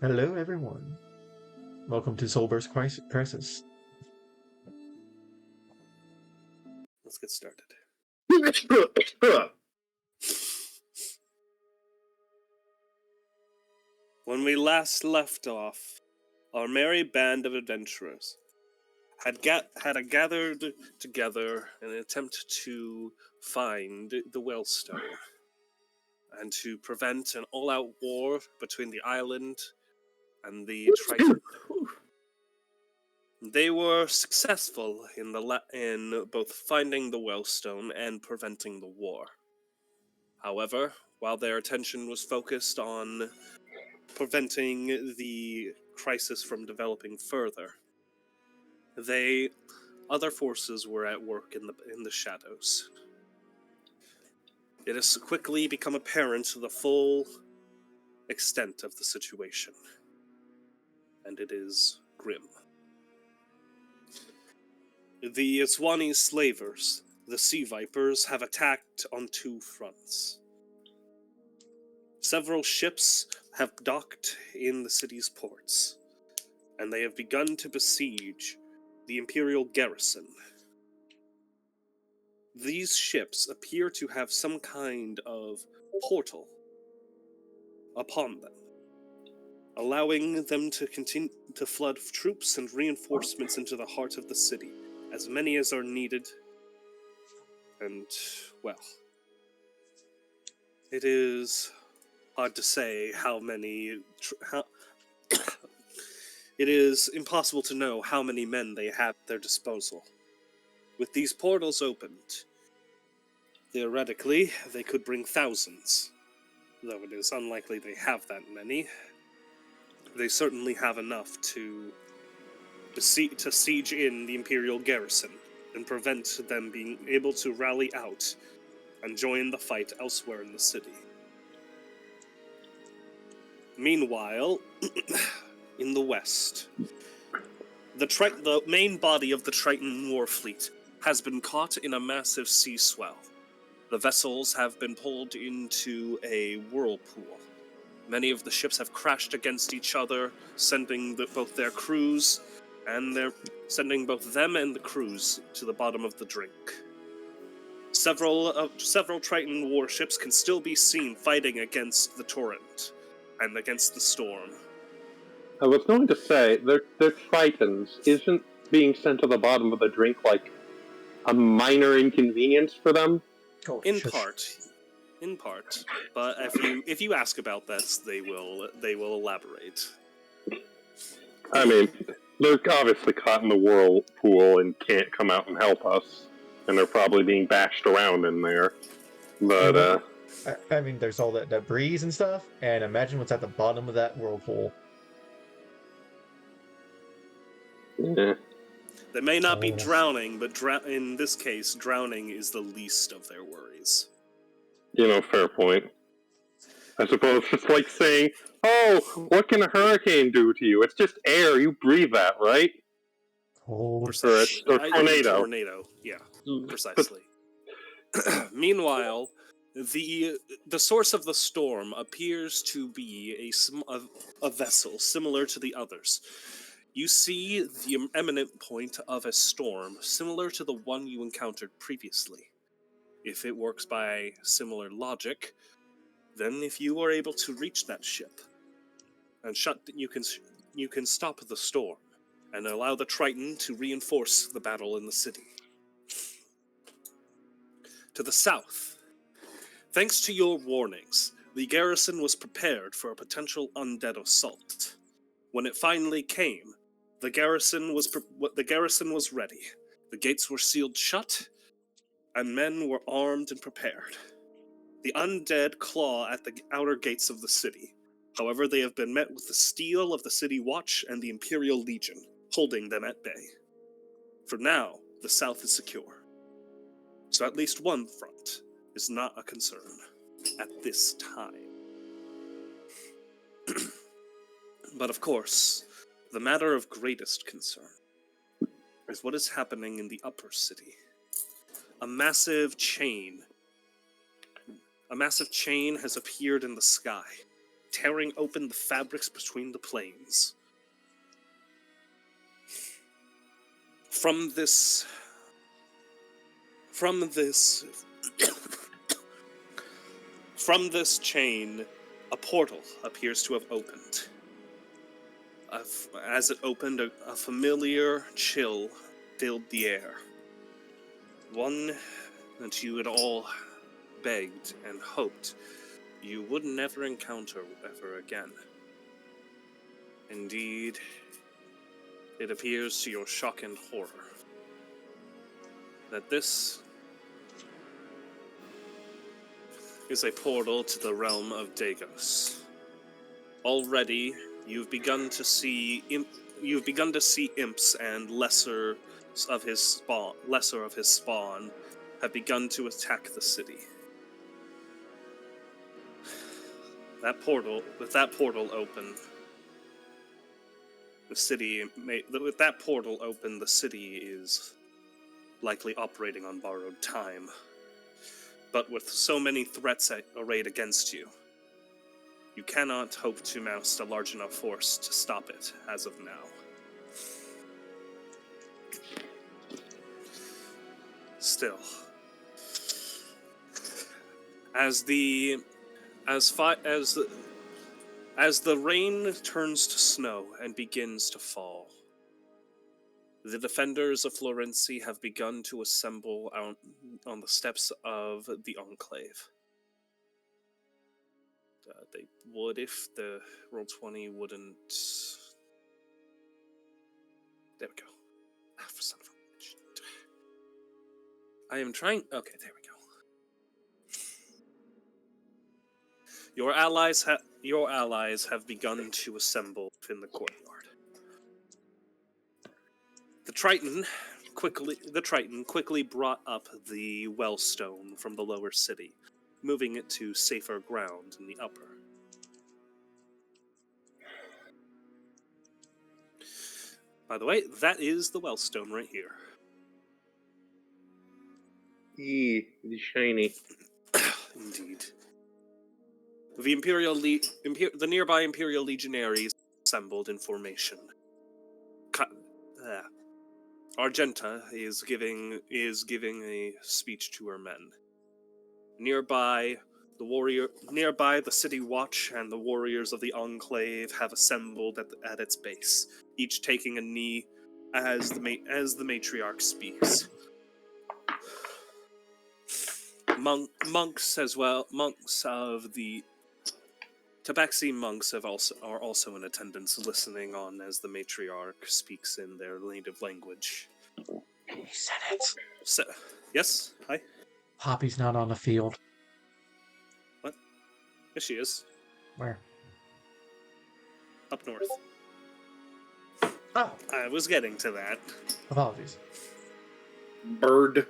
Hello, everyone. Welcome to Soulburst Crisis. Let's get started. When we last left off, our merry band of adventurers had gathered together in an attempt to find the Wellstone and to prevent an all-out war between the island and the Triton. They were successful in both finding the Wellstone and preventing the war. However, while their attention was focused on preventing the crisis from developing further, other forces were at work in the shadows. It has quickly become apparent the full extent of the situation, and it is grim. The Iswani slavers, the Sea Vipers, have attacked on two fronts. Several ships have docked in the city's ports, and they have begun to besiege the Imperial garrison. These ships appear to have some kind of portal upon them, allowing them to continue to flood troops and reinforcements into the heart of the city, as many as are needed. And, well, it is hard to say how many... It is impossible to know how many men they have at their disposal. With these portals opened, theoretically, they could bring thousands. Though it is unlikely they have that many, they certainly have enough to siege in the Imperial garrison and prevent them being able to rally out and join the fight elsewhere in the city. Meanwhile, in the west, the main body of the Triton war fleet has been caught in a massive sea swell. The vessels have been pulled into a whirlpool. Many of the ships have crashed against each other, sending both them and the crews to the bottom of the drink. Several Triton warships can still be seen fighting against the torrent and against the storm. I was going to say, they're Tritons. Isn't being sent to the bottom of the drink like a minor inconvenience for them? In part, but if you ask about this, they will elaborate. I mean, they're obviously caught in the whirlpool and can't come out and help us, and they're probably being bashed around in there. But I mean, there's all that debris and stuff, and imagine what's at the bottom of that whirlpool. Yeah. They may not be drowning, but in this case, drowning is the least of their worries. Fair point. I suppose it's like saying, oh, what can a hurricane do to you? It's just air, you breathe that, right? Cold. Or tornado. Tornado, yeah, precisely. Meanwhile, the source of the storm appears to be a vessel similar to the others. You see the eminent point of a storm similar to the one you encountered previously. If it works by similar logic, then if you are able to reach that ship and you can stop the storm and allow the Triton to reinforce the battle in the city. To the south, thanks to your warnings, the garrison was prepared for a potential undead assault. When it finally came, the garrison was ready. The gates were sealed shut, and men were armed and prepared. The undead claw at the outer gates of the city. However, they have been met with the steel of the city watch and the Imperial Legion, holding them at bay. For now, the south is secure. So at least one front is not a concern at this time. But of course, the matter of greatest concern is what is happening in the upper city. A massive chain has appeared in the sky, tearing open the fabrics between the planes. From this chain, a portal appears to have opened. As it opened, a familiar chill filled the air. One that you had all begged and hoped you would never encounter ever again. Indeed, it appears to your shock and horror that this is a portal to the realm of Dagos. Already, you've begun to see imps and lesser of his spawn have begun to attack the city. With that portal open, the city is likely operating on borrowed time. But with so many threats arrayed against you, you cannot hope to muster a large enough force to stop it as of now. Still, as the rain turns to snow and begins to fall, the defenders of Florenci have begun to assemble on the steps of the Enclave. They would if the Roll20 wouldn't... There we go. For son of a bitch. I am trying... Okay, there we go. Your allies have begun to assemble in the courtyard. The Triton quickly brought up the Wellstone from the lower city, moving it to safer ground in the upper. By the way, that is the Wellstone right here. It's shiny. Indeed. The the nearby Imperial Legionaries assembled in formation. Argenta is giving a speech to her men. Nearby, the City Watch and the warriors of the Enclave have assembled at its base, each taking a knee as the matriarch speaks. Monks of the Tabaxi monks are also in attendance, listening on as the matriarch speaks in their native language. He said it. Yes? Hi? Poppy's not on the field. What? Yes, she is. Where? Up north. Oh. I was getting to that. Apologies. Burb.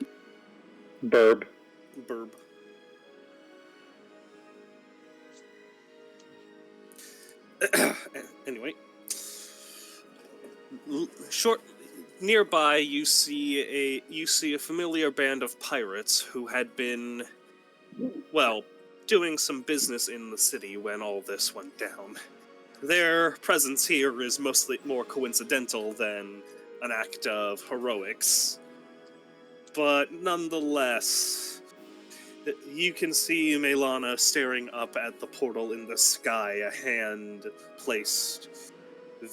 Anyway, nearby you see a familiar band of pirates who had been, doing some business in the city when all this went down. Their presence here is mostly more coincidental than an act of heroics, but nonetheless, you can see Melana staring up at the portal in the sky, a hand placed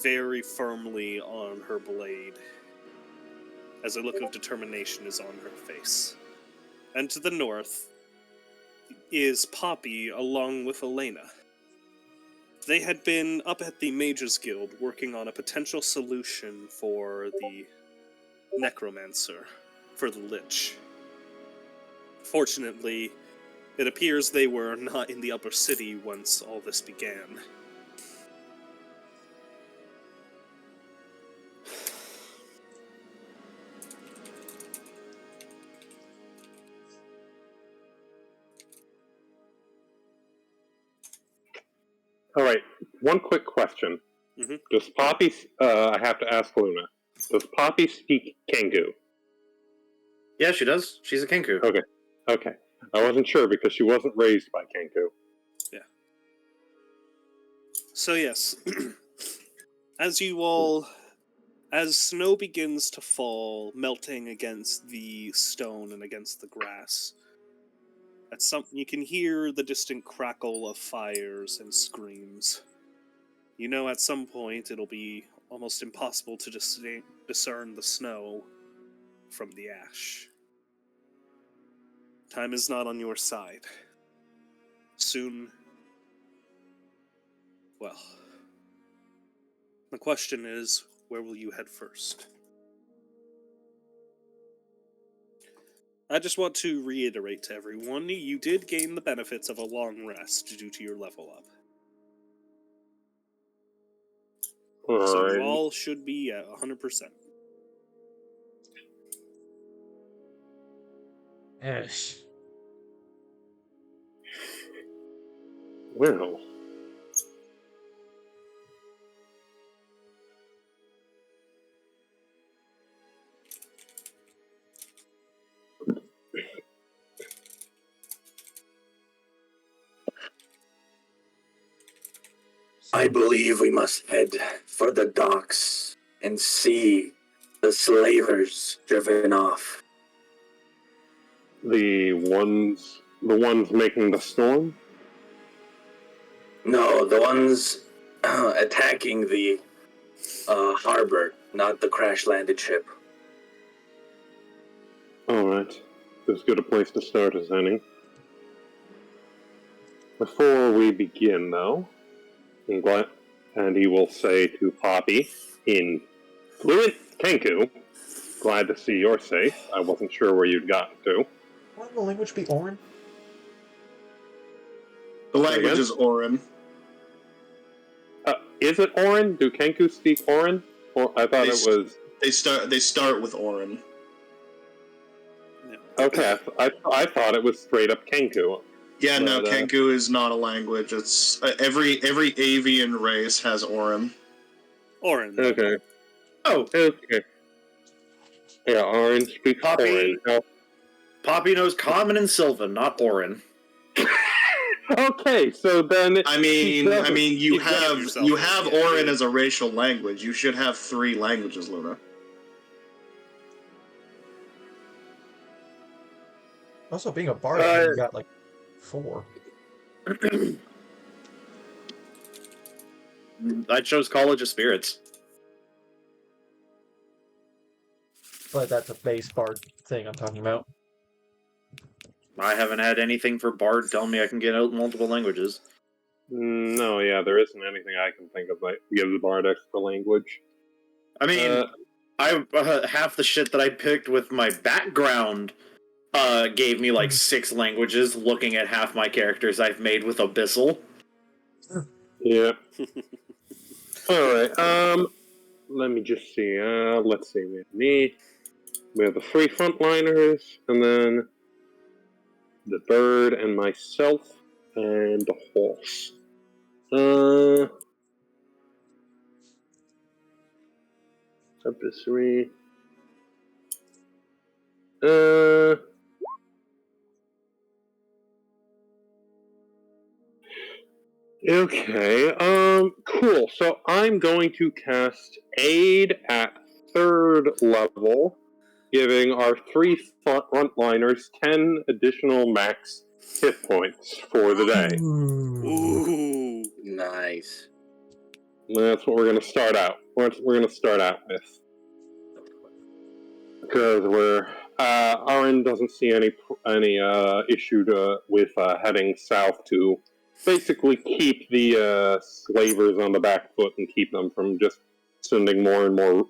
very firmly on her blade, as a look of determination is on her face. And to the north is Poppy along with Elena. They had been up at the Mages Guild working on a potential solution for the Necromancer, for the Lich. Fortunately, it appears they were not in the upper city once all this began. All right, one quick question. Mm-hmm. Does Poppy, I have to ask Luna, does Poppy speak Kenku? Yeah, she does. She's a Kenku. Okay. I wasn't sure because she wasn't raised by Kenku. Yeah. So yes, as snow begins to fall, melting against the stone and against the grass, you can hear the distant crackle of fires and screams. You know at some point it'll be almost impossible to discern the snow from the ash. Time is not on your side. Soon, well, the question is, where will you head first? I just want to reiterate to everyone, you did gain the benefits of a long rest due to your level up. So you all should be at 100%. Yes. Well. I believe we must head for the docks and see the slavers driven off. The ones making the storm? No, the ones attacking the harbor, not the crash-landed ship. Alright. As good a place to start as any. Before we begin, though, and he will say to Poppy in fluent Kenku, glad to see you're safe. I wasn't sure where you'd gotten to. Wouldn't the language be Orin? The language is Orin. Is it Orin? Do Kenku speak Orin? Or I thought it was. They start with Orin. Okay, I thought it was straight up Kenku. Yeah, but, no, Kenku is not a language. It's every avian race has Orin. Orin. Okay. Oh, okay. Yeah, Orin speaks Orin. Poppy knows Common and Sylvan, not Orin. Okay, so then I mean you have Orin as a racial language. You should have 3 languages, Luna. Also, being a bard, you got like 4. I chose College of Spirits. But that's a base bard thing I'm talking about. I haven't had anything for Bard tell me I can get out multiple languages. No, yeah, there isn't anything I can think of that gives Bard extra language. I mean, half the shit that I picked with my background gave me like 6 languages, looking at half my characters I've made with Abyssal. Yeah. Alright, let me just see. Let's see. We have the 3 frontliners, and then the bird and myself, and the horse. Subdissery. Okay, cool. So I'm going to cast Aid at 3rd level, giving our 3 frontliners 10 additional max hit points for the day. Ooh. Nice. That's what we're going to start out. We're going to start out with. Because Aaron doesn't see any issue with heading south to basically keep the slavers on the back foot and keep them from just sending more and more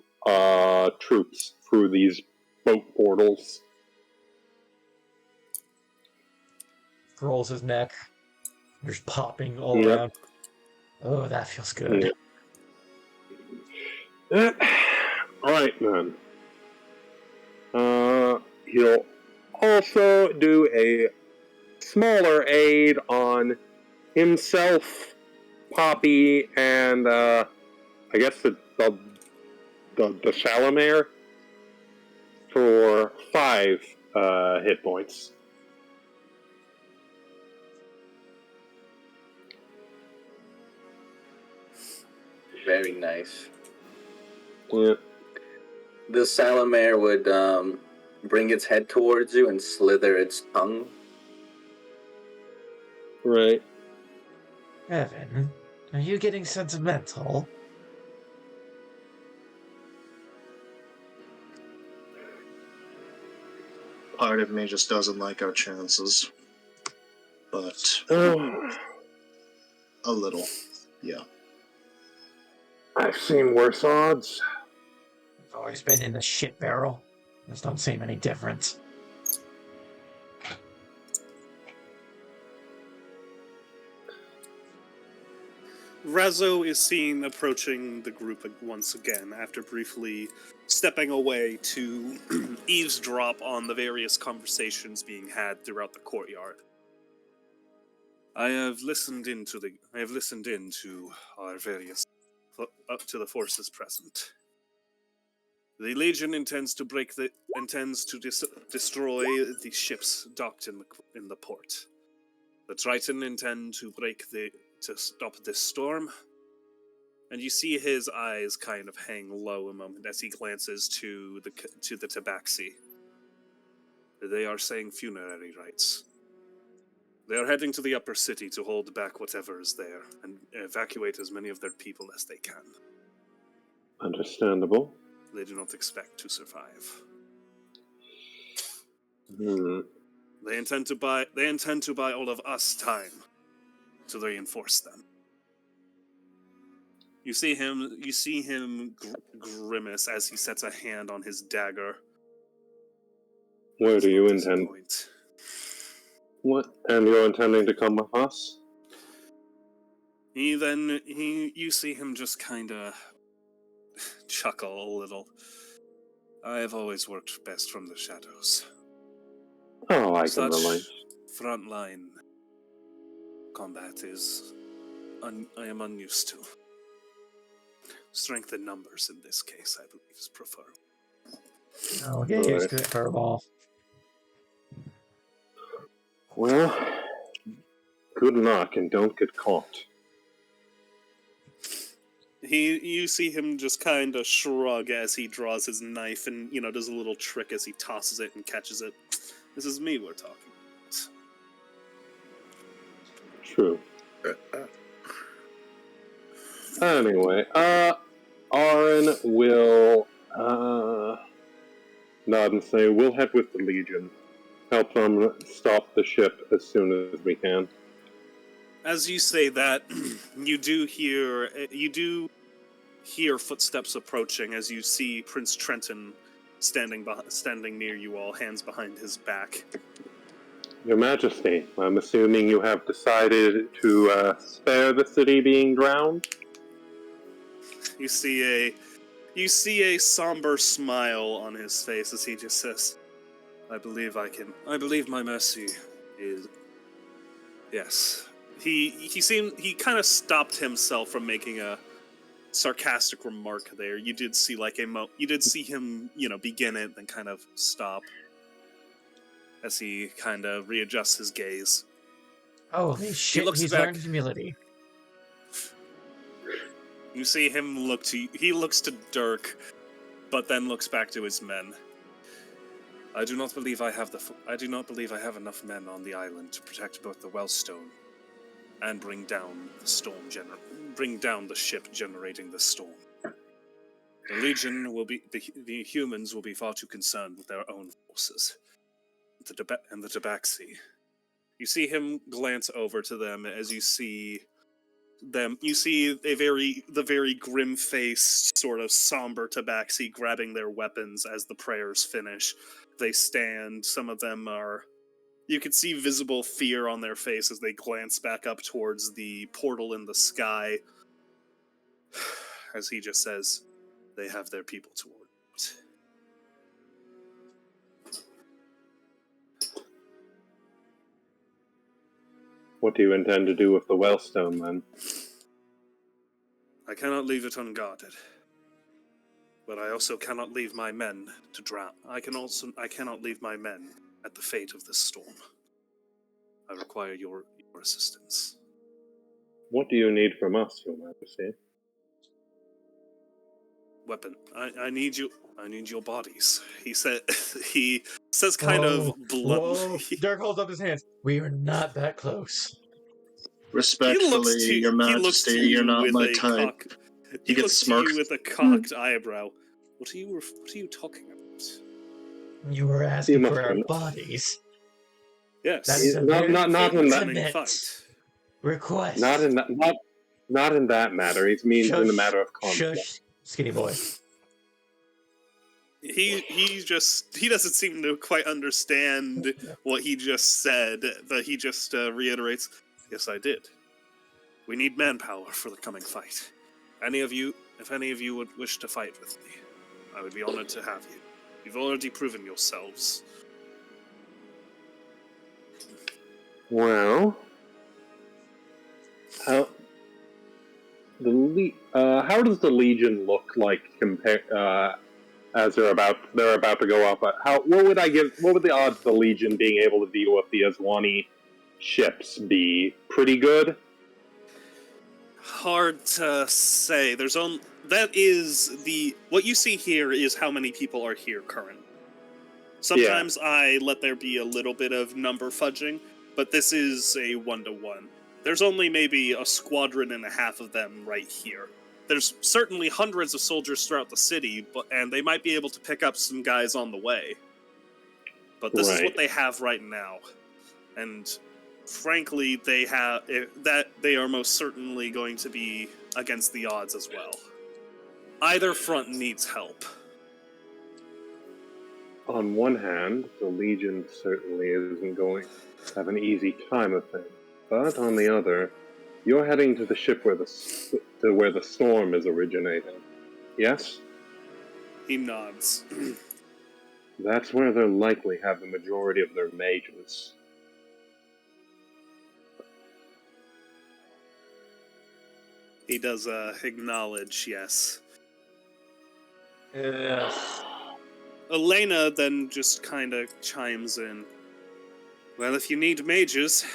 troops through these boat portals. Rolls his neck. Just popping all around. Oh, that feels good. Yeah. Alright, then. He'll also do a smaller aid on himself, Poppy, and I guess the Shalimar for 5 hit points. Very nice. Yeah. The Salamare would bring its head towards you and slither its tongue. Right. Reven, are you getting sentimental? Part of me just doesn't like our chances. But Oh, a little, yeah. I've seen worse odds. I've always been in the shit barrel. This don't seem any different. Razzo is seen approaching the group once again after briefly stepping away to eavesdrop on the various conversations being had throughout the courtyard. I have listened into our various up to the forces present. The Legion intends to destroy the ships docked in the port. The Triton intend to stop this storm. And you see his eyes kind of hang low a moment as he glances to the tabaxi. They are saying funerary rites. They are heading to the upper city to hold back whatever is there and evacuate as many of their people as they can. Understandable. They do not expect to survive. They intend to buy all of us time to reinforce them. You see him grimace as he sets a hand on his dagger. Where do you intend? What? And you're intending to come with us? You see him just kinda chuckle a little. I have always worked best from the shadows. Oh, I can relate. Frontline combat I am unused to. Strength in numbers in this case, I believe, is preferable. Oh, get used to it, Furball. Well, good luck and don't get caught. You see him just kind of shrug as he draws his knife and, does a little trick as he tosses it and catches it. This is me we're talking about. True. Anyway, Aaron will nod and say, we'll head with the Legion. Help them stop the ship as soon as we can. As you say that, you do hear footsteps approaching as you see Prince Trenton standing near you all, hands behind his back. Your Majesty, I'm assuming you have decided to spare the city being drowned? You see a somber smile on his face as he just says, I believe my mercy is... Yes. He kind of stopped himself from making a sarcastic remark there. You did see him, begin it, then kind of stop as he kind of readjusts his gaze. Holy shit, he's learned humility. You see him he looks to Dirk, but then looks back to his men. I do not believe I have enough men on the island to protect both the Wellstone and bring down the ship generating the storm. The Legion the humans will be far too concerned with their own forces. And the Tabaxi. You see him glance over to them as you see the very grim-faced, sort of somber Tabaxi grabbing their weapons as the prayers finish. They stand, some of them you can see visible fear on their face as they glance back up towards the portal in the sky. As he just says, they have their people toward it. What do you intend to do with the Wellstone, then? I cannot leave it unguarded. But I also cannot leave my men to drown. I cannot leave my men at the fate of this storm. I require your assistance. What do you need from us, Your Majesty? weapon. I need you. I need your bodies. He said. He says kind of bluntly. Whoa. Dirk holds up his hands. We are not that close. Respectfully, Your Majesty, you're not my type. He gets looks to smirk. you with a cocked eyebrow. What are you talking about? You were asking for our bodies. Yes. That is a Not- very not- not in that- intimate request. Not in that matter. It means in a matter of conflict. Shush, skinny boy. He doesn't seem to quite understand what he just said, but he just reiterates, "Yes, I did. We need manpower for the coming fight. If any of you would wish to fight with me, I would be honored to have you. You've already proven yourselves." Well, how does the Legion look like as they're about to go up? What would the odds of the Legion being able to deal with the Aswani ships be? Pretty good? Hard to say. What you see here is how many people are here currently. Sometimes I let there be a little bit of number fudging, but this is a 1-to-1. There's only maybe a squadron and a half of them right here. There's certainly hundreds of soldiers throughout the city, and they might be able to pick up some guys on the way. But this is what they have right now. And frankly, they are most certainly going to be against the odds as well. Either front needs help. On one hand, the Legion certainly isn't going to have an easy time of things. But on the other, you're heading to the ship where the storm is originating. Yes? He nods. That's where they'll likely have the majority of their mages. He does acknowledge, yes. Yes. Elena then just kind of chimes in. Well, if you need mages,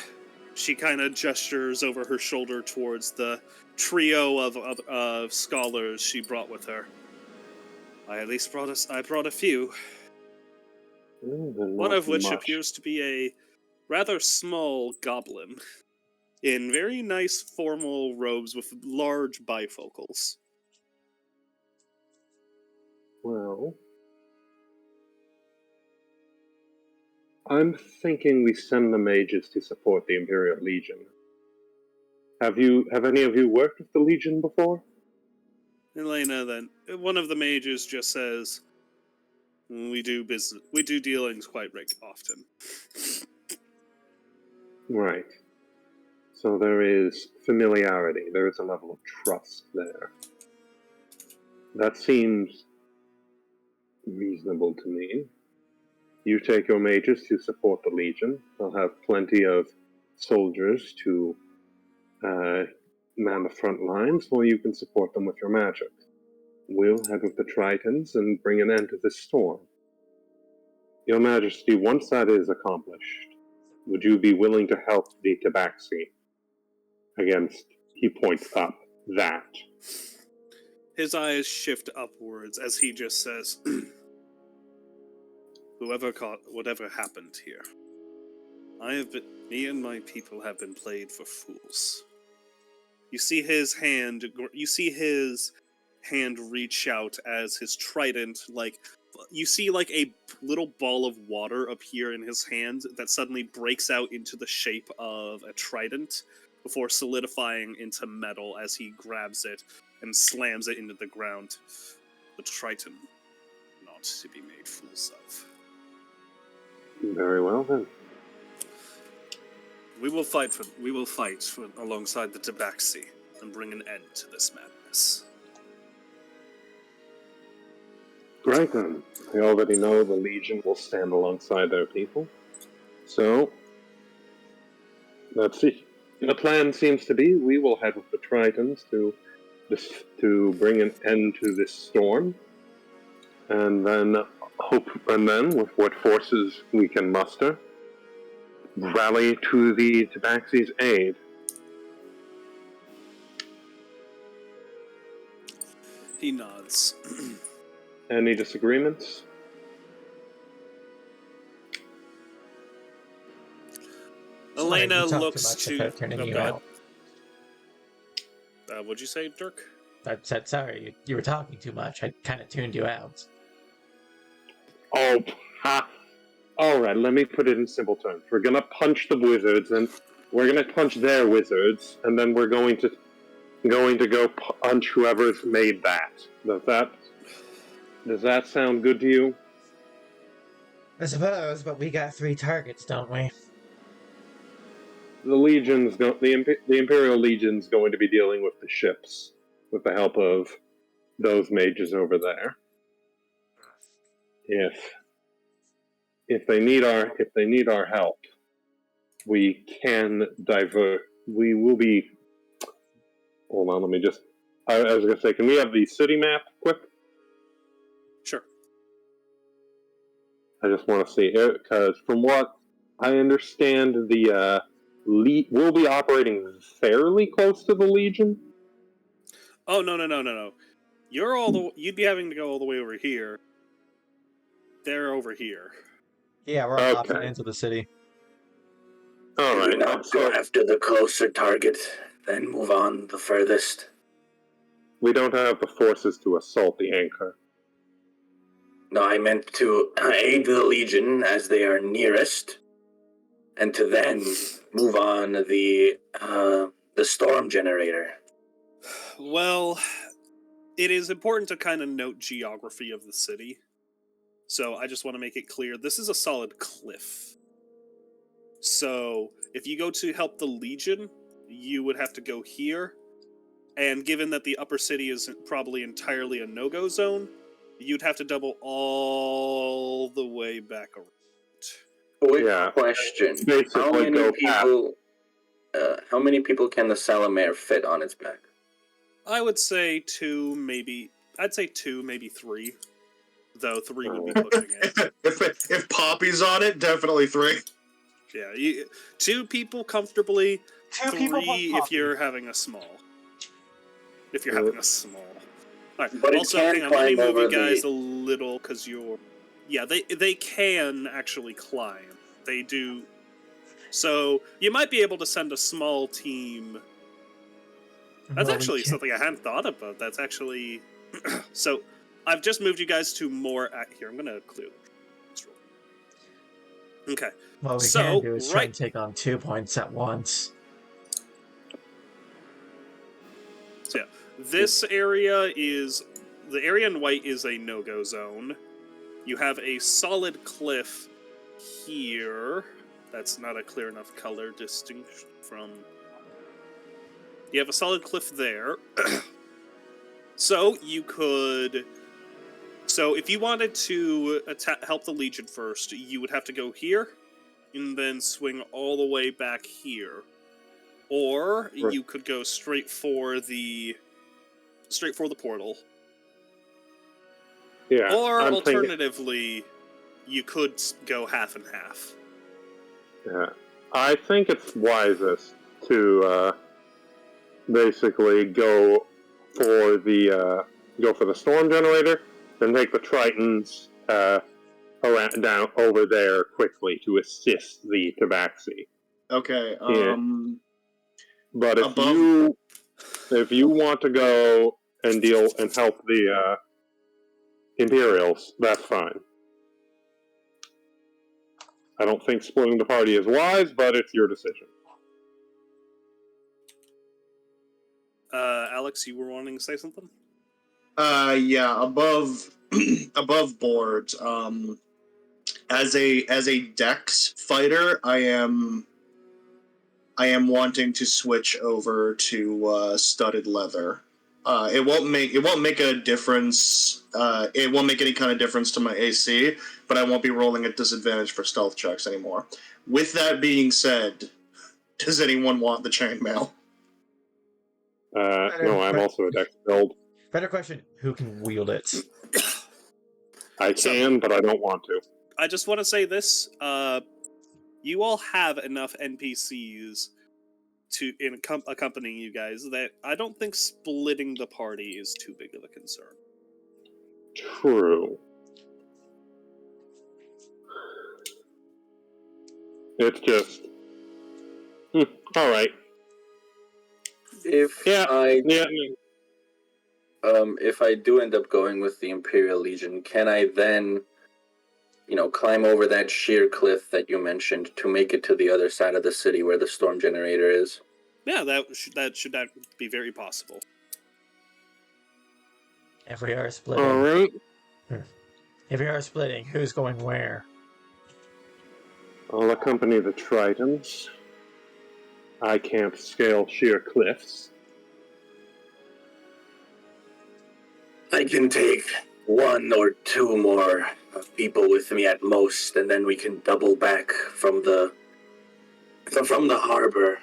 she kind of gestures over her shoulder towards the trio of scholars she brought with her. I brought a few. One of which appears to be a rather small goblin in very nice formal robes with large bifocals. Well, I'm thinking we send the mages to support the Imperial Legion. Have any of you worked with the Legion before? Elena then, one of the mages just says, we do dealings quite often. Right. So there is familiarity, there is a level of trust there. That seems reasonable to me. You take your mages to support the Legion. They'll have plenty of soldiers to man the front lines, or you can support them with your magic. We'll head with the Tritons and bring an end to this storm. Your Majesty, once that is accomplished, would you be willing to help the Tabaxi against, he points up, that? His eyes shift upwards as he just says, whatever happened here, me and my people have been played for fools. You see his hand reach out as his trident, you see a little ball of water appear in his hand that suddenly breaks out into the shape of a trident before solidifying into metal as he grabs it and slams it into the ground. The Triton, not to be made fools of. Very well then. We will fight alongside the Tabaxi and bring an end to this madness. Right then. We already know the Legion will stand alongside their people. So, let's see. The plan seems to be we will head with the Tritons to bring an end to this storm, and then with what forces we can muster, rally to the He nods. Any disagreements? Elena Sorry, you talk looks too much to. without turning you go ahead. out. What'd you say, Dirk? I said sorry. You were talking too much. I kind of tuned you out. Oh, ha. All right, let me put it in simple terms. We're gonna punch the wizards, and we're gonna punch their wizards, and then we're going to go punch whoever's made that. Does that sound good to you? I suppose, but we got 3 targets, don't we? The Imperial Legion's going to be dealing with the ships with the help of those mages over there. If they need our help, we can divert. We will be. Hold on, let me just. I was going to say, can we have the city map quick? Sure. I just want to see it because, from what I understand, we'll be operating fairly close to the Legion. Oh no! You'd be having to go all the way over here. They're over here. Yeah, we're Okay. opting into the city. All Do right. not go after the closer target, then move on the furthest. We don't have the forces to assault the anchor. No, I meant to aid the Legion as they are nearest, and to then move on the storm generator. Well, it is important to kind of note geography of the city. So I just want to make it clear, this is a solid cliff. So if you go to help the Legion, you would have to go here. And given that the upper city is probably entirely a no-go zone, you'd have to double all the way back around. Quick question. How many people can the Salamare fit on its back? I would say 2, maybe... I'd say 2, maybe 3. Though 3 would be pushing it. If Poppy's on it, definitely 3. Yeah, 2 people comfortably, 2 3 people if you're having a small. If you're having a small. Alright, But also, hang on, let me move you guys a little, because you're... Yeah, they can actually climb. They do... So, you might be able to send a small team... That's actually something I hadn't thought about. That's actually... So, I've just moved you guys to more... Here, I'm going to clear this roll. Okay. What we can do is try and take on 2 points at once. So, yeah. This area is... The area in white is a no-go zone. You have a solid cliff here. That's not a clear enough color distinction from... You have a solid cliff there. So, you could... So, if you wanted to help the Legion first, you would have to go here, and then swing all the way back here. Or, you could go straight for the portal. Yeah. Or, alternatively, you could go half and half. Yeah. I think it's wisest to basically go for the storm generator, then take the Tritons down over there quickly to assist the Tabaxi. Okay. But if you want to go and help the Imperials, that's fine. I don't think splitting the party is wise, but it's your decision. Alex, you were wanting to say something? Yeah, above board. As a Dex fighter, I am wanting to switch over to studded leather. It won't make a difference. It won't make any kind of difference to my AC, but I won't be rolling at disadvantage for stealth checks anymore. With that being said, does anyone want the chainmail? No, I'm also a Dex build. Better question, who can wield it? I can, but I don't want to. I just want to say this. You all have enough NPCs accompanying you guys, that I don't think splitting the party is too big of a concern. True. It's just... alright. If I do end up going with the Imperial Legion, can I then, climb over that sheer cliff that you mentioned to make it to the other side of the city where the storm generator is? Yeah, that should be very possible. If we are splitting, Alright. if we are splitting, who's going where? I'll accompany the Tritons. I can't scale sheer cliffs. I can take 1 or 2 more people with me at most, and then we can double back from the harbor,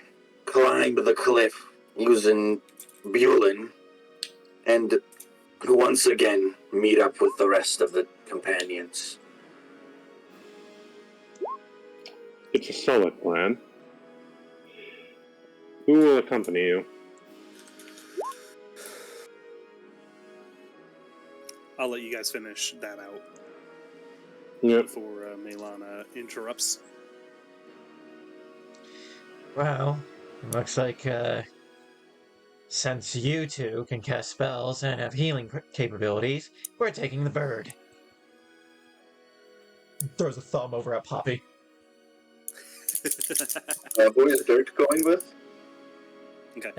climb the cliff using Bulin, and once again meet up with the rest of the companions. It's a solid plan. Who will accompany you? I'll let you guys finish that out before Melana interrupts. Well, looks like since you two can cast spells and have healing capabilities, we're taking the bird. Throws a thumb over at Poppy. Who is Dirk going with? Okay.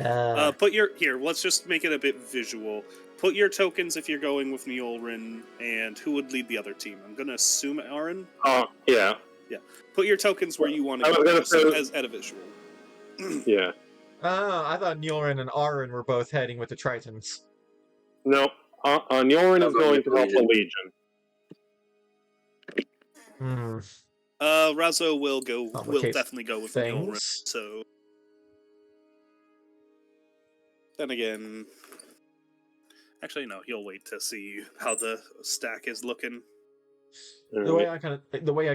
Let's just make it a bit visual. Put your tokens if you're going with Nyullrin, and who would lead the other team? I'm going to assume Ahran. Oh, yeah. Yeah. Put your tokens where you want to I was go gonna say- as a visual. Yeah. I thought Nyullrin and Ahran were both heading with the Tritons. No, Nyullrin is going to help the Legion. Razo will Complicates definitely go with things. Nyullrin, so... Then again... Actually, no, he'll wait to see how the stack is looking. The way I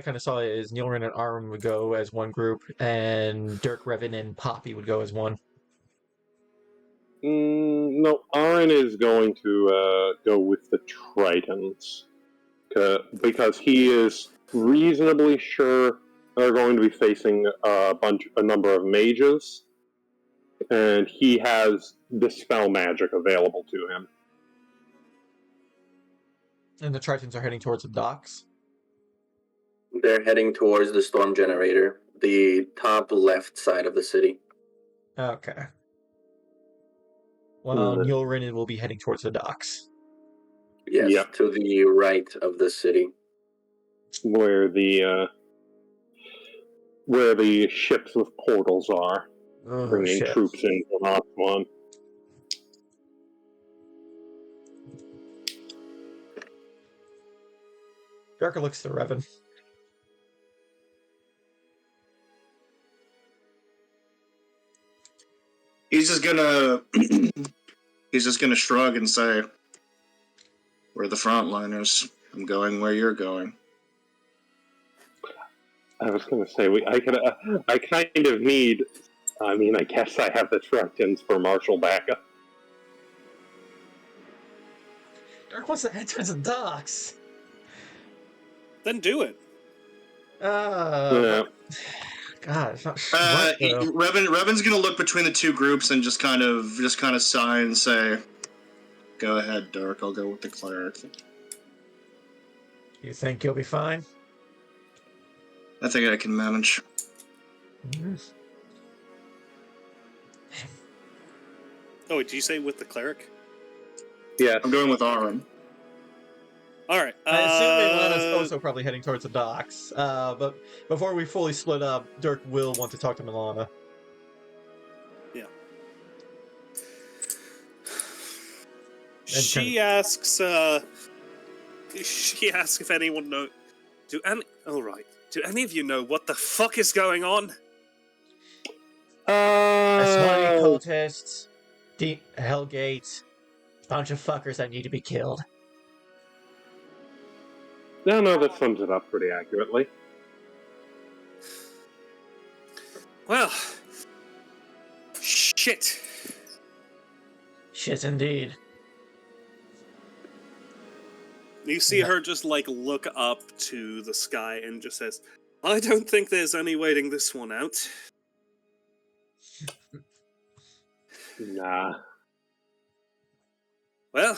kind of saw it is Nyullrin and Ahran would go as one group, and Dirk, Reven, and Poppy would go as one. No, Ahran is going to go with the Tritons. Because he is reasonably sure they're going to be facing a number of mages, and he has Dispel Magic available to him. And the Tritons are heading towards the docks. They're heading towards the storm generator, the top left side of the city. Okay. Well, Nyullrin will be heading towards the docks. Yes, Yep. to the right of the city. Where the ships with portals are, bringing shit. troops in from Oswan. Dirk looks to Reven. He's just gonna shrug and say, "We're the frontliners. I'm going where you're going." I was going to say, I kind of need. I mean, I guess I have the Tritons for martial backup. Dirk wants to head towards the docks. Then do it. Yeah. God, it's not smart, though. Reven's gonna look between the two groups and just kind of sigh and say, "Go ahead, Dirk. I'll go with the cleric." You think you'll be fine? I think I can manage. Oh, wait, did you say with the cleric? Yeah. I'm going with Ahran. Alright. I assume Milana's also probably heading towards the docks. But before we fully split up, Dirk will want to talk to Milana. Yeah. She asks if anyone knows. Do any of you know what the fuck is going on? S20 cultists, Deep Hellgate, bunch of fuckers that need to be killed. No, that sums it up pretty accurately. Well, Shit. Shit, indeed. You see her just, like, look up to the sky and just says, I don't think there's any waiting this one out. Nah. Well,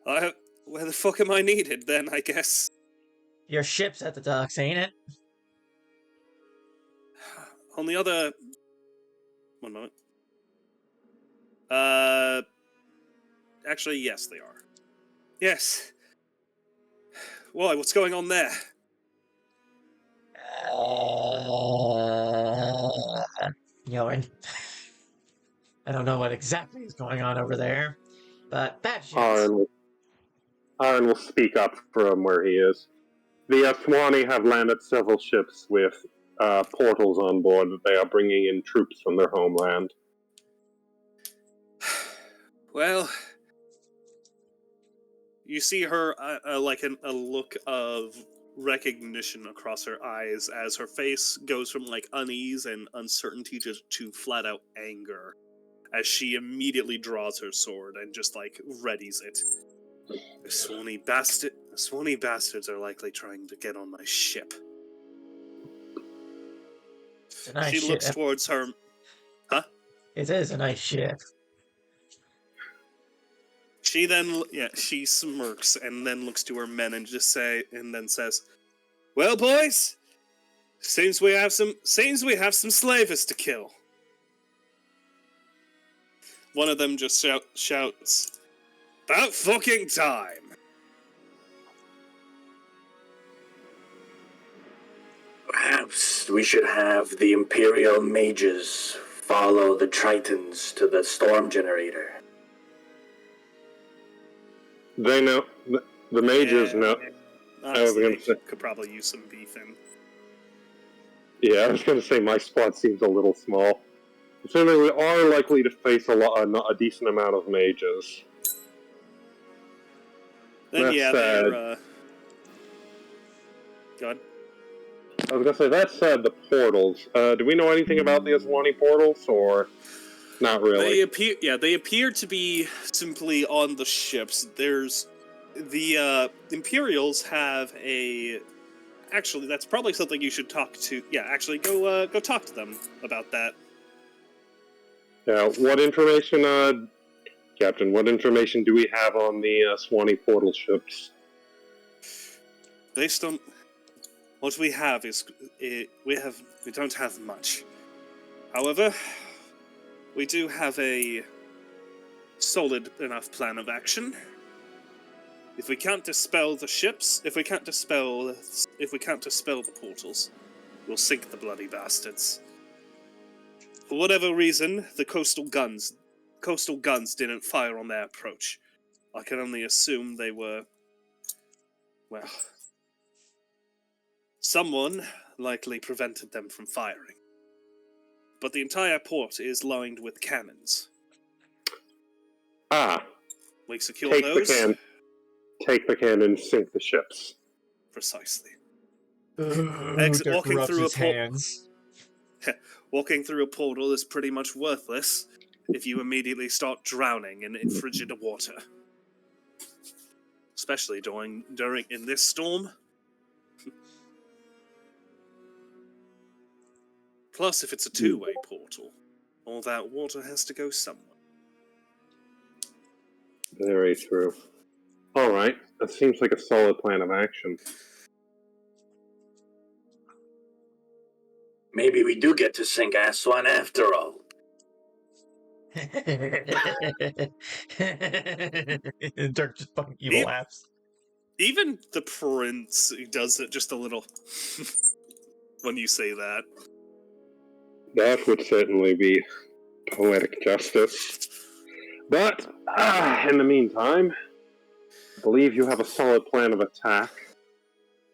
where the fuck am I needed then, I guess? Your ship's at the docks, ain't it? On the other... One moment. Actually, yes, they are. Yes. Why, what's going on there? Nyullrin. I don't know what exactly is going on over there, but bad shit. Ahran will speak up from where he is. The Swanee have landed several ships with portals on board that they are bringing in troops from their homeland. Well, you see her, a look of recognition across her eyes as her face goes from, like, unease and uncertainty to flat-out anger, as she immediately draws her sword and just, like, readies it. The Swanee bastards are likely trying to get on my ship. It's a nice She ship. looks towards her... Huh? It is a nice ship. She then, she smirks and then looks to her men and then says, "Well, boys, seems we have some slavers to kill." One of them just shouts, "About fucking time!" Perhaps we should have the Imperial mages follow the Tritons to the storm generator. They know. The mages know. Honestly, I was gonna say. could probably use some beefing. Yeah, I was going to say my squad seems a little small. Considering we are likely to face a decent amount of mages. Then That's they're God. I was going to say, that said, the portals. Do we know anything about the Aswani portals, or not really? They appear to be simply on the ships. There's the Imperials have a. Actually, that's probably something you should talk to. Yeah, actually, go talk to them about that. Yeah. What information, Captain? What information do we have on the Swanee portal ships? Based on what we have we don't have much. However, we do have a solid enough plan of action. If we can't dispel the ships, if we can't dispel the portals, we'll sink the bloody bastards. For whatever reason, the coastal guns didn't fire on their approach. I can only assume they were, well, someone likely prevented them from firing. But the entire port is lined with cannons. Ah. We secure those. Take the cannon, sink the ships. Precisely. Walking through hands. Walking through a portal is pretty much worthless if you immediately start drowning in frigid water. Especially during in this storm. Plus, if it's a two-way portal, all that water has to go somewhere. Very true. Alright, that seems like a solid plan of action. Maybe we do get to sink Aswan after all. Dirk just fucking evil laughs. Even the prince does it just a little when you say that. That would certainly be poetic justice. But, in the meantime, I believe you have a solid plan of attack.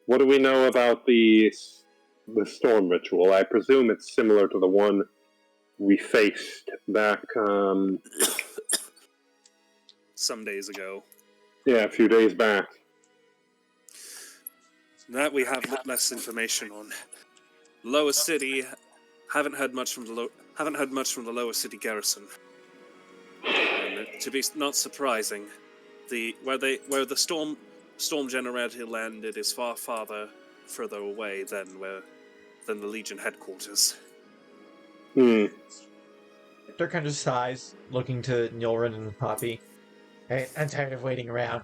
What do we know about the storm ritual? I presume it's similar to the one we faced back, some days ago. Yeah, a few days back. That we have less information on. Lower City, haven't heard much from the Haven't heard much from the lower city garrison. And to be not surprising, where the storm generator landed is far further away than the Legion headquarters. Hmm. Dirk kind of sighs, looking to Nyullrin and Poppy. Hey, I'm tired of waiting around.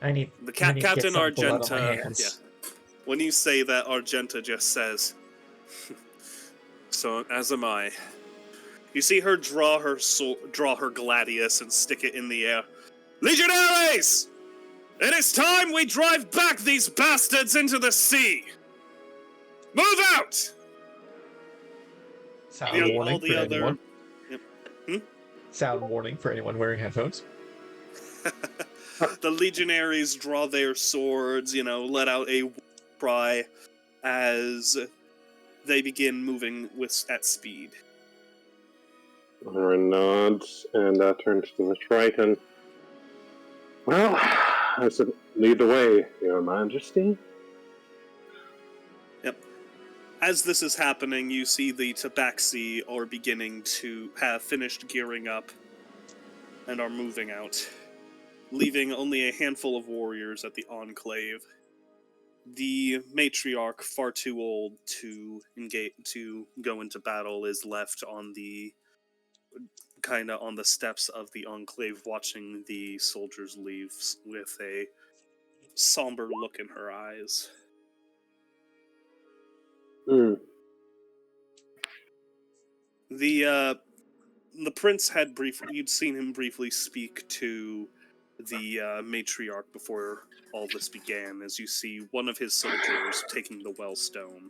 I need The I need to get Captain some blood on my Argenta. hands. Yeah. When you say that, Argenta just says, "So as am I." You see her draw her gladius and stick it in the air. Legionaries! It is time we drive back these bastards into the sea! Move out! Sound warning all for the other... anyone. Yep. Sound warning for anyone wearing headphones. The legionaries draw their swords, let out a cry as they begin moving at speed. Aaron nods and turns to the Triton. Well, I said, lead the way, Your Majesty. Yep. As this is happening, you see the Tabaxi are beginning to have finished gearing up and are moving out, leaving only a handful of warriors at the Enclave. The matriarch, far too old to go into battle, is left on the steps of the Enclave, watching the soldiers leave with a somber look in her eyes. Hmm. The prince you'd seen him briefly speak to the matriarch before all this began, as you see one of his soldiers taking the Wellstone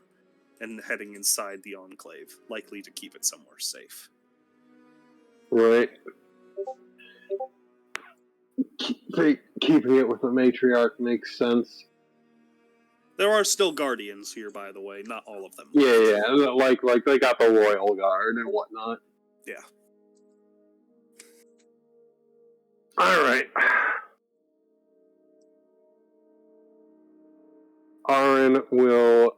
and heading inside the Enclave, likely to keep it somewhere safe. Right. Keeping it with the matriarch makes sense. There are still guardians here, by the way, not all of them. Yeah, like they got the royal guard and whatnot. Yeah. All right. Aaron will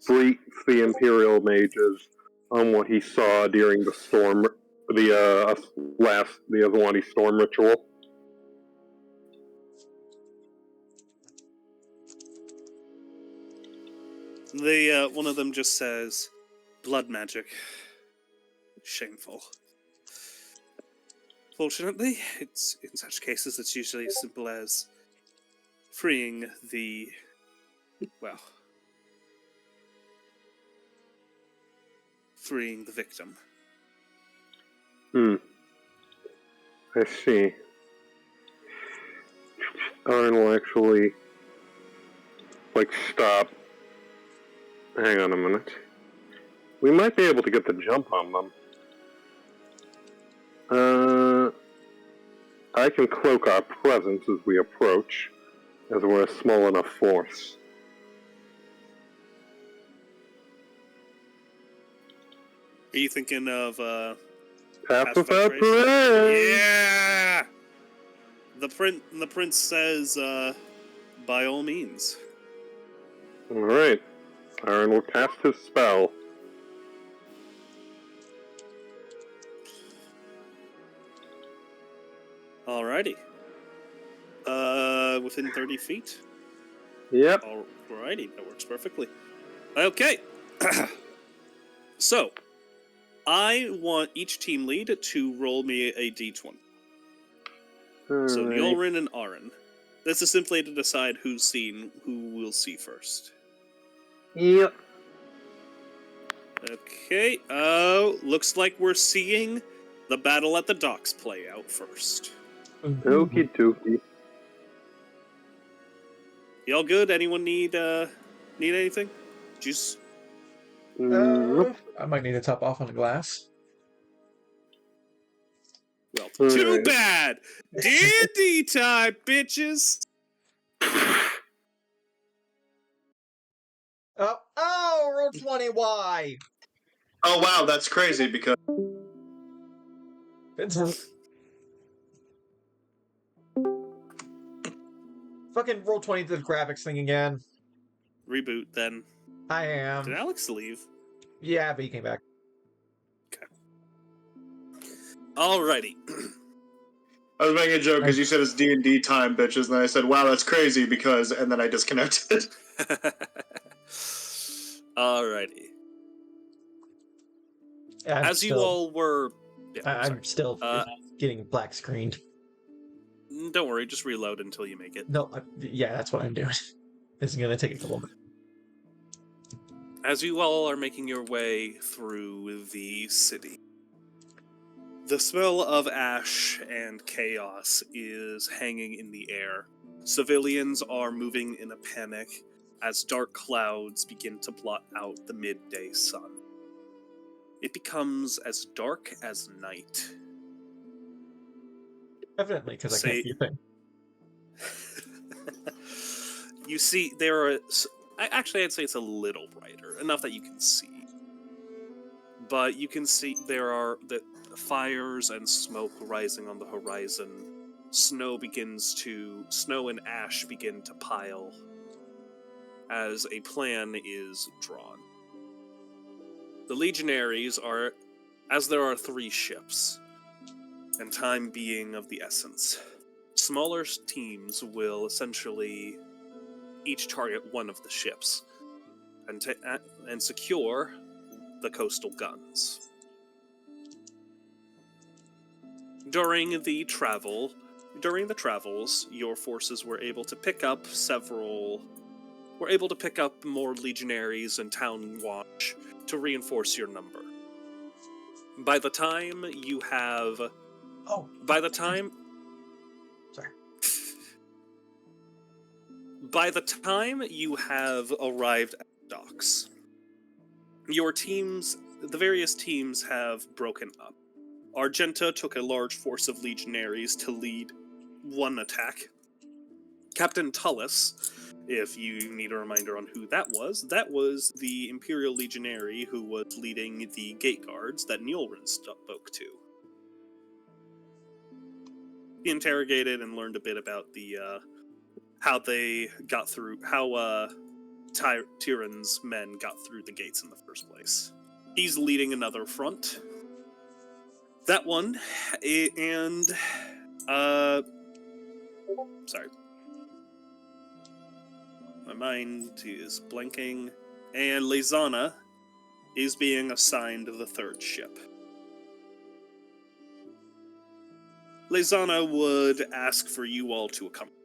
brief the Imperial mages on what he saw during the storm, the Azawani storm ritual. One of them just says, "Blood magic. Shameful. Fortunately, it's in such cases it's usually as simple as freeing the victim." I see. Aaron will actually stop. Hang on a minute. We might be able to get the jump on them. I can cloak our presence as we approach, as we're a small enough force. Are you thinking of Path Without without parade! Yeah! The prince says, by all means. Alright. Aaron will cast his spell. Alrighty. Within 30 feet? Yep. Alrighty, that works perfectly. Okay. So, I want each team lead to roll me a d20. So, Nyullrin and Ahran. This is simply to decide who we'll see first. Yep. Okay, looks like we're seeing the battle at the docks play out first. Okie dokie. Y'all good? Anyone need anything? Juice? I might need to top off on a glass. Well, too bad! D&D time, bitches! Roll 20, why? Oh wow, that's crazy because Fucking roll 20 to the graphics thing again. Reboot, then. I am. Did Alex leave? Yeah, but he came back. Alrighty. I was making a joke because you said it's D&D time, bitches, and then I said, wow, that's crazy, because... And then I disconnected. Alrighty. As you all were... Yeah, I'm still getting black screened. Don't worry, just reload until you make it. No, yeah, that's what I'm doing. This is going to take a couple minutes. As you all are making your way through the city, the smell of ash and chaos is hanging in the air. Civilians are moving in a panic as dark clouds begin to blot out the midday sun. It becomes as dark as night. Evidently, because I can't see a thing. You see, there are... Actually, I'd say it's a little brighter, enough that you can see. But you can see there are the fires and smoke rising on the horizon. Snow and ash begin to pile as a plan is drawn. The legionaries are, as there are 3 ships, and time being of the essence, smaller teams will essentially each target one of the ships and secure the coastal guns. During the travels, your forces were able to pick up more legionaries and town watch to reinforce your number. By the time you have... By the time you have arrived at docks, the various teams have broken up. Argenta took a large force of legionaries to lead one attack. Captain Tullus, if you need a reminder on who that was the Imperial Legionary who was leading the gate guards that Nyullrin spoke to. He interrogated and learned a bit about the how Tyrann's men got through the gates in the first place. He's leading another front. That one, and sorry. My mind is blanking. And Lezana is being assigned the 3rd ship. Lezana would ask for you all to accompany,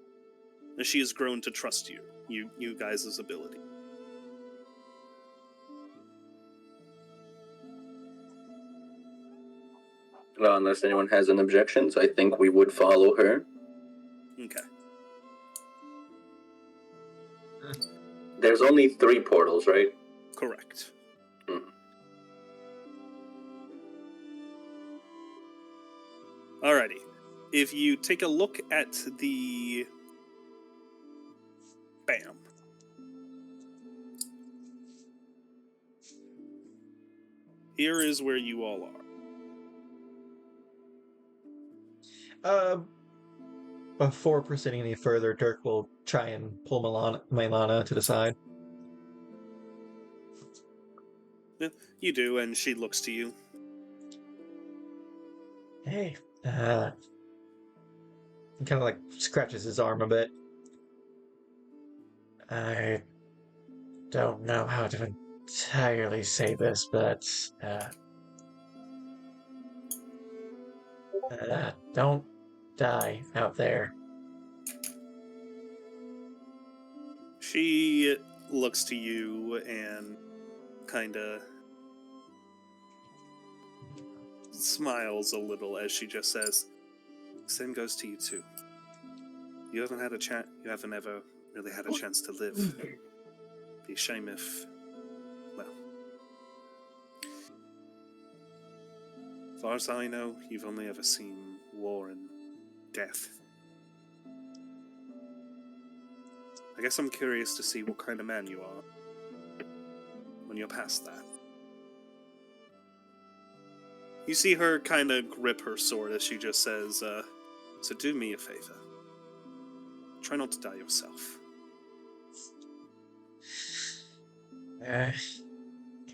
as she has grown to trust you guys' ability. Well, unless anyone has any objections, I think we would follow her. Okay. There's only 3 portals, right? Correct. Alrighty. If you take a look at the... Bam. Here is where you all are. Before proceeding any further, Dirk will try and pull Milana to the side. You do, and she looks to you. Hey, he kind of like scratches his arm a bit. I don't know how to entirely say this, but don't die out there. She looks to you and kind of smiles a little as she just says, "Same goes to you too. You haven't ever really had a chance to live. Be a shame if, well, as far as I know, you've only ever seen war and death. I guess I'm curious to see what kind of man you are when you're past that." You see her kind of grip her sword as she just says, "So do me a favor. Try not to die yourself."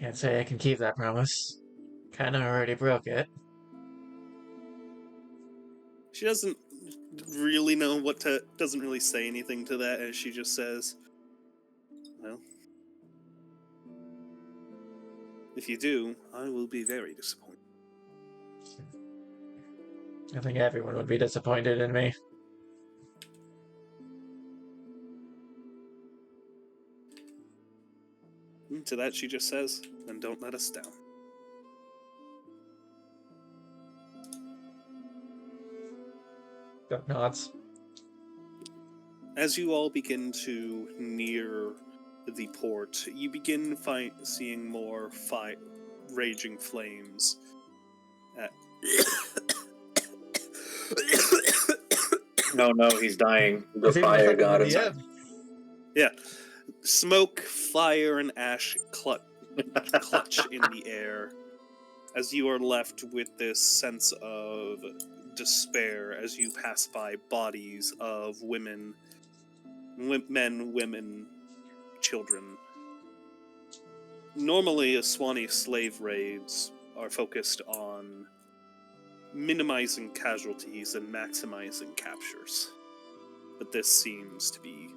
Can't say I can keep that promise. Kinda already broke it. She doesn't really know what to... doesn't really say anything to that, as she just says, well, if you do, I will be very disappointed. I think everyone would be disappointed in me. To that she just says, and don't let us down. Got nods. As you all begin to near the port, you begin seeing more raging flames. No, he's dying. The It's even fire effective god at is the end. Yeah. Smoke, fire, and ash clutch in the air as you are left with this sense of despair as you pass by bodies of women, men, women, children. Normally, Aswani slave raids are focused on minimizing casualties and maximizing captures, but this seems to be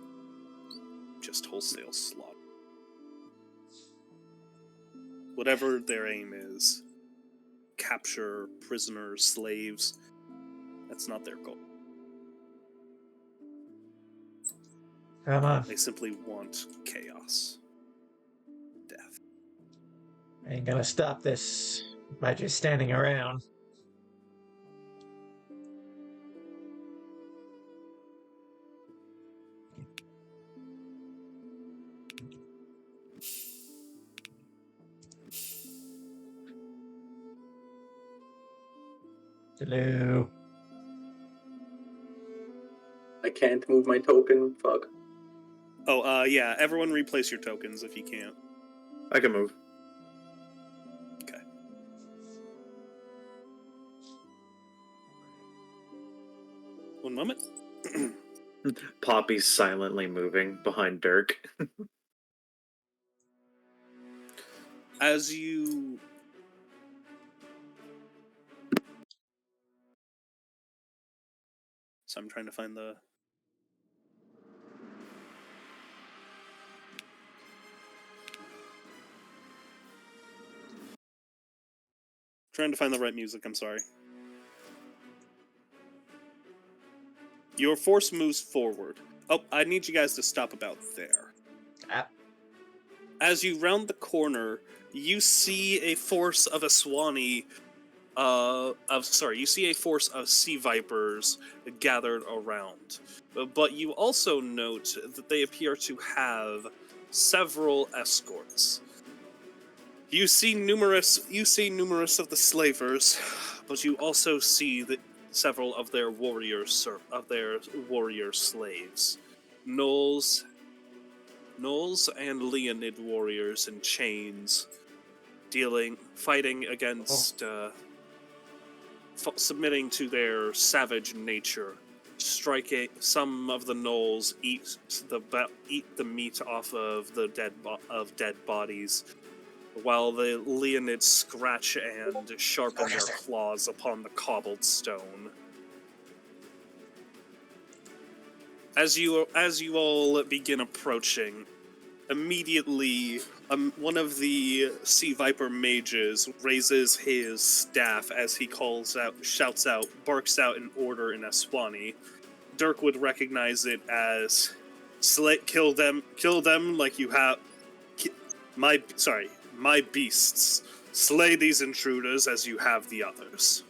just wholesale slaughter. Whatever their aim is, capture prisoners, slaves, that's not their goal. Come on. They simply want chaos. Death. I ain't gonna stop this by just standing around. Hello. I can't move my token. Fuck. Oh, yeah, everyone replace your tokens if you can. I can move. Okay. One moment. Poppy's silently moving behind Dirk. As you... So I'm trying to find the... Trying to find the right music, I'm sorry. Your force moves forward. Oh, I need you guys to stop about there. Ah. As you round the corner, you see a force of Aswani... you see a force of sea vipers gathered around. But you also note that they appear to have several escorts. You see numerous of the slavers, but you also see that several of their warrior slaves. Gnolls and Leonid warriors in chains, fighting against, submitting to their savage nature. Striking some of the gnolls eat the meat off of the dead bodies, while the Leonids scratch and sharpen their claws upon the cobbled stone. As you all begin approaching, immediately one of the Sea Viper mages raises his staff as he shouts out, barks out an order in Aswani. Dirk would recognize it as kill them like you have my beasts. Slay these intruders as you have the others.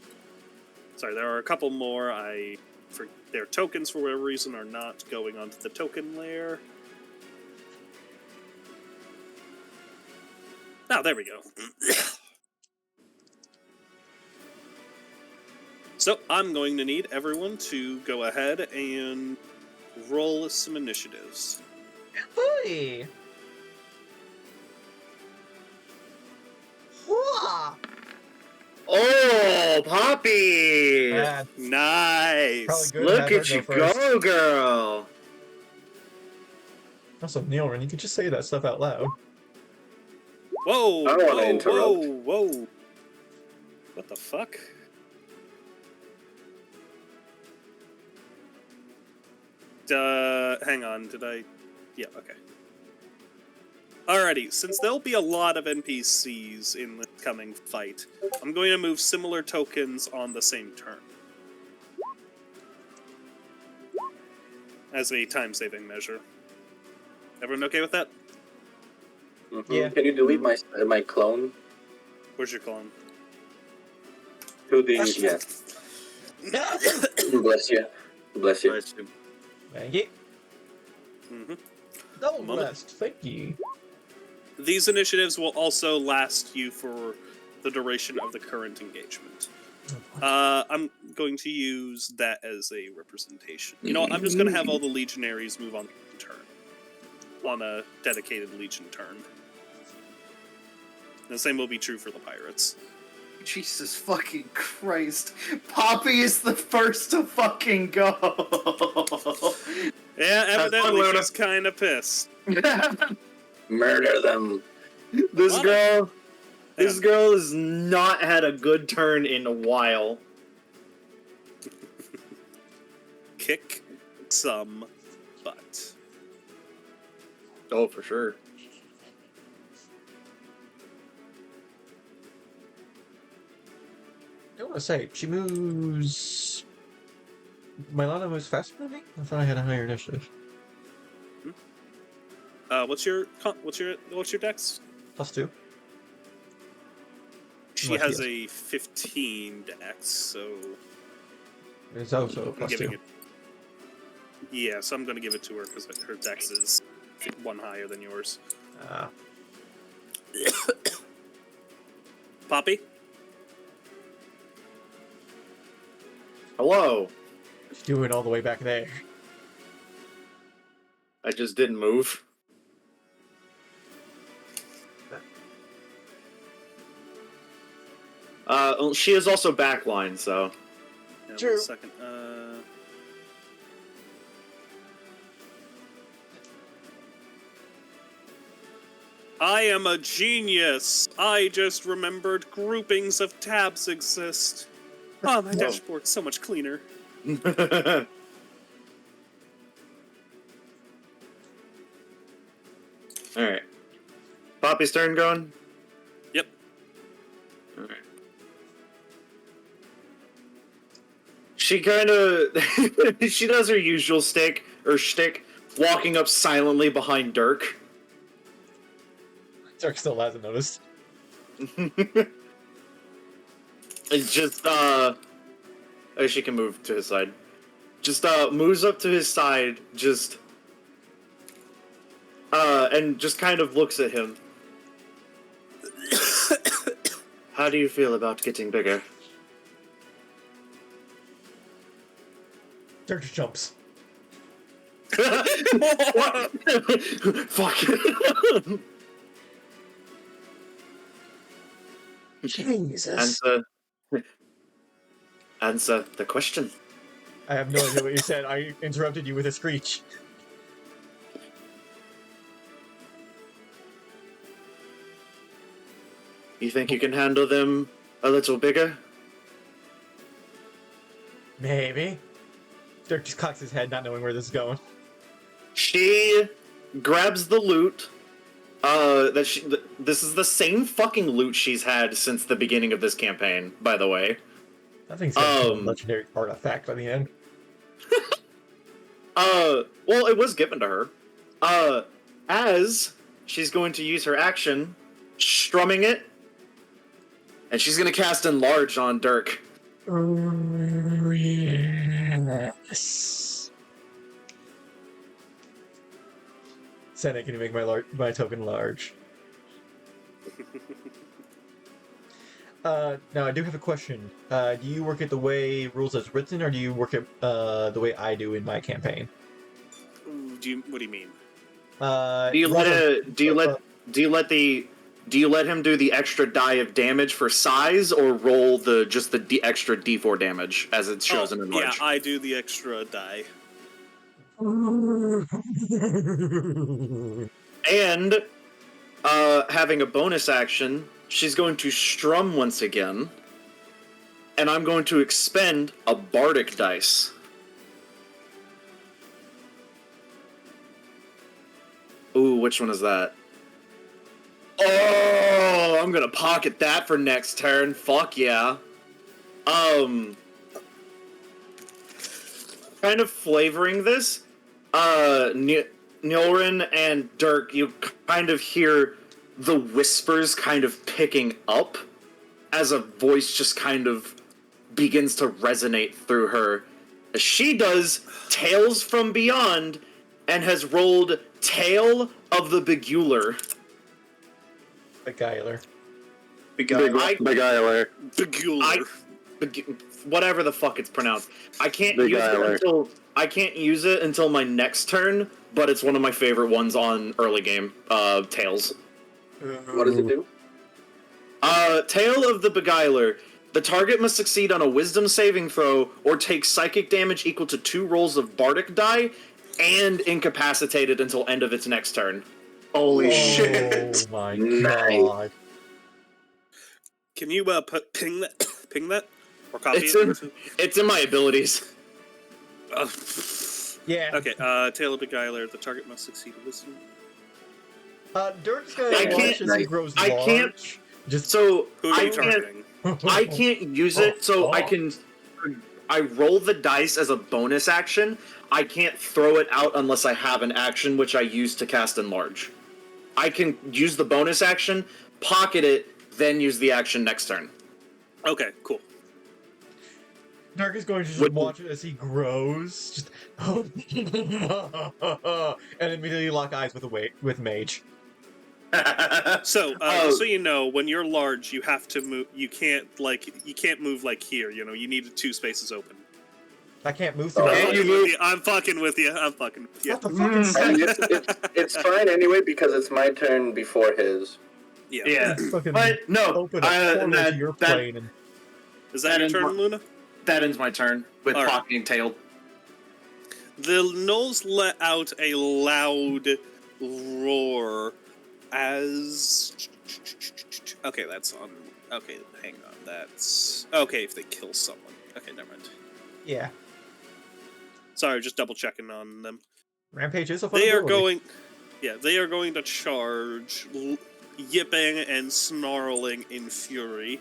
Sorry, there are a couple more. For their tokens, for whatever reason, are not going onto the token layer. Oh, there we go. So, I'm going to need everyone to go ahead and roll some initiatives. Hey! Whoa! Oh, Poppy! Bad. Nice! Probably good to Look have her at you first. go, girl! Also, Nyullrin, you could just say that stuff out loud. Whoa! I don't wanna whoa, interrupt. Whoa! What the fuck? Hang on, did I... Yeah, okay. Alrighty, since there'll be a lot of NPCs in the coming fight, I'm going to move similar tokens on the same turn. As a time-saving measure. Everyone okay with that? Mm-hmm. Yeah. Can you delete my clone? Where's your clone? To the yeah. Bless you. Bless you. Thank you. Mm-hmm. Double Mother- blessed. Thank you. These initiatives will also last you for the duration of the current engagement. I'm going to use that as a representation. You know what, I'm just going to have all the legionaries move on the turn. On a dedicated legion turn. The same will be true for the pirates. Jesus fucking Christ. Poppy is the first to fucking go. Yeah, evidently Luna. she's kind of pissed. Murder them. This What? girl Damn. has not had a good turn in a while. Kick some butt. Oh, for sure. I want to say, she moves... Mylana moves fast moving? I thought I had a higher initiative. What's your dex? +2. She Unless has she a 15 dex, so It's also I'm giving +2. it. Yeah, so I'm going to give it to her because her dex is one higher than yours. Poppy? Hello. Do it all the way back there. I just didn't move. She is also backline, so. Yeah, True. 1 second. I am a genius! I just remembered groupings of tabs exist. Oh, my dashboard's so much cleaner. Alright. Poppy's turn going? Yep. Alright. She kinda... she does her usual shtick, walking up silently behind Dirk. Dirk still hasn't noticed. It's just, oh, she can move to his side. Just, moves up to his side, just... and just kind of looks at him. How do you feel about getting bigger? Dirk just jumps. What? Fuck. Jesus. Answer the question. I have no idea what you said. I interrupted you with a screech. You think you can handle them a little bigger? Maybe. Dirk just cocks his head, not knowing where this is going. She grabs the loot. This is the same fucking loot she's had since the beginning of this campaign, by the way. I think it's a legendary artifact by the end. Well, it was given to her. As she's going to use her action, strumming it, and she's going to cast Enlarge on Dirk. Yes. Senna, can you make my token large? Now, I do have a question. Do you work it the way rules as written, or do you work it the way I do in my campaign? What do you mean? Do you let him do the extra die of damage for size, or roll just the extra D4 damage as it shows in Enlarge? Yeah, I do the extra die. And having a bonus action, she's going to strum once again, and I'm going to expend a bardic dice. Ooh, which one is that? Oh, I'm gonna pocket that for next turn. Fuck yeah. Kind of flavoring this, Nyullrin and Dirk, you kind of hear the whispers kind of picking up as a voice just kind of begins to resonate through her. She does Tales from Beyond and has rolled Tale of the Beguiler. Beguiler. Beguiler. Peculiar. Whatever the fuck it's pronounced. I can't use it until my next turn, but it's one of my favorite ones on early game. Tales. What does it do? Tale of the Beguiler. The target must succeed on a Wisdom saving throw or take psychic damage equal to 2 rolls of Bardic die and incapacitated until end of its next turn. Holy shit! Oh my Nice. god. Can you ping that? Or copy It's it? It's in my abilities. Yeah. Okay, Tale of Beguiler. The target must succeed in wisdom. Dirk's gonna I watch can't- as he grows I large. can't- Just So Who are I you can't targeting? I can't use it, so I roll the dice as a bonus action. I can't throw it out unless I have an action, which I use to cast Enlarge. I can use the bonus action, pocket it, then use the action next turn. Okay, cool. Dirk is going to just What- watch it as he grows, just and immediately lock eyes with Mage. So, Oh. just so you know, when you're large, you have to move. You can't move like here. You know, you need 2 spaces open. I can't move Oh, through Can't it. you move? I'm fucking with you. I'm fucking with you. What the fuck is I mean, that? it's fine anyway because it's my turn before his. Yeah. Yeah. Fucking But no, open a portal to your that, plane and Is that That your is turn, what- Luna? that ends my turn with All right. pocketing Tail. The gnolls let out a loud roar as. Okay, that's on. Okay, hang on. That's okay if they kill someone. Okay, never mind. yeah. Sorry, just double checking on them. Rampage is a fun They are ability. going. Yeah, they are going to charge, yipping and snarling in fury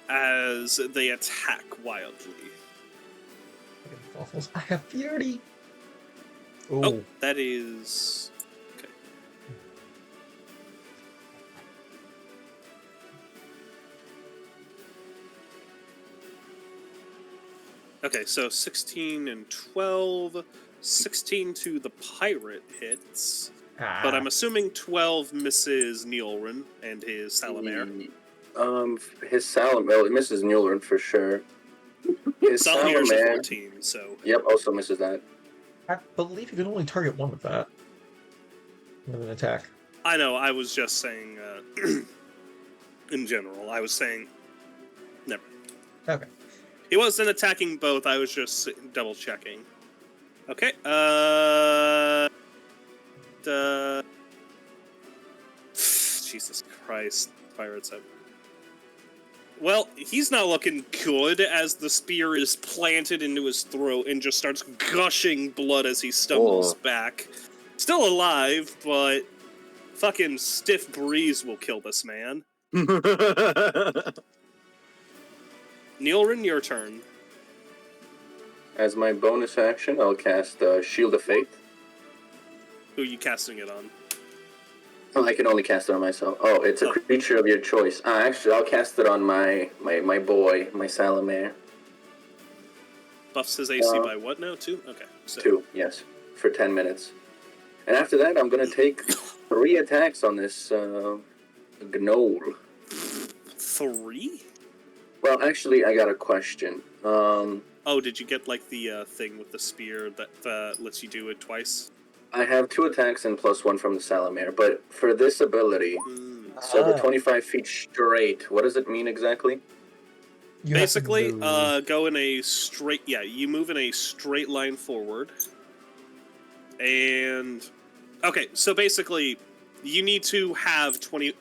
as they attack wildly. Fucking waffles. I have fury. Ooh. Oh, that is. Okay. Okay, so 16 and 12. 16 to the pirate hits, but I'm assuming 12 misses Nyullrin and his Salamare. His Salamare, well, it misses Nyullrin for sure. His Salamare's a Salamare, 14, so. yep, also misses that. I believe you can only target one with that. With an attack. I know, I was just saying, in general, I was saying. Never. Okay. He wasn't attacking both, I was just double checking. Okay, Jesus Christ, pirates have. Well, he's not looking good as the spear is planted into his throat and just starts gushing blood as he stumbles back. Still alive, but fucking stiff breeze will kill this man. Nyullrin, your turn. As my bonus action, I'll cast Shield of Faith. Who are you casting it on? Oh, I can only cast it on myself. Oh, it's a creature of your choice. Actually, I'll cast it on my boy, my Salamare. Buffs his AC by what now? 2? Okay. So 2, yes, for 10 minutes. And after that, I'm going to take 3 attacks on this gnoll. 3? Well, actually, I got a question. Oh, did you get like the thing with the spear that lets you do it twice? I have 2 attacks and +1 from the Salamare, but for this ability, so the 25 feet straight, what does it mean exactly? You have to Basically, move. go in a straight. Yeah, you move in a straight line forward. And okay, so basically, you need to have 20.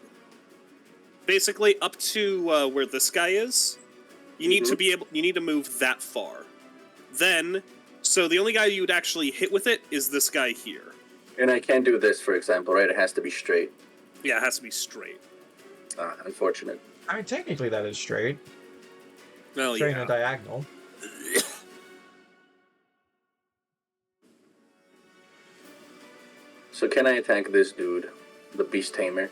Basically, up to where this guy is, you need to be able. You need to move that far. Then, so the only guy you would actually hit with it is this guy here. And I can't do this, for example, right? It has to be straight. Yeah, it has to be straight. Unfortunate. I mean, technically that is straight. Well, Straight yeah. and diagonal. So can I attack this dude, the Beast Tamer?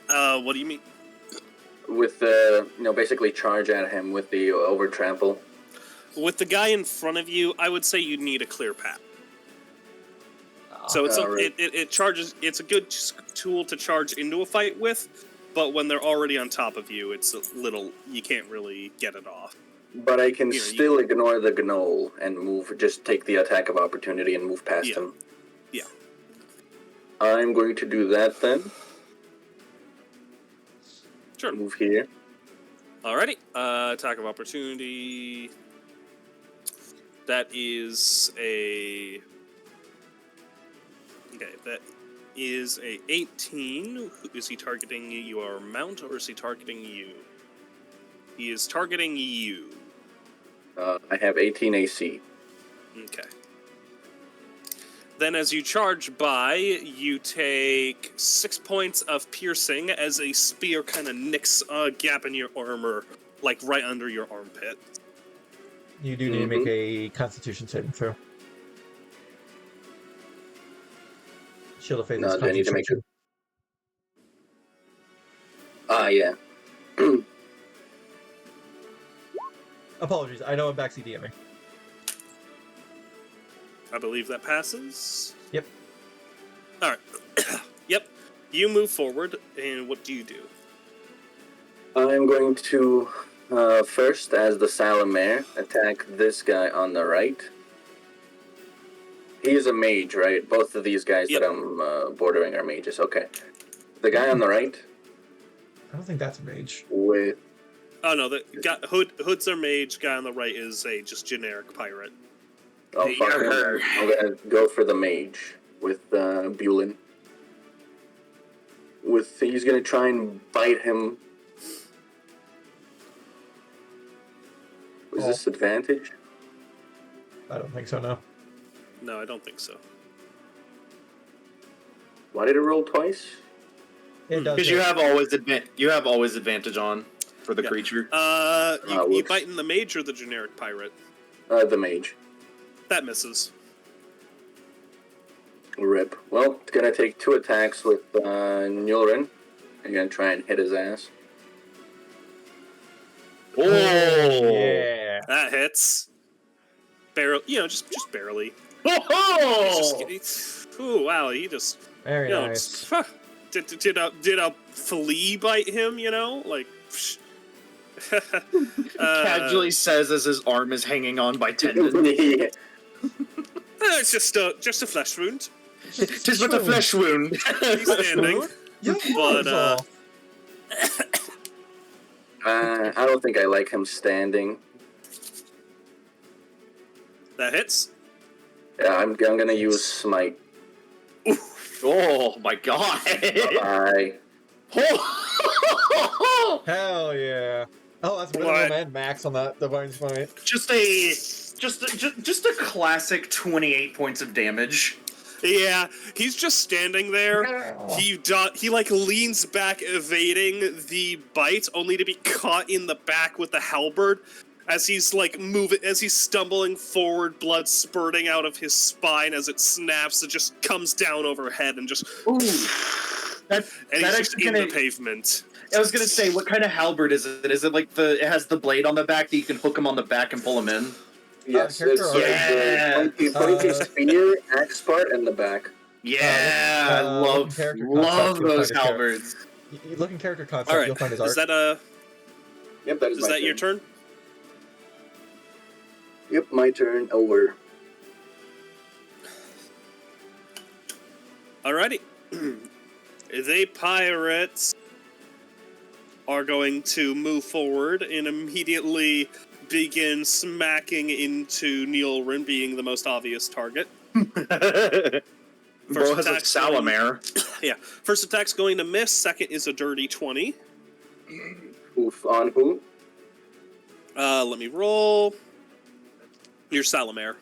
What do you mean? With, basically charge at him with the overtrample. With the guy in front of you, I would say you need a clear path. So it charges. It's a good tool to charge into a fight with, but when they're already on top of you, it's a little. You can't really get it off. But I can still ignore the gnoll and move. Just take the attack of opportunity and move past him. Yeah. I'm going to do that then. Sure. Move here. Alrighty. Attack of opportunity. That is a. Okay, that is a 18. Is he targeting your mount or is he targeting you? He is targeting you. I have 18 AC. Okay. Then as you charge by, you take 6 points of piercing as a spear kind of nicks a gap in your armor, like right under your armpit. You do need to make a Constitution saving throw. Shield of Faith is do I need to make Constitution. Yeah. Apologies, I know I'm backseat DMing. I believe that passes. Yep. Alright. Yep. You move forward, and what do you do? I'm going to, first, as the Salamare, attack this guy on the right. He's a mage, right? Both of these guys that I'm bordering are mages. Okay. The guy on the right. I don't think that's a mage. With. Oh no, Hood's our mage. Guy on the right is a just generic pirate. Oh fuck! I'm gonna go for the mage with Bulin. He's gonna try and bite him. Was this advantage? I don't think so. No. No, I don't think so. Why did it roll twice? It does. Because you have always advantage on for the creature. You biting the mage or the generic pirate? The mage. That misses. Rip. Well, it's gonna take 2 attacks with Nyullrin. I'm gonna try and hit his ass. Oh yeah. That hits. Barely, just barely. Oh! Ooh, wow, he just Very nice. Did a flea bite him? Like. Casually says as his arm is hanging on by tendons. Yeah. It's just a flesh wound. Tis but a flesh wound. He's standing, but I don't think I like him standing. that hits. Yeah, I'm gonna use smite. Oh my god! Bye. Hell yeah. Oh, that's minimum and max on that divine smite. Just a classic 28 points of damage. Yeah, he's just standing there. He like leans back, evading the bite, only to be caught in the back with the halberd. As he's stumbling forward, blood spurting out of his spine as it snaps, it just comes down overhead and just. Ooh. And he's just in the pavement. I was gonna say, what kind of halberd is it? Is it like it has the blade on the back that you can hook him on the back and pull him in? Yes, it's the pointy spear, axe part, and the back. Yeah, I love those halberds. You look in character concept, All right, you'll find his art. is that a? Yep, that is Is that your turn? Yep, my turn. Over. Alrighty. The pirates are going to move forward and immediately begin smacking into Nyullrin, being the most obvious target. Bo has a Salamare. Yeah. First attack's going to miss. Second is a dirty 20. Oof, on who? Let me roll. Your Salamare.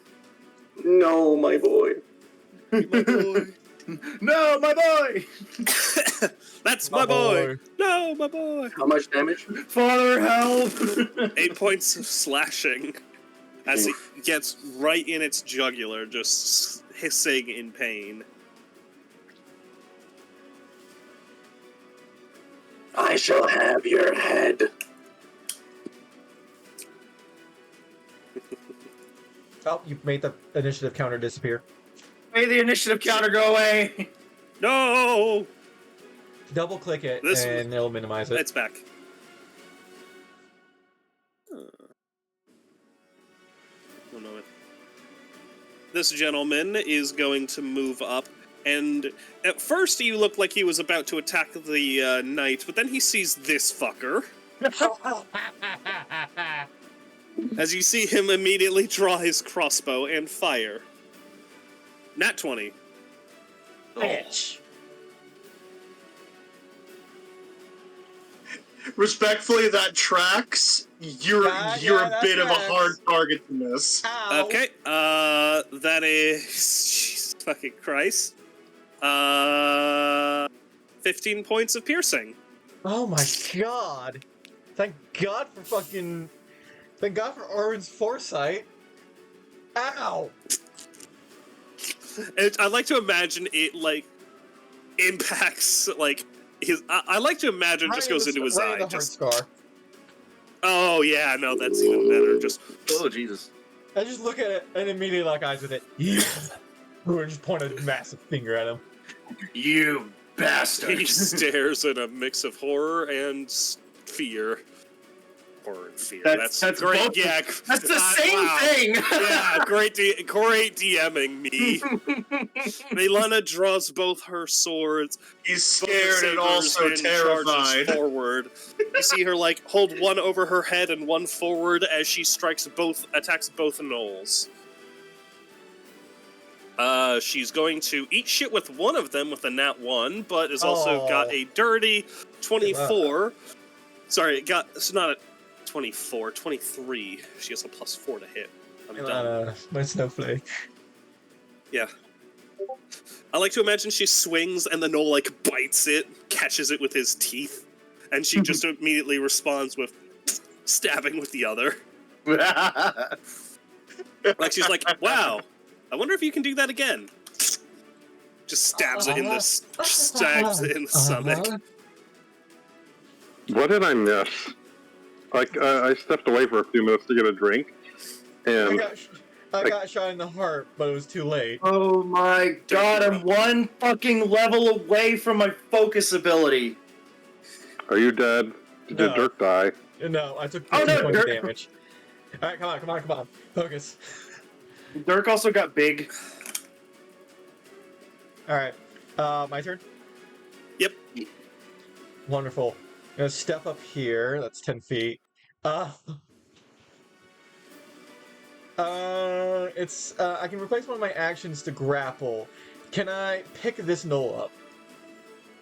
No, my boy. My boy. No, my boy! That's my boy. No, my boy. How much damage? Father, help! 8 points of slashing as it gets right in its jugular, just hissing in pain. I shall have your head. Oh, you made the initiative counter disappear. May the initiative counter go away! No! Double click it This and it'll minimize it. It's back. One moment. This gentleman is going to move up, and at first he looked like he was about to attack the knight, but then he sees this fucker. As you see him immediately draw his crossbow and fire. Nat 20. Bitch. Respectfully, that tracks. You're a bit of a hard target to miss. Ow. Okay, that is... Jesus fucking Christ. 15 points of piercing. Oh my god. Thank God for Orin's foresight. Ow! I like to imagine it, like, impacts, like, his... I like to imagine it just goes into his eye. The heart scar. Oh, yeah, no, that's even better. Just... Oh, Jesus. I just look at it and immediately lock eyes with it. Yeah. Or just point a massive finger at him. You bastard! He stares in a mix of horror and fear. Horror and fear. That's great. both- Yeah, That's the same wow. thing! Yeah, great DMing me. Melana draws both her swords. He's both her scared and also sabers, and charges terrified. forward. You see her like hold one over her head and one forward as she attacks both gnolls. She's going to eat shit with one of them with a nat 1, but has also got a dirty 24. Sorry, it's not a 24, 23. She has a +4 to hit. I'm done. My snowflake. Yeah. I like to imagine she swings and the gnoll like bites it, catches it with his teeth, and she just immediately responds with stabbing with the other. Like she's like, wow, I wonder if you can do that again. Just stabs it in the stomach. What did I miss? Like, I stepped away for a few minutes to get a drink, and I got shot in the heart, but it was too late. Oh my god, I'm one fucking level away from my focus ability. are you dead? Did No. Dirk die? No, I took 15 Oh, no, points of Dirk- damage. Alright, come on. Focus. Dirk also got big. Alright, my turn? Yep. Wonderful. I'm gonna step up here, that's 10 feet. I can replace one of my actions to grapple. Can I pick this gnoll up?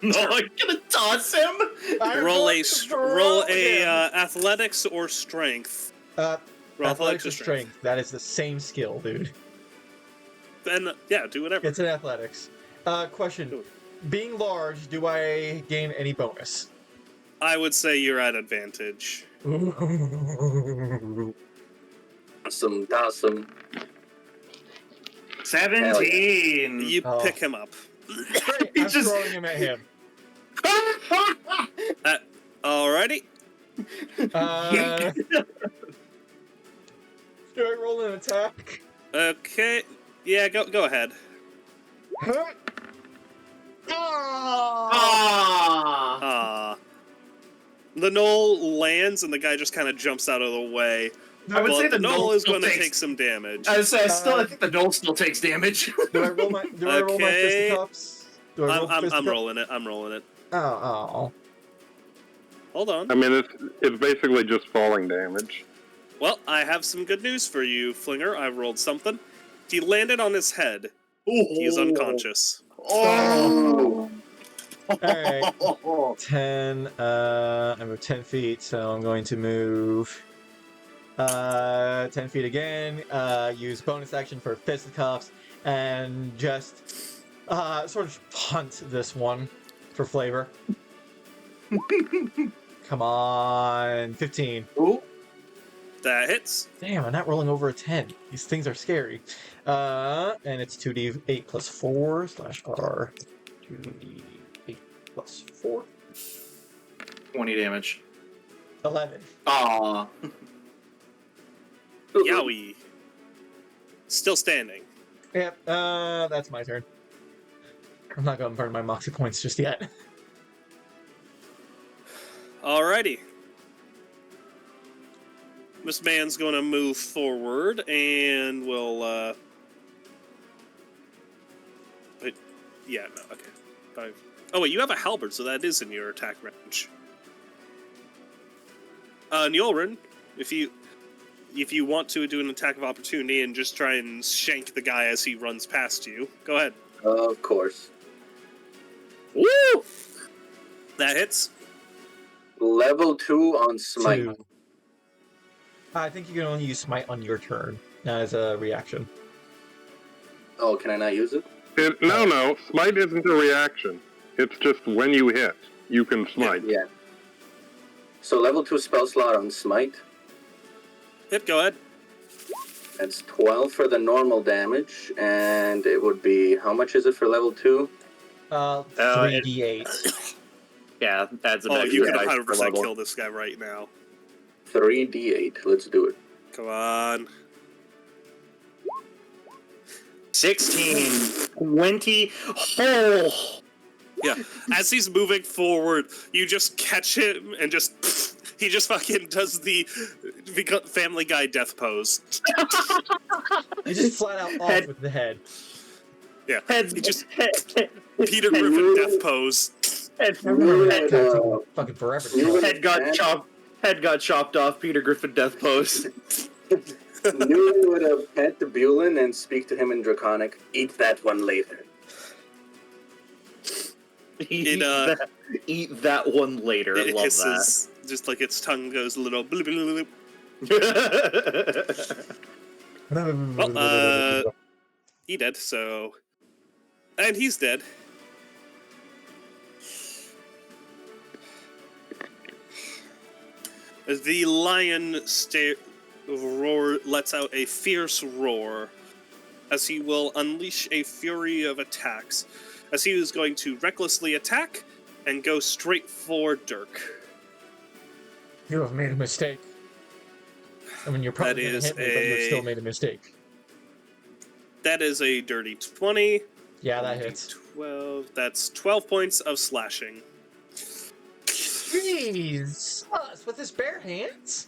No, I'm gonna toss him! I'm Roll going to throw him. athletics or strength. Roll Athletics or strength. That is the same skill, dude. Then yeah, do whatever. It's an athletics. Question. Being large, do I gain any bonus? I would say you're at advantage. Awesome. 17! You Oh. pick him up. Great, I'm throwing him at him. Alrighty. Do I roll an attack? Okay. Yeah, go ahead. Ah! The gnoll lands and the guy just kind of jumps out of the way. I would say the the gnoll gnoll is still going to takes- take some damage. I think the gnoll still takes damage. Do I roll my Okay. fisticuffs? Do I roll I'm fisticuffs? rolling it. I'm rolling it. Oh. Hold on. I mean, it's basically just falling damage. Well, I have some good news for you, Flinger. I rolled something. He landed on his head. He is unconscious. Oh! Alright. 10, I moved 10 feet, so I'm going to move 10 feet again, use bonus action for fisticuffs, and just sort of punt this one for flavor. Come on, 15. Ooh. That hits. Damn, I'm not rolling over a 10. These things are scary. And it's 2d8 plus 4 / R. 2d8 plus 4. 20 damage. 11. Aw. Yowie. Still standing. Yep, that's my turn. I'm not going to burn my Moxie points just yet. Alrighty. This man's going to move forward and will, But, yeah, no, okay. 5. Oh, wait, you have a halberd, so that is in your attack range. Nyullrin, if you want to do an attack of opportunity and just try and shank the guy as he runs past you, go ahead. Of course. Woo! That hits. Level 2 on Smite. 2. I think you can only use Smite on your turn as a reaction. Oh, can I not use it? No. Smite isn't a reaction. It's just when you hit, you can smite. Yeah. So level 2 spell slot on Smite. Yep, go ahead. That's 12 for the normal damage, and it would be, how much is it for level 2? 3d8. Yeah, that's Oh, about you can dice per 100% level. kill this guy right now. 3d8. Let's do it. Come on. 16, 20. Oh! Yeah, as he's moving forward, you just catch him and just... He just fucking does the Family Guy death pose. You just flat out off with the head. Yeah, Heads, he just... head, Peter Griffin death pose. I remember that guy taking fucking forever to kill. head got chopped off. Peter Griffin death pose. Nyullrin would have pet the Bulin and speak to him in Draconic. Eat that one later. Eat that one later. I It love hisses, just like its tongue goes a little... bloop, bloop, bloop. Well, he dead, so... And he's dead. As the lion lets out a fierce roar, as he will unleash a fury of attacks, as he is going to recklessly attack and go straight for Dirk. You have made a mistake. I mean, you're probably going to hit me, but you've still made a mistake. That is a dirty 20. Yeah, that hits. 12. That's 12 points of slashing. Jeez! Us with his bare hands?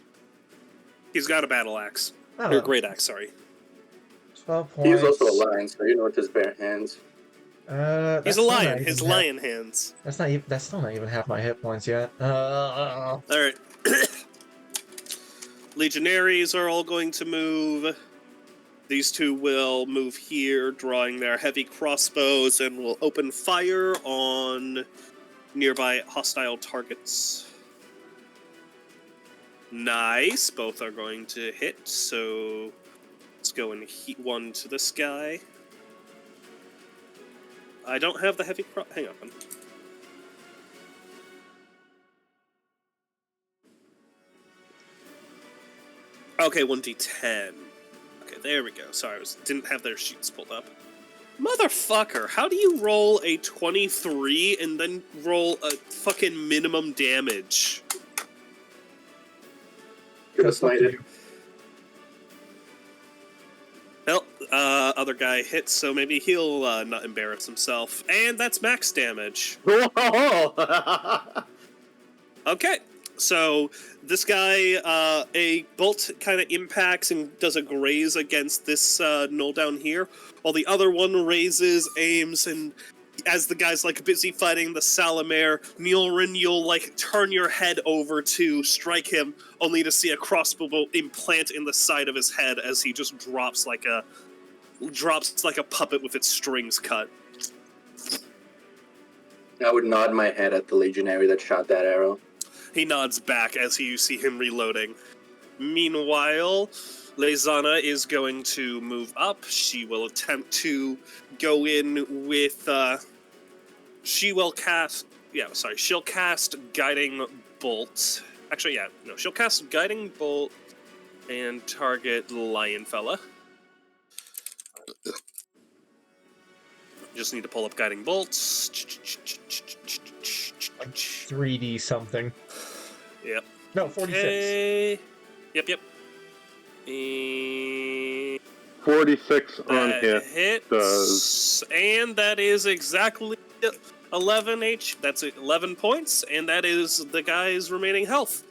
He's got a battle axe. Oh. Or a great axe, sorry. 12 points. He's also a lion, so you know with his bare hands. He's a lion. His lion hands. That's still not even half my hit points yet. Alright. Legionaries are all going to move. These two will move here, drawing their heavy crossbows, and will open fire on nearby hostile targets. Nice. Both are going to hit, so let's go and heat one to this guy. I don't have the heavy hang on. Okay, 1d10. Okay, there we go. Sorry, didn't have their sheets pulled up. Motherfucker, how do you roll a 23 and then roll a fucking minimum damage? You're smited. Well, other guy hits, so maybe he'll not embarrass himself. And that's max damage. Okay, so this guy, a bolt kind of impacts and does a graze against this gnoll down here, while the other one raises, aims, and as the guy's like busy fighting the Salamare, Nyullrin, you'll like turn your head over to strike him, only to see a crossbow bolt implant in the side of his head as he just drops like a puppet with its strings cut. I would nod my head at the legionary that shot that arrow. He nods back as you see him reloading. Meanwhile, Lezana is going to move up. She will attempt to go in with, she'll cast Guiding Bolt. Actually, yeah, no, she'll cast Guiding Bolt and target Lion Fella. Just need to pull up Guiding Bolts. Like 3D something. Yep. No, 46. Okay. Yep. 46 on hit. Hits, and that is exactly 11 That's 11 points, and that is the guy's remaining health.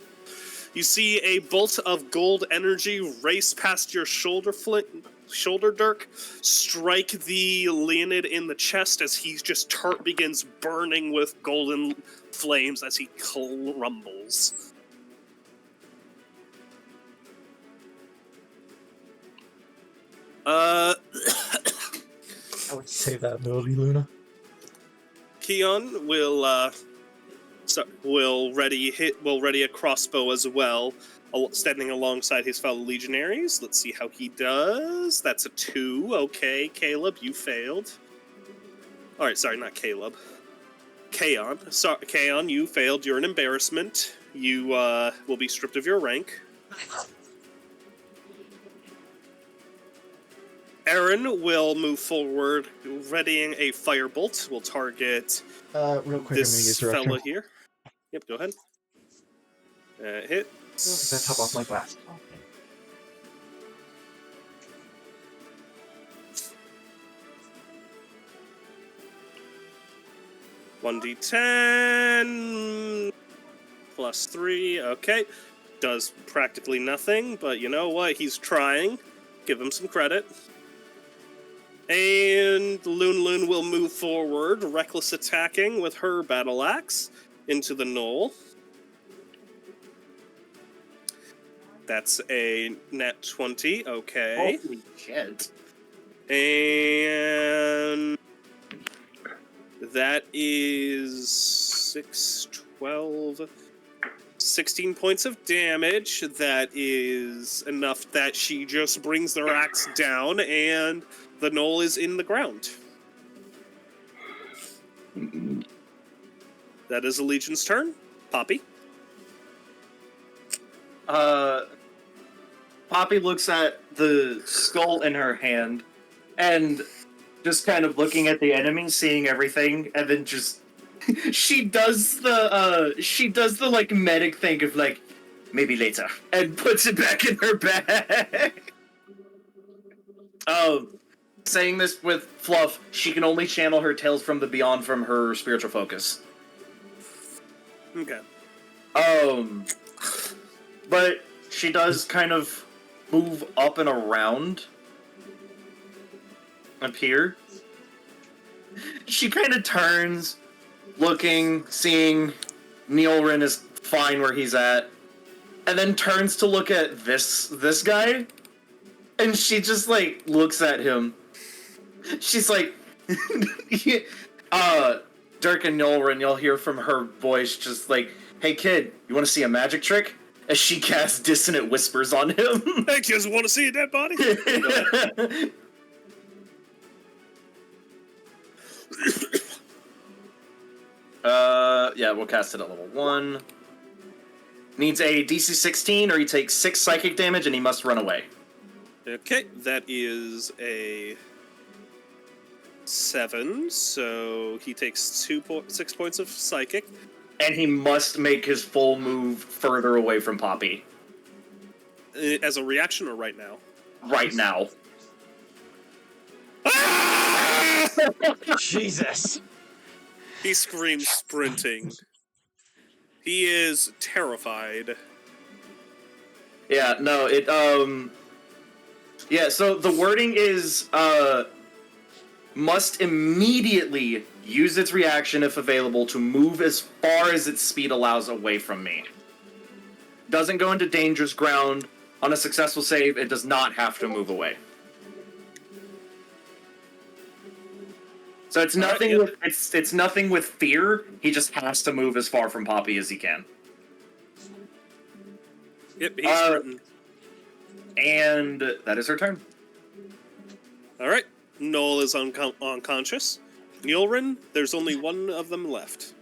You see a bolt of gold energy race past your shoulder, Dirk, strike the Leonid in the chest as he just begins burning with golden flames as he crumbles. I would save that ability, Luna. Keon will ready a crossbow as well, standing alongside his fellow legionaries. Let's see how he does. That's a 2. Okay, Caleb, you failed. All right, sorry, not Caleb. Kaon. Sorry, Kaon, you failed. You're an embarrassment. You will be stripped of your rank. Aaron will move forward, readying a firebolt. Will target Real quick, I'm gonna use this direction. fella here. Yep, go ahead. Hit. That top off my glass. 1d10 plus 3. Okay. Does practically nothing, but you know what? He's trying. Give him some credit. And Loon will move forward, reckless attacking with her battle axe into the gnoll. That's a net 20. Okay. Holy shit. And that is 6, 12, 16 points of damage. That is enough that she just brings their axe down and the gnoll is in the ground. That is the Legion's turn. Poppy. Poppy looks at the skull in her hand and just kind of looking at the enemy, seeing everything, and then just she does the like medic thing of like maybe later and puts it back in her bag. Saying this with Fluff, she can only channel her Tales from the Beyond from her spiritual focus. Okay. But she does kind of move up and around up here. She kind of turns, looking, seeing Nyullrin is fine where he's at, and then turns to look at this guy, and she just like looks at him. She's like, Dirk and Nyullrin, you'll hear from her voice just like, "Hey kid, you want to see a magic trick?" As she casts Dissonant Whispers on him. Hey kids, want to see a dead body? Yeah, we'll cast it at level 1. Needs a DC 16 or he takes 6 psychic damage and he must run away. Okay, that is a 7, so he takes 6 points of psychic. And he must make his full move further away from Poppy. As a reaction or right now? Right now. Jesus! He screams, sprinting. He is terrified. Yeah, no, yeah, so the wording is, must immediately use its reaction if available to move as far as its speed allows away from me. Doesn't go into dangerous ground. On a successful save, it does not have to move away. So it's nothing with it's nothing with fear. He just has to move as far from Poppy as he can. Yep, he's written. And that is her turn. All right, Noel is unconscious. Nyullrin, there's only one of them left.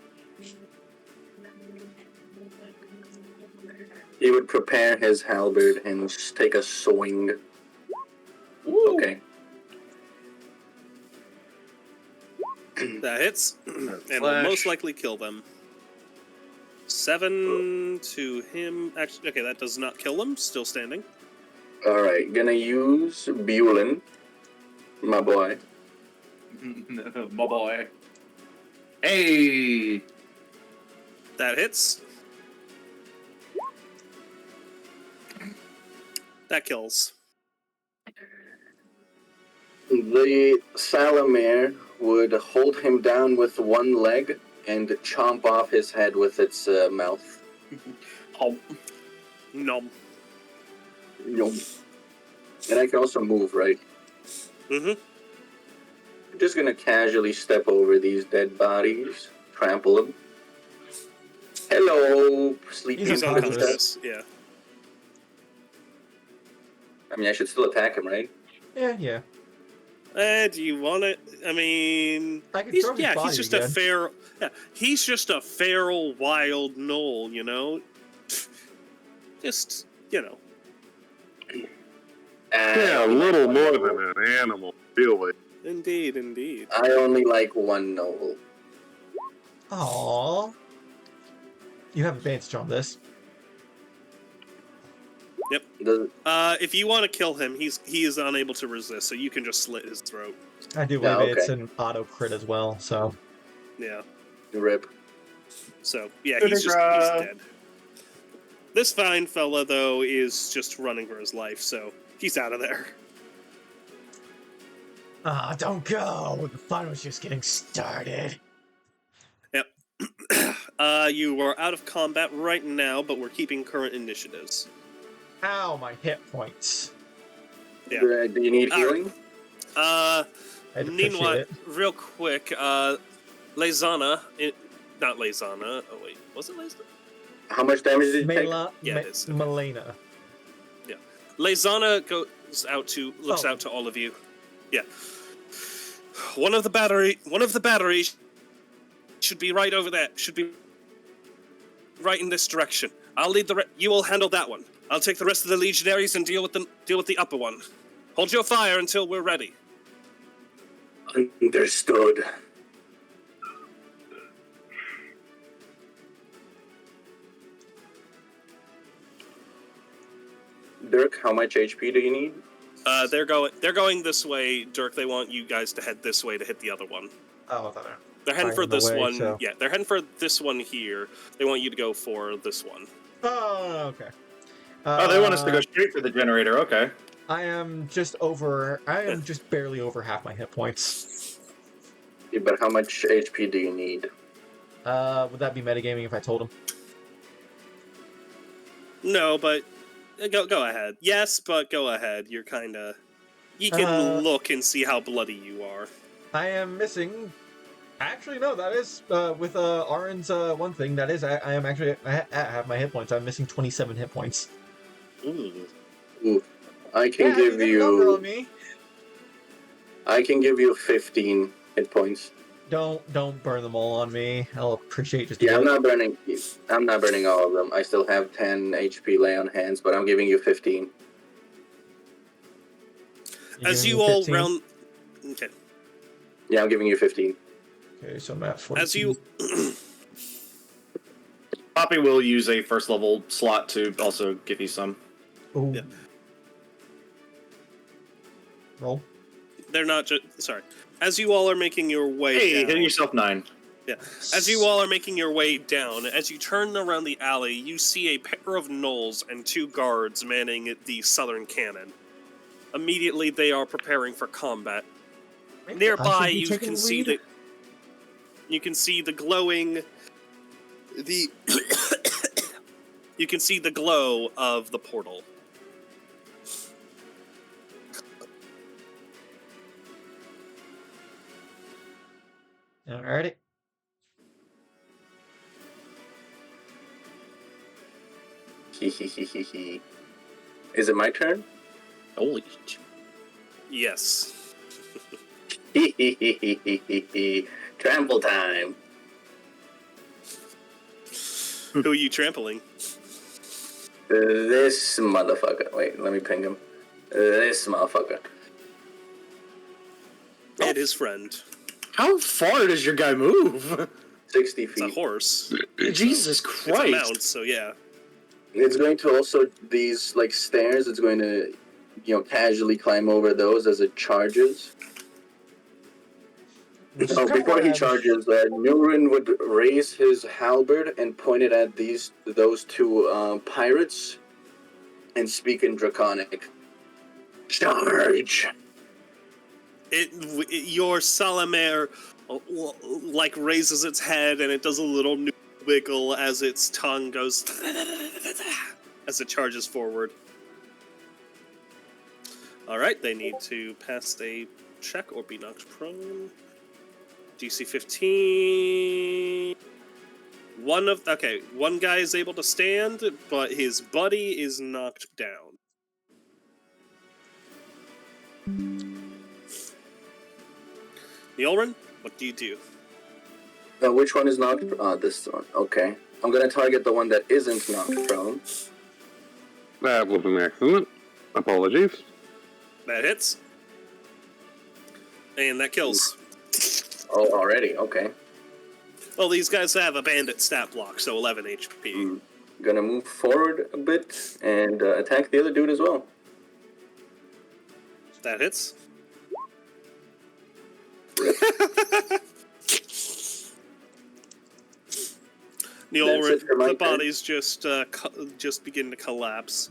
He would prepare his halberd and just take a swing. Ooh. Okay. That hits, and will most likely kill them. 7 to him. Actually, okay, that does not kill them. Still standing. Alright, gonna use Bulin, my boy. My boy. Hey! That hits. That kills. The Salamere would hold him down with one leg and chomp off his head with its mouth. Nom. Yum. And I can also move, right? Mm-hmm. I'm just gonna casually step over these dead bodies, trample them. Hello, sleeping He's He's unconscious. unconscious. Yeah. I mean, I should still attack him, right? Yeah. Do you want it? I mean, I can he's, throw his yeah, body he's just again. a feral. Yeah, he's just a feral wild gnoll, you know. Just Yeah, a little more than an animal, really. Indeed, indeed. I only like one noble. Aww. You have advantage on this. Yep. Does, If you want to kill him, he is unable to resist, so you can just slit his throat. I do Yeah, believe it's okay. an auto crit as well, so. Yeah. rip. So yeah, Good he's draw. dead. This fine fella though is just running for his life, so he's out of there. Ah, don't go! The fun was just getting started. Yep. You are out of combat right now, but we're keeping current initiatives. Ow, my hit points. Yeah. Do you need healing? I'd appreciate Meanwhile, it. real quick, Lezana, not Lezana. Oh wait, was it Lezana? How much damage did you take? Yeah, it is. Okay. Melena. Yeah. Lezana looks Oh. out to all of you. Yeah. One of the batteries should be right over there. Should be right in this direction. I'll lead you will handle that one. I'll take the rest of the legionaries and deal with the upper one. Hold your fire until we're ready. Understood. Dirk, how much HP do you need? They're going this way, Dirk. They want you guys to head this way to hit the other one. Oh, I thought They're heading Fire for in the this way, one. so- Yeah, they're heading for this one here. They want you to go for this one. Oh, okay. Oh, they want us to go straight for the generator. Okay. I am just barely over half my hit points. Yeah, but how much HP do you need? Would that be metagaming if I told him? No, but go ahead. Yes, but go ahead. You're kind of. You can look and see how bloody you are. I am missing. Actually, no. That is with Ahran's one thing. That is, I am actually at half my hit points. I'm missing 27 hit points. Ooh. I can give you. Get a number on you. me. I can give you 15 hit points. Don't burn them all on me. I'll appreciate just. Yeah, I'm not burning all of them. I still have 10 HP lay on hands, but I'm giving you 15. As giving you me all 15? round. Okay. Yeah, I'm giving you 15. Okay, so I'm at 14. As you. Poppy will use a first level slot to also give you some. Ooh. Yeah. Roll. They're not just. Sorry. As you all are making your way Hey, down. hit yourself 9. Yeah. As you all are making your way down, as you turn around the alley, you see a pair of gnolls and 2 guards manning the southern cannon. Immediately, they are preparing for combat. Nearby, you can see the glowing. You can see the glow of the portal. Alrighty. Is it my turn? Holy. Yes. Trample time. Who are you trampling? This motherfucker. Wait, let me ping him. This motherfucker. And his friend. How far does your guy move? 60 It's a feet. horse. Jesus It's a Christ. mount, so yeah. It's going to also, these, like, stairs, it's going to, casually climb over those as it charges. Which is Oh, kinda before why he I'm- charges, Nyullrin would raise his halberd and point it at those two pirates and speak in Draconic. Charge! Your Salamare like raises its head and it does a little wiggle as its tongue goes as it charges forward. Alright, they need to pass a check or be knocked prone. DC 15. One guy is able to stand, but his buddy is knocked down. Nyullrin, what do you do? Which one is knocked? This one. Okay. I'm gonna target the one that isn't knocked prone. That was an accident. Apologies. That hits. And that kills. Oh, already? Okay. Well, these guys have a bandit stat block, so 11 HP. Gonna move forward a bit and attack the other dude as well. That hits. That's it for my The turn. bodies just begin to collapse.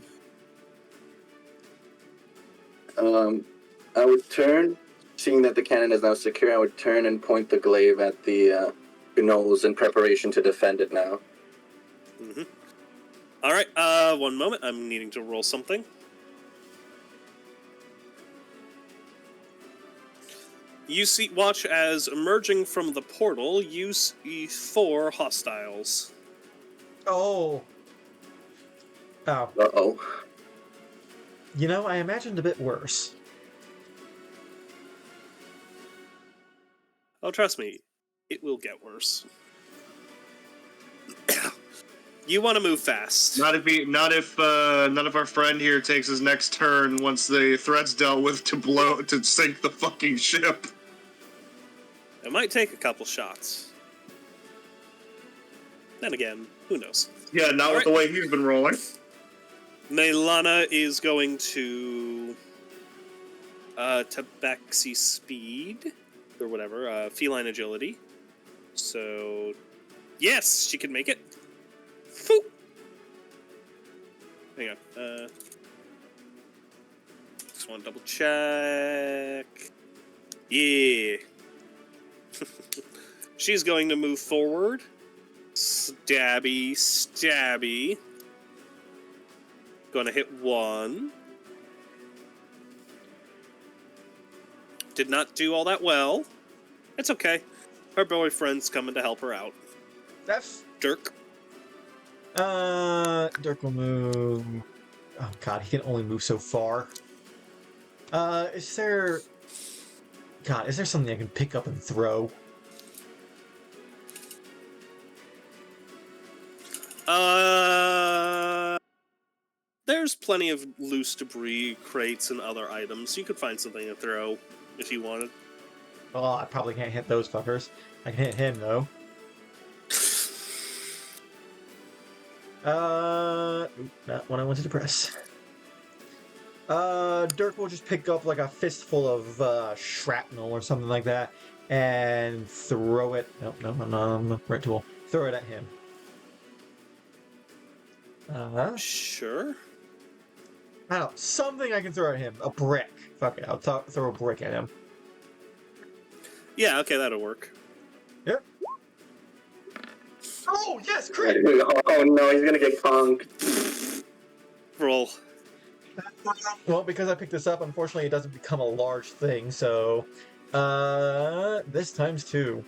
I would turn, seeing that the cannon is now secure, I would turn and point the glaive at the gnolls in preparation to defend it now. Mm-hmm. Alright, one moment. I'm needing to roll something. You watch as emerging from the portal, you see 4 hostiles. Oh. Oh. Uh-oh. I imagined a bit worse. Oh, trust me, it will get worse. You want to move fast. Not if our friend here takes his next turn once the threat's dealt with to sink the fucking ship. It might take a couple shots. Then again, who knows? Yeah, not with the way he's been rolling. Neilana is going to Tabaxi speed or whatever, feline agility. So yes, she can make it. Foop. Hang on. Just want to double check. Yeah. She's going to move forward. Stabby, stabby. Gonna hit 1. Did not do all that well. It's okay. Her boyfriend's coming to help her out. That's... Dirk. Dirk will move... Oh god, he can only move so far. Is there... God, is there something I can pick up and throw? There's plenty of loose debris, crates, and other items. You could find something to throw if you wanted. Oh, I probably can't hit those fuckers. I can hit him, though. Not what I wanted to press. Dirk will just pick up like a fistful of shrapnel or something like that and throw it. No, I'm not on the right tool. Throw it at him. Sure. I don't know. Something I can throw at him. A brick. Fuck it. I'll throw a brick at him. Yeah, okay, that'll work. Yep. Oh, yes, crit! Oh no, he's gonna get conked. Roll. Well, because I picked this up, unfortunately it doesn't become a large thing, so... this times 2.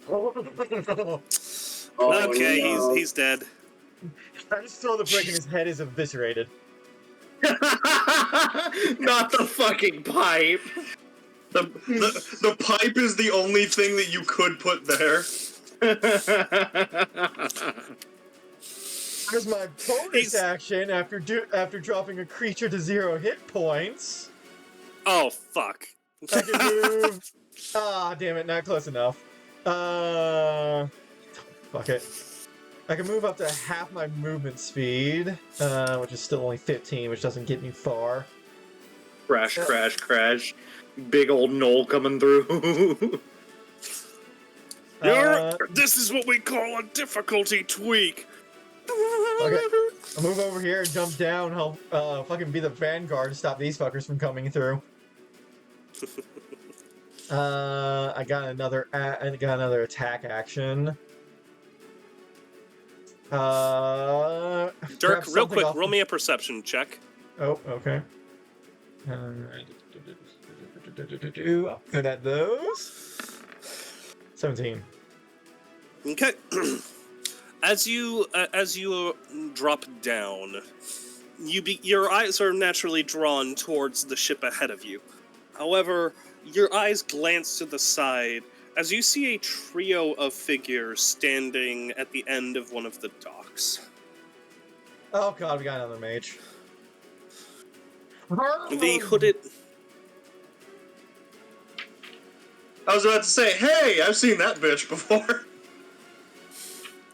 Oh, Okay, no. he's dead. I just throw the brick and his head is eviscerated. Not the fucking pipe. The pipe is the only thing that you could put there. There's my bonus action after dropping a creature to 0 hit points. Oh, fuck. I can move. Ah, damn it, not close enough. Fuck it. I can move up to half my movement speed, which is still only 15, which doesn't get me far. Crash, crash, crash. Big old knoll coming through. This is what we call a difficulty tweak. Okay, I'll move over here and jump down. I'll fucking be the vanguard to stop these fuckers from coming through. I got another attack action. Dirk, real quick, roll me a perception check. Oh, okay. Good at those. 17. Okay. As you drop down, your eyes are naturally drawn towards the ship ahead of you. However, your eyes glance to the side as you see a trio of figures standing at the end of one of the docks. Oh god, we got another mage. The hooded... I was about to say, hey, I've seen that bitch before.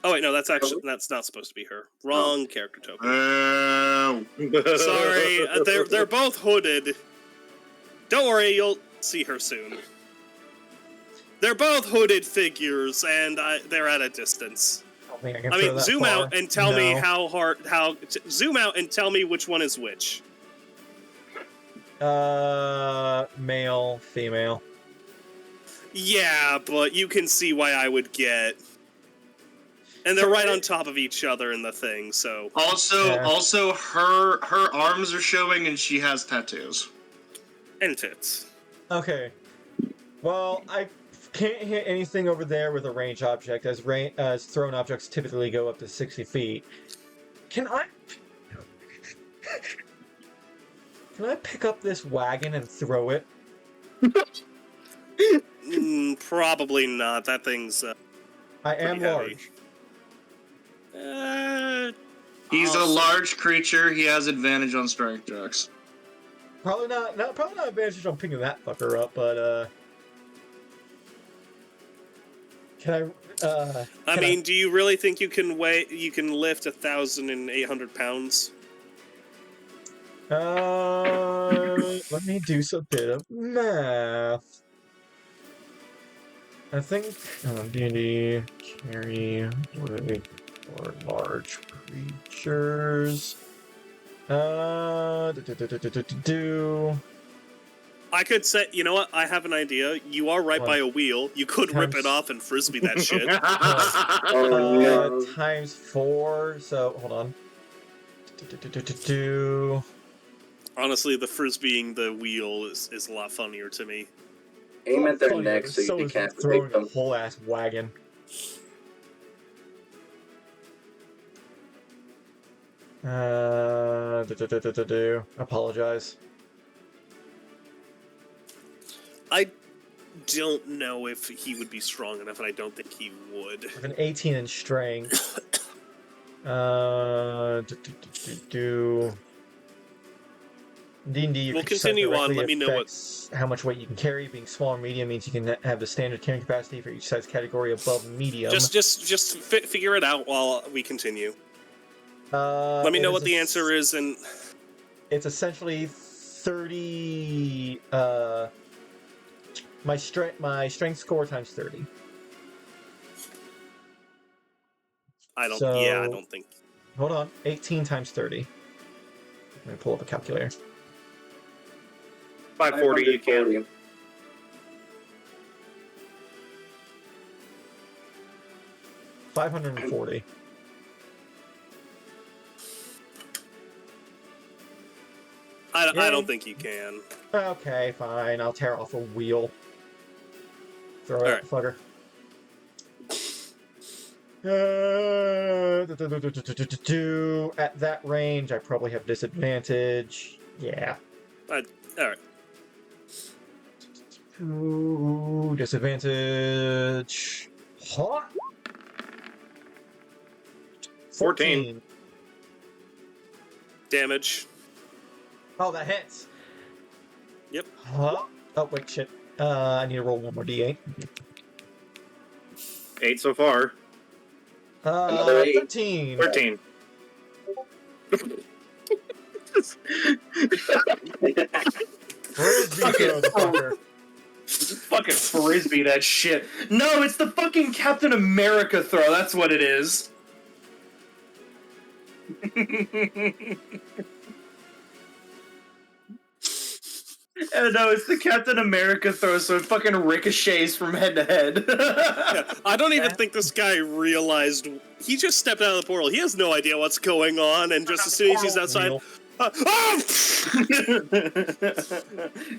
Oh wait, no, that's not supposed to be her. Wrong character token. Sorry, they're both hooded. Don't worry, you'll see her soon. They're both hooded figures, and they're at a distance. I mean, zoom out and tell me zoom out and tell me which one is which. Male, female. Yeah, but you can see why I would get. And they're right on top of each other in the thing, so... Also, her arms are showing and she has tattoos. And tits. Okay. Well, I can't hit anything over there with a range object, as thrown objects typically go up to 60 feet. Can I pick up this wagon and throw it? Probably not. That thing's I am heavy. Large. He's a large creature. He has advantage on strength checks. Probably not advantage on picking that fucker up, but can I? Do you really think you can lift 1,800 pounds? Let me do a bit of math. I think D&D carry for large creatures. I could say, you know what? I have an idea. You are right by a wheel. You could rip it off and frisbee that shit. Times 4. So hold on. Honestly, the frisbeeing the wheel is a lot funnier to me. Aim at their neck so you can't throwing a whole ass wagon. Apologize. I don't know if he would be strong enough, and I don't think he would. With an 18 in strength. D&D, we'll continue on. Let me know how much weight you can carry. Being small or medium means you can have the standard carrying capacity for each size category above medium. Just figure it out while we continue. Let me know what the answer is, and it's essentially 30. My strength score times 30. I don't think. Hold on, 18 times 30. Let me pull up a calculator. 540, you can. 540. I don't think you can. Okay, fine. I'll tear off a wheel. Throw it at the fucker. At that range, I probably have disadvantage. Yeah. All right. Ooh, disadvantage. Huh? 14. Damage. Oh, that hits. Yep. Huh? Oh, wait, shit. I need to roll one more d8. 8 so far. Another 8. 13. 13. Frisbee throw the fucker. Fucking frisbee that shit. No, it's the fucking Captain America throw. That's what it is. No, it's the Captain America throw, so it fucking ricochets from head to head. Yeah, I don't even think this guy realized. He just stepped out of the portal. He has no idea what's going on, and just as soon as he's outside. Oh!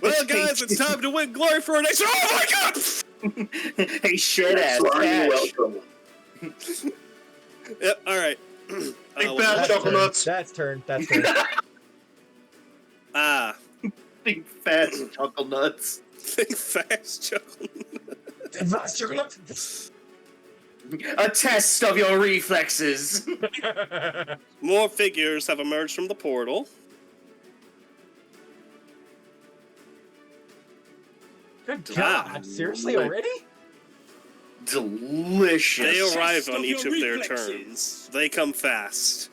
Well, guys, it's time to win glory for our nation. Oh my god! Hey, shit ass. Are you Cash. welcome? Yep, alright. Big fat chocolate nuts. That's turn. That's turn. Ah. Big fat chuckle nuts. Think fast, chuckle. A test of your reflexes. More figures have emerged from the portal. Good God! Seriously, already? Delicious. They arrive on of each your of their reflexes. turns. They come fast.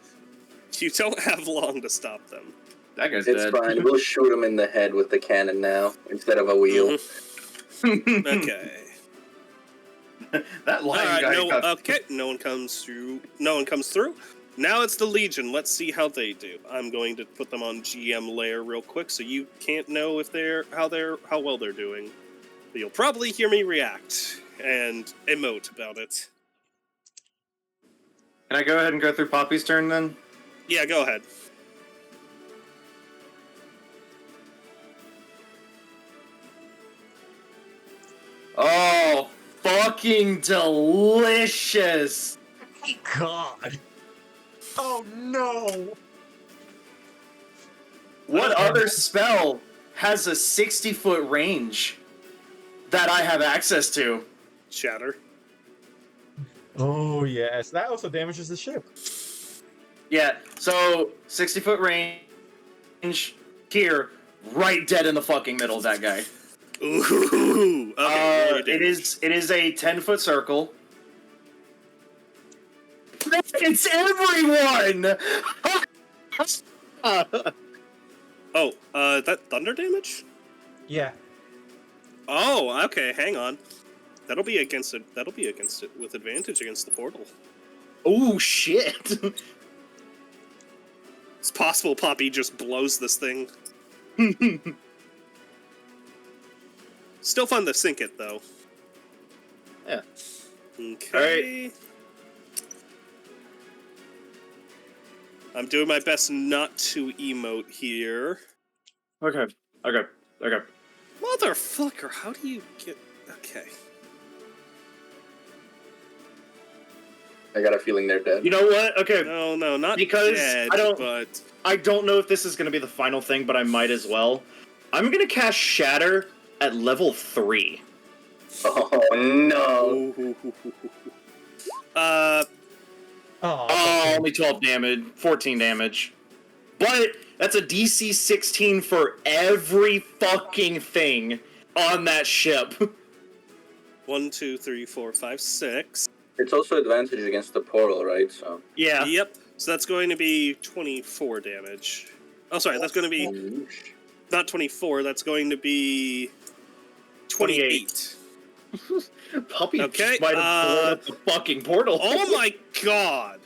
You don't have long to stop them. That guy's It's dead. fine. We'll shoot him in the head with the cannon now instead of a wheel. Okay. That lion Alright, guy got... okay, no one comes through. No one comes through. Now it's the Legion. Let's see how they do. I'm going to put them on GM layer real quick, so you can't know if how well they're doing. But you'll probably hear me react and emote about it. Can I go ahead and go through Poppy's turn then? Yeah, go ahead. Oh, fucking delicious! God. Oh no. What other spell has a 60-foot range that I have access to? Shatter. Oh yes, that also damages the ship. Yeah, so 60-foot range here, right dead in the fucking middle of that guy. Ooh. Okay, roll your It is a 10-foot circle. It's everyone! Oh, that thunder damage? Yeah. Oh, okay, hang on. That'll be against it. That'll be against it with advantage against the portal. Oh shit! It's possible Poppy just blows this thing. Still fun to sink it, though. Yeah. Okay. I'm doing my best not to emote here. Okay. Motherfucker, how do you get... Okay. I got a feeling they're dead. You know what? Okay, No, not Because dead, I don't- but... I don't know if this is going to be the final thing, but I might as well. I'm going to cast Shatter at level 3. Oh no! Oh, only 12 damage, 14 damage. But that's a DC 16 for every fucking thing on that ship. 1, 2, 3, 4, 5, 6. It's also advantage against the portal, right? So. Yeah. Yep. So that's going to be 24 damage. Oh, sorry, that's going to be... Not 24, that's going to be... 28. Puppy Okay, just might have blown up the fucking portal. Oh my god!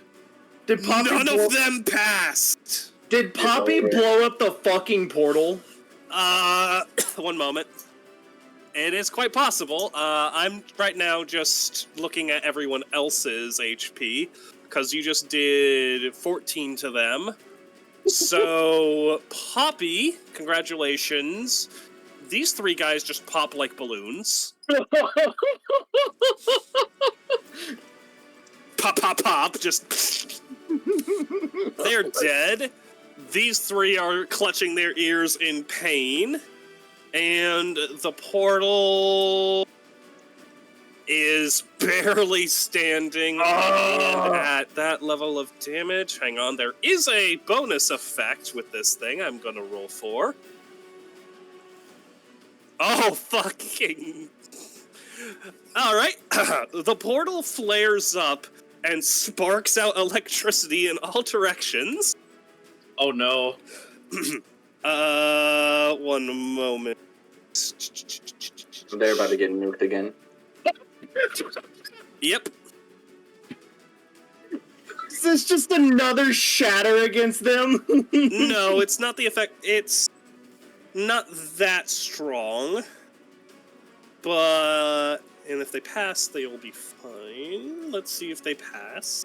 Did Poppy None blow... of them passed! Did Poppy blow up the fucking portal? One moment. It is quite possible. I'm right now just looking at everyone else's HP, because you just did 14 to them. So, Poppy, congratulations. These 3 guys just pop like balloons. pop, pop, pop, just... They're dead. These three are clutching their ears in pain. And the portal is barely standing and at that level of damage. Hang on, there is a bonus effect with this thing I'm gonna roll for. Oh, fucking... Alright, the portal flares up and sparks out electricity in all directions. Oh no. One moment. They're about to get nuked again. Yep. Is this just another shatter against them? No, it's not the effect. It's not that strong. But... And if they pass, they will be fine. Let's see if they pass.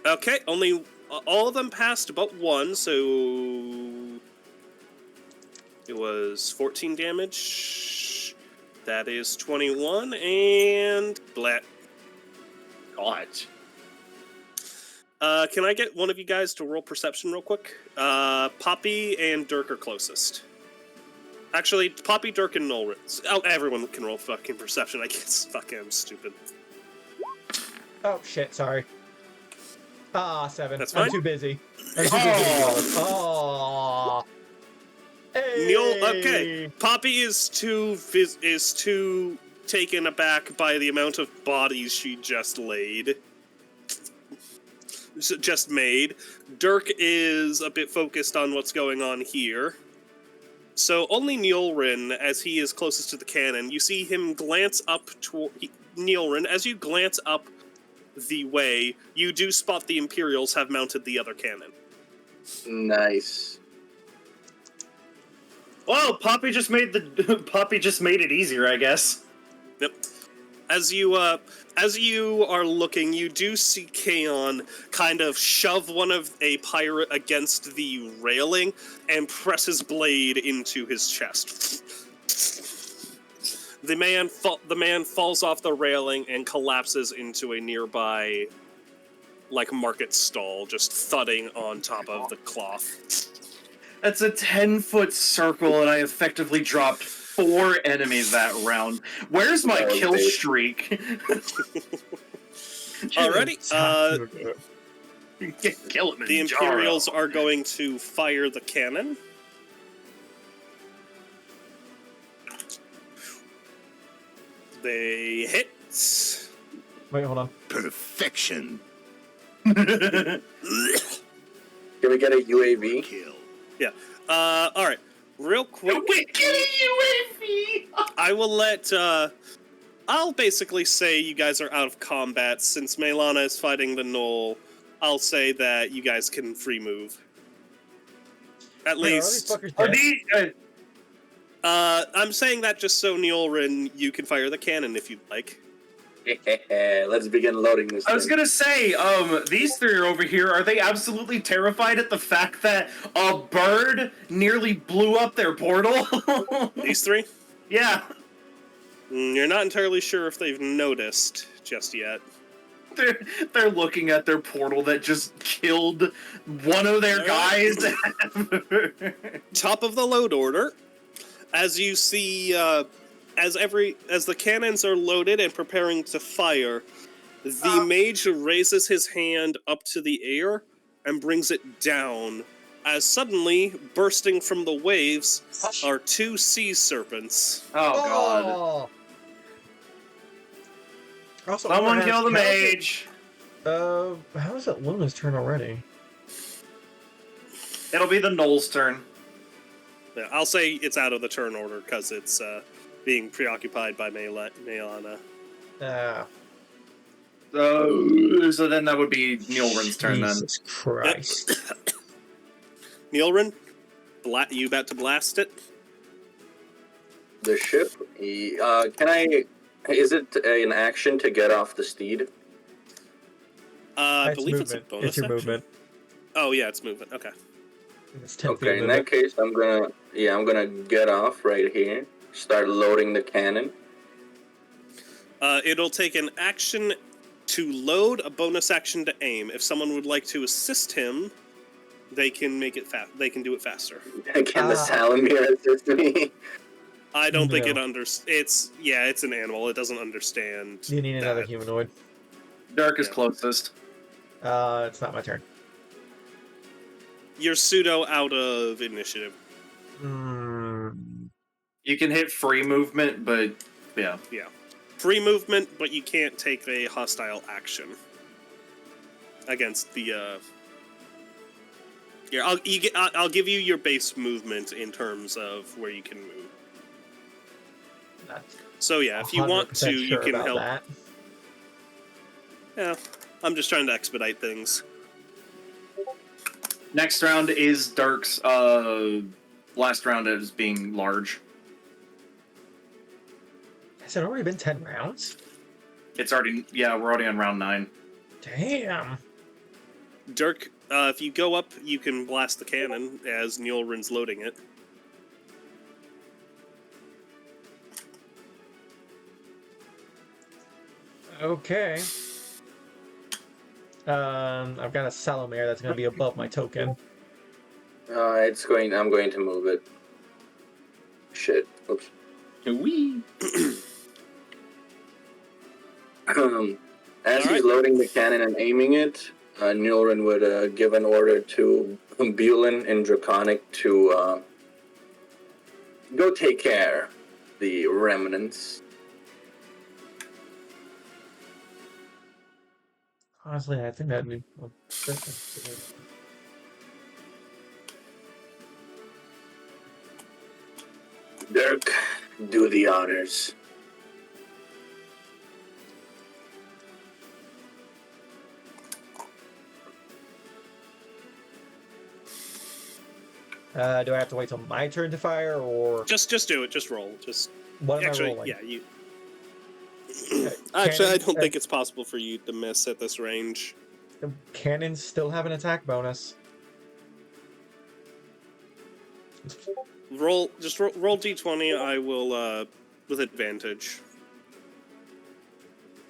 Okay, only... all of them passed but one, so... It was 14 damage. That is 21, and... Blat. God. Can I get one of you guys to roll perception real quick? Poppy and Dirk are closest. Actually, Poppy, Dirk, and Nyullrin. Oh, everyone can roll fucking perception, I guess. Fuck, I'm stupid. Oh, shit, sorry. 7. That's fine. I'm too busy. Oh. Hey. Okay, Poppy is too taken aback by the amount of bodies she just made. Dirk is a bit focused on what's going on here. So only Nyullrin, as he is closest to the cannon, you see him glance up toward... Nyullrin, as you glance up the way, you do spot the Imperials have mounted the other cannon. Nice. Well, Poppy just made it easier, I guess. Yep. As you are looking, you do see Kaon kind of shove one of a pirate against the railing and press his blade into his chest. The man falls off the railing and collapses into a nearby, market stall, just thudding on top of the cloth. That's a 10-foot circle, and I effectively dropped 4 enemies that round. Where's my kill streak? Alrighty, kill him. The Imperials are going to fire the cannon. They hit. Wait, hold on. Perfection. Can we get a UAV? Kill. Yeah. Alright. Real quick. We get a UAV! I will let, I'll basically say you guys are out of combat. Since Melana is fighting the Gnoll, I'll say that you guys can free move. At least. Are these... I'm saying that just so Nyullrin, you can fire the cannon if you'd like. Let's begin loading this I was thing. gonna say, these three are over here. Are they absolutely terrified at the fact that a bird nearly blew up their portal? These three? Yeah. You're not entirely sure if they've noticed just yet. They're looking at their portal that just killed one of their guys. Top of the load order. As you see, as the cannons are loaded and preparing to fire, the mage raises his hand up to the air and brings it down, as suddenly, bursting from the waves, are 2 sea serpents. Oh god. Also, Someone kill the mage! How is it Luna's turn already? It'll be the Gnoll's turn. Yeah, I'll say it's out of the turn order, because it's being preoccupied by Melana. So then that would be Nyullrin's turn then. Jesus Christ. Nyullrin, you about to blast it? The ship? Can I... Is it an action to get off the steed? I believe it's a bonus It's your action. movement. Oh yeah, it's movement, okay. It's 10 feet Okay, in that case, I'm gonna get off right here. Start loading the cannon. It'll take an action to load, a bonus action to aim. If someone would like to assist him, they can make it They can do it faster. Can the Salamir assist me? I don't think it No. It's an animal. It doesn't understand. You need another that. humanoid. Dirk is Yeah. closest. It's not my turn. You're pseudo out of initiative. You can hit free movement, but yeah. Yeah. Free movement, but you can't take a hostile action against the. Here, I'll give you your base movement in terms of where you can move. Not So yeah, if you want to, 100% you sure can about help. that. Yeah, I'm just trying to expedite things. Next round is Dirk's last round as being large. Has it already been 10 rounds? It's already we're already on round 9. Damn. Dirk, if you go up, you can blast the cannon as Nyullrin's loading it. Okay. I've got a Salamir that's going to be above my token. I'm going to move it. Shit. Oops. Wee. As he's loading the cannon and aiming it, Nyullrin would give an order to Bulin and Draconic to go take care of the remnants. Honestly, I think that'd be... Dirk, do the honors. Do I have to wait till my turn to fire, or... Just do it. Just roll. Just What am actually, I rolling? yeah, you. Okay, Actually, I don't cannon- think it's possible for you to miss at this range. The cannons still have an attack bonus. Roll d20. I will with advantage.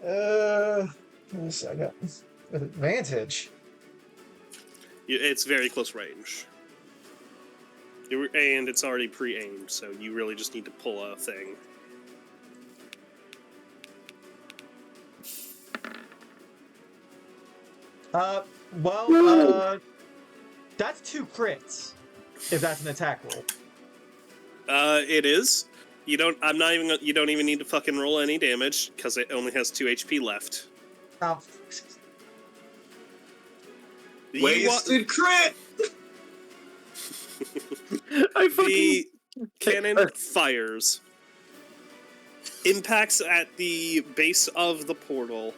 Let me see, I got with advantage. It's very close range. And it's already pre-aimed, so you really just need to pull a thing. That's 2 crits. If that's an attack roll. It is. You don't even need to fucking roll any damage because it only has 2 HP left. Oh, Wasted crit! The cannon fires. Impacts at the base of the portal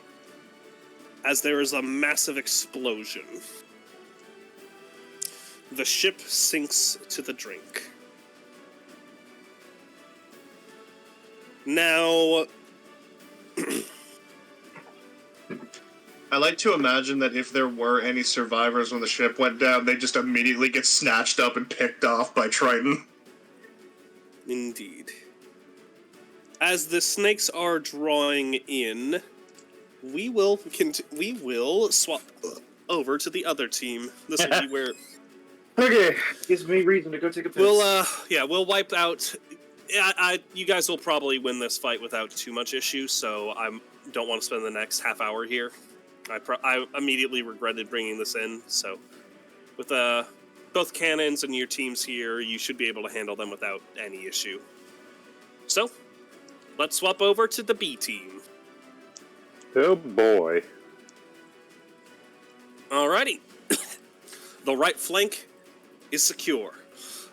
as there is a massive explosion. The ship sinks to the drink. Now... I like to imagine that if there were any survivors when the ship went down, they just immediately get snatched up and picked off by Triton. Indeed. As the snakes are drawing in, we will swap over to the other team. This will be where Okay, gives me reason to go take a piss. we'll wipe out. You guys will probably win this fight without too much issue. So I don't want to spend the next half hour here. I immediately regretted bringing this in. So with both cannons and your teams here, you should be able to handle them without any issue. So let's swap over to the B team. Oh boy. Alrighty. The right flank is secure.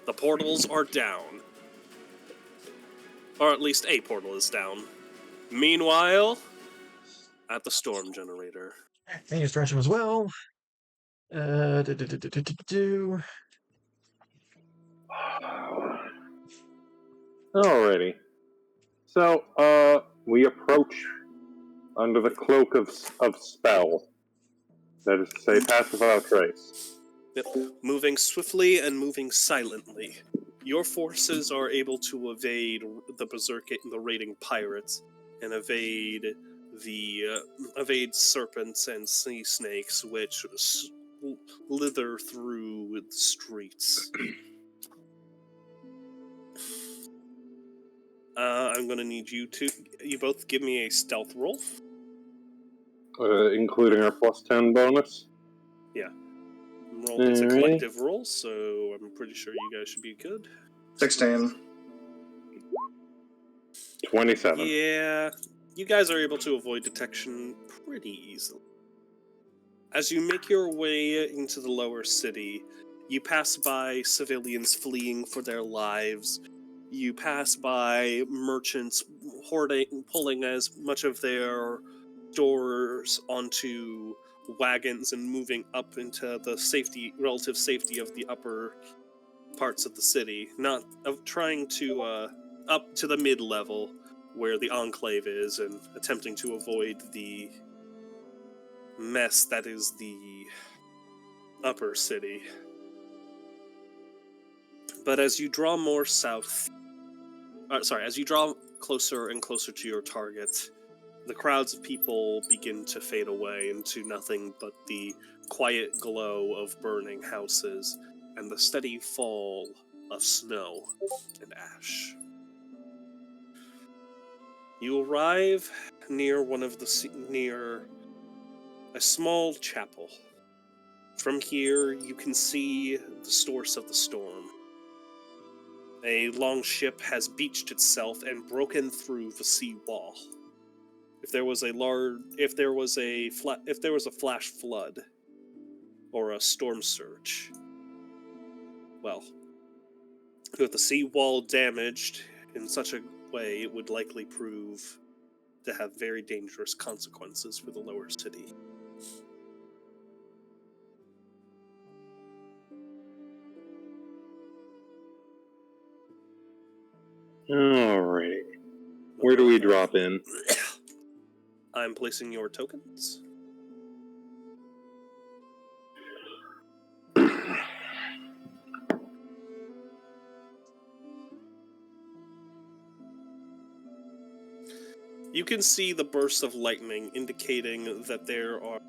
The portals are down. Or at least a portal is down. Meanwhile, at the storm generator. I use stretch him as well. Alrighty. So, we approach under the cloak of spell. That is to say, pass without trace. Yep. Moving swiftly and moving silently. Your forces are able to evade the berserk and the raiding pirates, and evade evade serpents and sea snakes which slither through the streets. I'm going to need you both give me a stealth roll. Including our plus 10 bonus. It's a collective roll, so I'm pretty sure you guys should be good. 16. 27. Yeah, you guys are able to avoid detection pretty easily. As you make your way into the lower city, you pass by civilians fleeing for their lives. You pass by merchants pulling as much of their stores onto wagons and moving up into the relative safety of the upper parts of the city, not of trying to up to the mid-level where the enclave is and attempting to avoid the mess that is the upper city. But as you draw more south, as you draw closer and closer to your target, the crowds of people begin to fade away into nothing but the quiet glow of burning houses and the steady fall of snow and ash. You arrive near near a small chapel. From here, you can see the source of the storm. A long ship has beached itself and broken through the sea wall. If there was a flash flood or a storm surge, well, with the sea wall damaged in such a way, it would likely prove to have very dangerous consequences for the lower city. Alrighty. Where do we drop in? I'm placing your tokens. You can see the bursts of lightning indicating that there are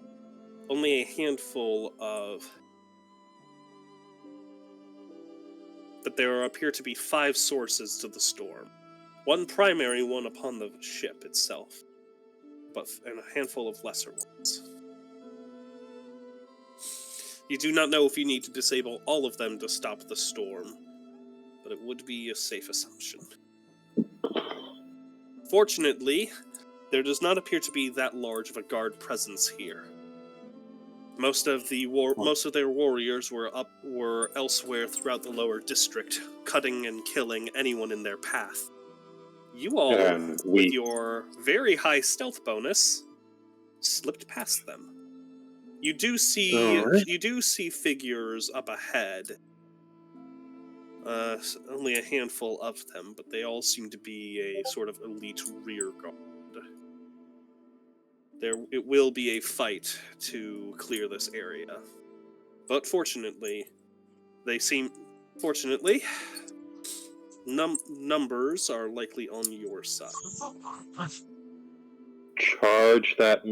only a handful of... that there appear to be 5 sources to the storm. One primary one upon the ship itself, and a handful of lesser ones. You do not know if you need to disable all of them to stop the storm, but it would be a safe assumption. Fortunately, there does not appear to be that large of a guard presence here. Most of their warriors were elsewhere throughout the lower district, cutting and killing anyone in their path. You all, with your very high stealth bonus, slipped past them. You do see figures up ahead. Only a handful of them, but they all seem to be a sort of elite rear guard. It will be a fight to clear this area. But fortunately, numbers are likely on your side. Charge that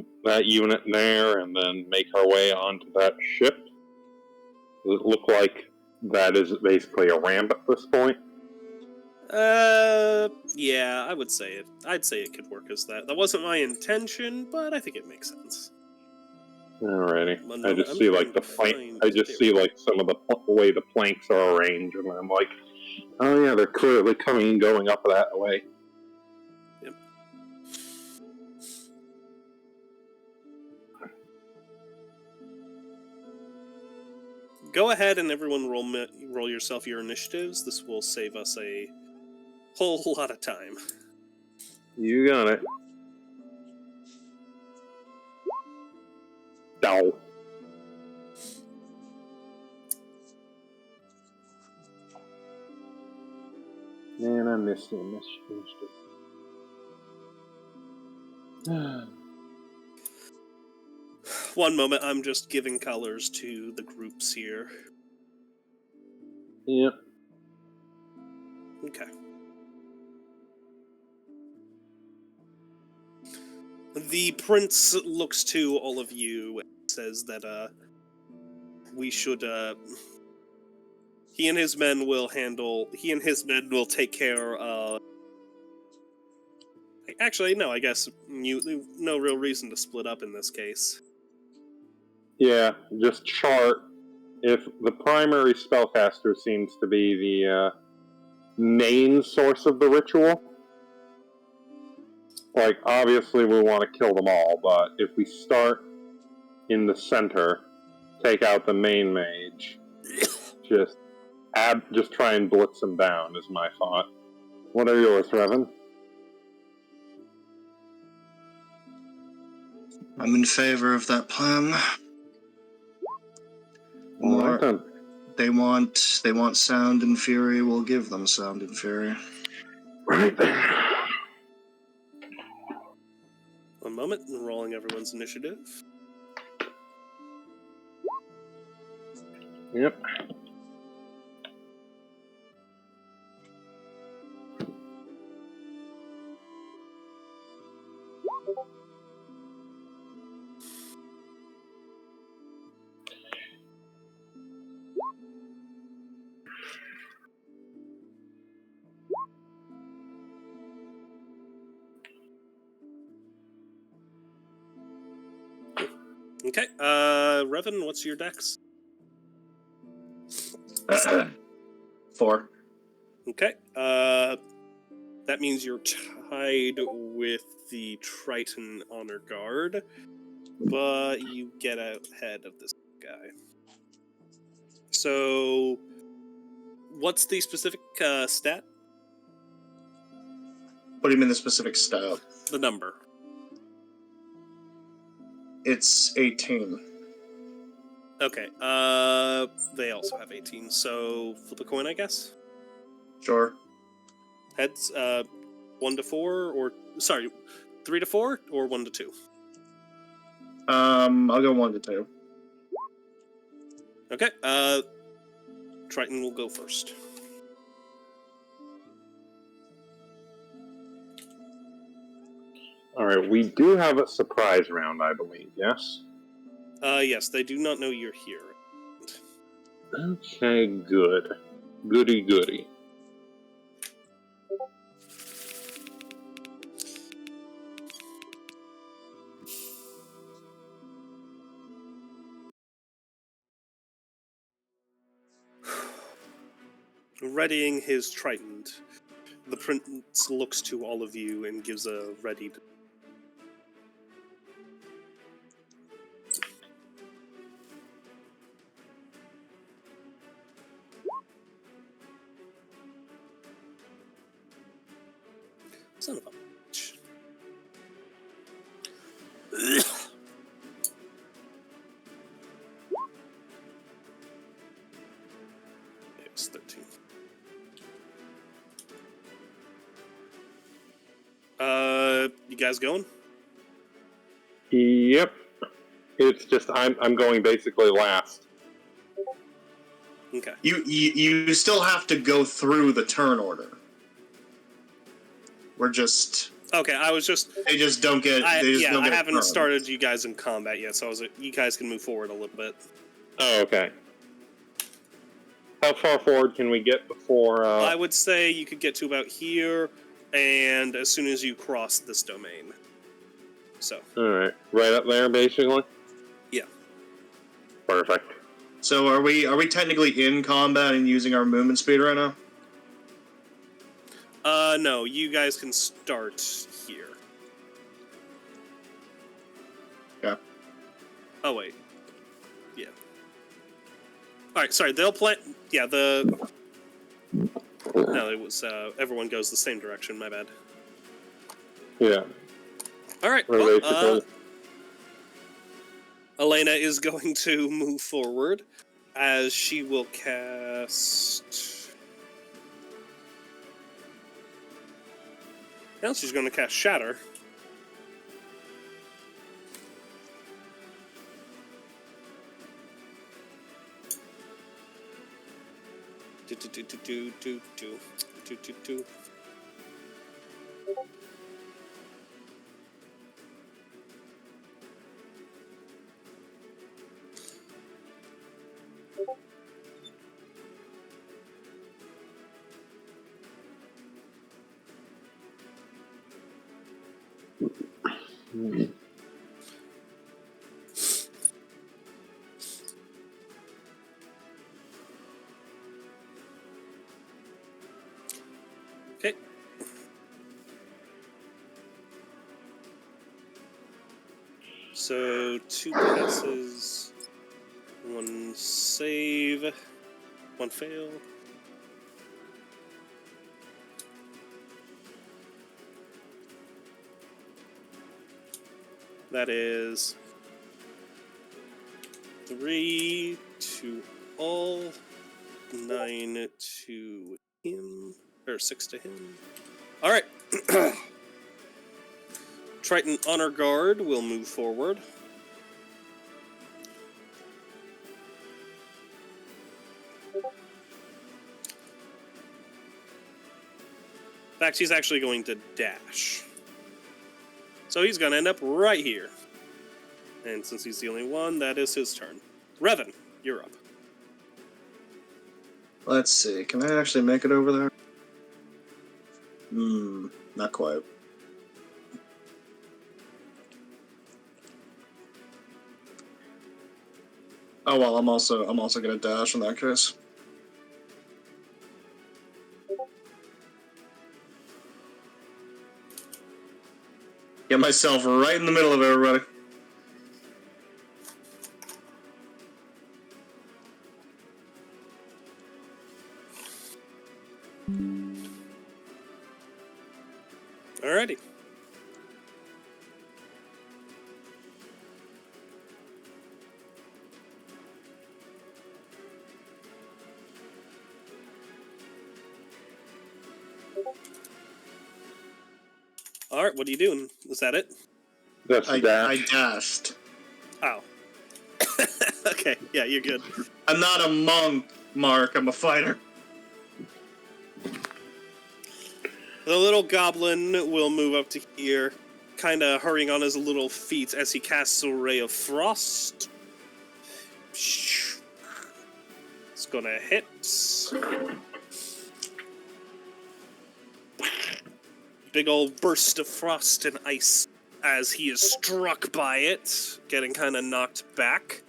unit there and then make our way onto that ship? Does it look like that is basically a ramp at this point? Yeah, I would say it. I'd say it could work as that. That wasn't my intention, but I think it makes sense. Alrighty. I just see like the plank. I just see like some of the way the planks are arranged, and I'm like, oh yeah, they're clearly coming and going up that way. Yep. Go ahead and everyone roll yourself your initiatives. This will save us a whole lot of time. You got it. Dow. Man, I missed him. One moment, I'm just giving colors to the groups here. Yep. Okay. The prince looks to all of you and says that we should he and his men will take care of. Actually, no, I guess no real reason to split up in this case. Yeah, just chart. If the primary spellcaster seems to be the main source of the ritual, like, obviously we want to kill them all, but if we start in the center, take out the main mage, just try and blitz them down is my thought. What are yours, Reven? I'm in favor of that plan. Alright then. They want sound and fury, we'll give them sound and fury. Right then. One moment, I'm rolling everyone's initiative. Yep. Okay, Reven, what's your dex? 4. Okay, that means you're tied with the Triton Honor Guard, but you get ahead of this guy. So, what's the specific stat? What do you mean the specific stat? The number. It's 18. Okay, they also have 18, so flip a coin, I guess? Sure. Heads, 1 to 4, or, sorry, 3 to 4, or 1 to 2? I'll go 1 to 2. Okay, Triton will go first. Alright, we do have a surprise round, I believe, yes? Yes, they do not know you're here. Okay, good. Goody goody. Readying his Triton, the prince looks to all of you and gives a ready. Son of a bitch. It was 13. You guys going? Yep. It's just I'm going basically last. Okay. You still have to go through the turn order. We're just... Okay, I was just... They just don't get... I don't get haven't thrown. started you guys in combat yet, so I was like, you guys can move forward a little bit. Oh, okay. How far forward can we get before... I would say you could get to about here, and as soon as you cross this domain. So. Alright. Right up there, basically? Yeah. Perfect. So are we technically in combat and using our movement speed right now? No, you guys can start here. Yeah. Oh, wait. Yeah. Alright, sorry, they'll play... Yeah, the... No, it was, everyone goes the same direction, my bad. Yeah. Alright, We're well, basically... Elena is going to move forward, as she will cast... Now she's going to cast Shatter. Okay. So 2 passes, 1 save, 1 fail. That is 3 to all, 9 to him, or 6 to him. All right. Triton Honor Guard will move forward. In fact, he's actually going to dash. So he's going to end up right here. And since he's the only one, that is his turn. Reven, you're up. Let's see. Can I actually make it over there? Not quite. Oh well, I'm also gonna dash in that case. Get myself right in the middle of everybody. Alrighty. Alright, what are you doing? Is that it? That's I dash. dashed. Oh. Okay, yeah, you're good. I'm not a monk, Mark. I'm a fighter. The little goblin will move up to here, kind of hurrying on his little feet as he casts a ray of frost. It's gonna hit. Big old burst of frost and ice as he is struck by it, getting kind of knocked back.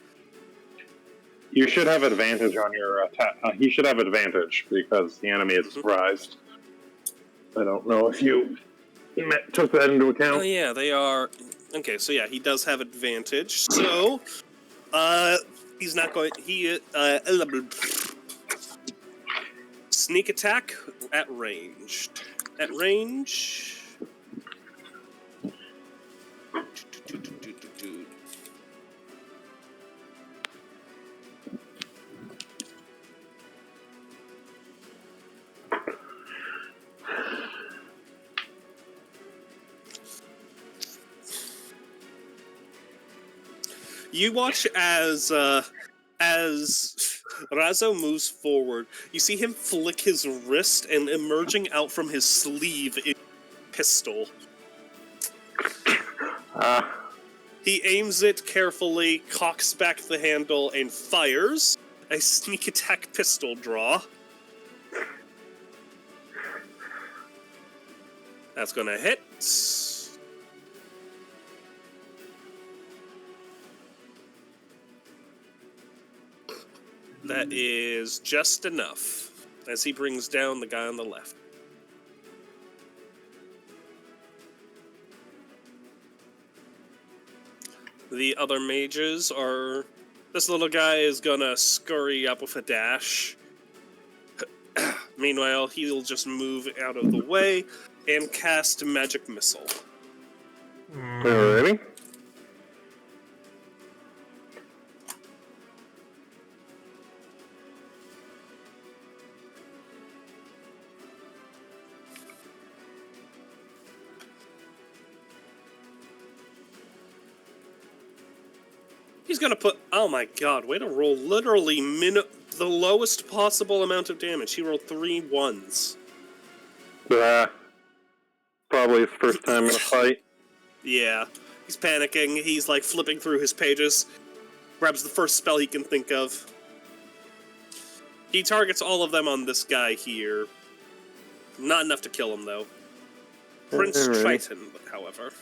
You should have advantage on your attack. He should have advantage because the enemy is surprised. I don't know if you took that into account. Oh yeah, they are... Okay, so yeah, he does have advantage. So, he's not going... Sneak attack at range. At range... You watch as Razo moves forward. You see him flick his wrist, and emerging out from his sleeve is a pistol. He aims it carefully, cocks back the handle, and fires a sneak attack pistol draw. That's gonna hit. That is just enough, as he brings down the guy on the left. The other mages are... This little guy is gonna scurry up with a dash. Meanwhile, he'll just move out of the way and cast Magic Missile. Alrighty. He's gonna put... Oh my god, way to roll literally the lowest possible amount of damage. He rolled 3 1s. Probably his first time in a fight. Yeah. He's panicking. He's like flipping through his pages. Grabs the first spell he can think of. He targets all of them on this guy here. Not enough to kill him, though. Prince Triton, however.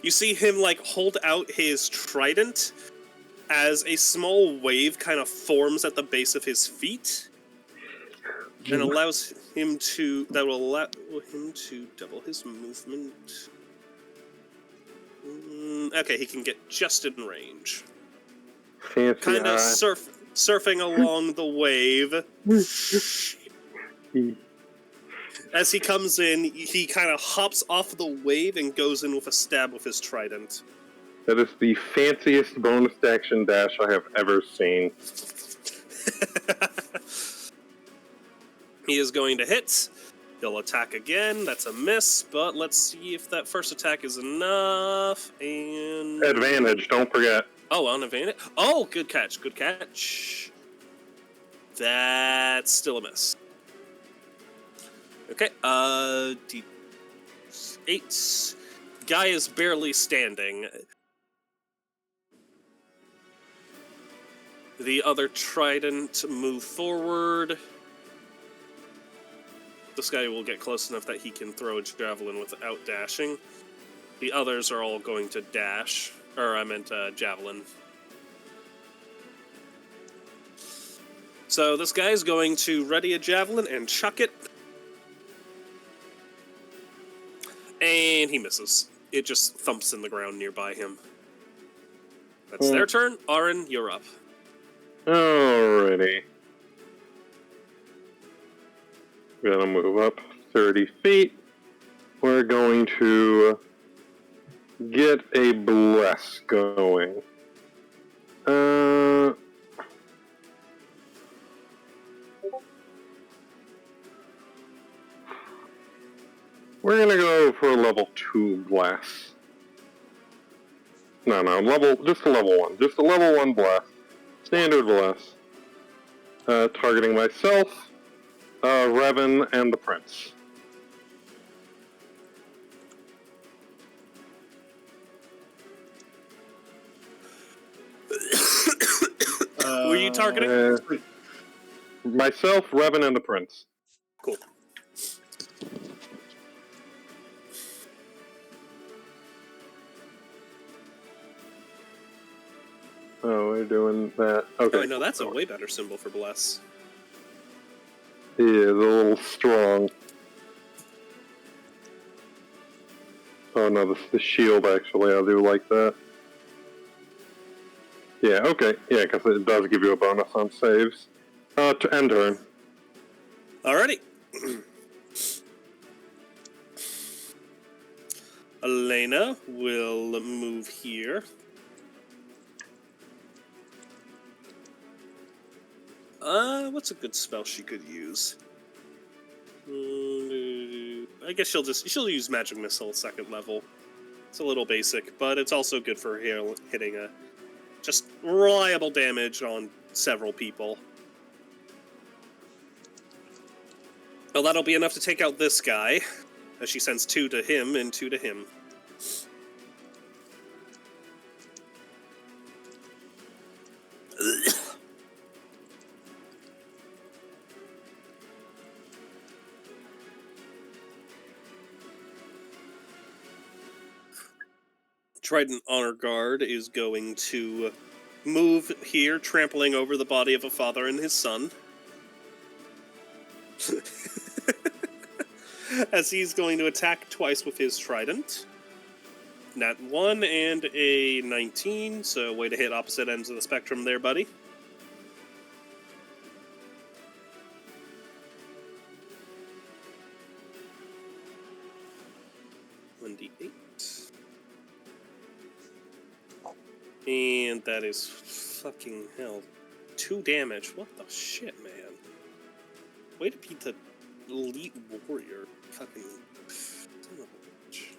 You see him, like, hold out his trident as a small wave kind of forms at the base of his feet and allows him to... That will allow him to double his movement. Okay, he can get just in range. Fancy Kind of surfing along the wave. As he comes in, he kind of hops off the wave and goes in with a stab with his trident. That is the fanciest bonus action dash I have ever seen. He is going to hit. He'll attack again. That's a miss, but let's see if that first attack is enough. And Advantage, don't forget. oh, on advantage. Oh, good catch. Good catch. That's still a miss. Okay, D8. Guy is barely standing. The other trident move forward. This guy will get close enough that he can throw a javelin without dashing. The others are all going to dash. Or I meant javelin. So this guy's going to ready a javelin and chuck it. And he misses. It just thumps in the ground nearby him. That's their turn. Ahran, you're up. Alrighty. We're gonna move up 30 feet. We're going to get a bless going. We're gonna go for a level 2 bless. No, just a level 1. Just a level 1 bless. Standard bless. Targeting myself, Reven, and the Prince. Who are you targeting? Myself, Reven, and the Prince. Cool. Oh, we're doing that. Okay. Oh, no, that's a way better symbol for bless. He is a little strong. Oh no, the shield actually, I do like that. Yeah, okay. Yeah, because it does give you a bonus on saves. To end turn. Alrighty. Elena will move here. What's a good spell she could use? I guess she'll use Magic Missile 2nd level. It's a little basic, but it's also good for hitting a just reliable damage on several people. Well, that'll be enough to take out this guy, as she sends 2 to him and 2 to him. Trident Honor Guard is going to move here, trampling over the body of a father and his son. As he's going to attack twice with his trident. Nat 1 and a 19, so way to hit opposite ends of the spectrum there, buddy. And that is fucking hell. 2 damage. What the shit, man? Way to beat the elite warrior. Fucking son of a bitch.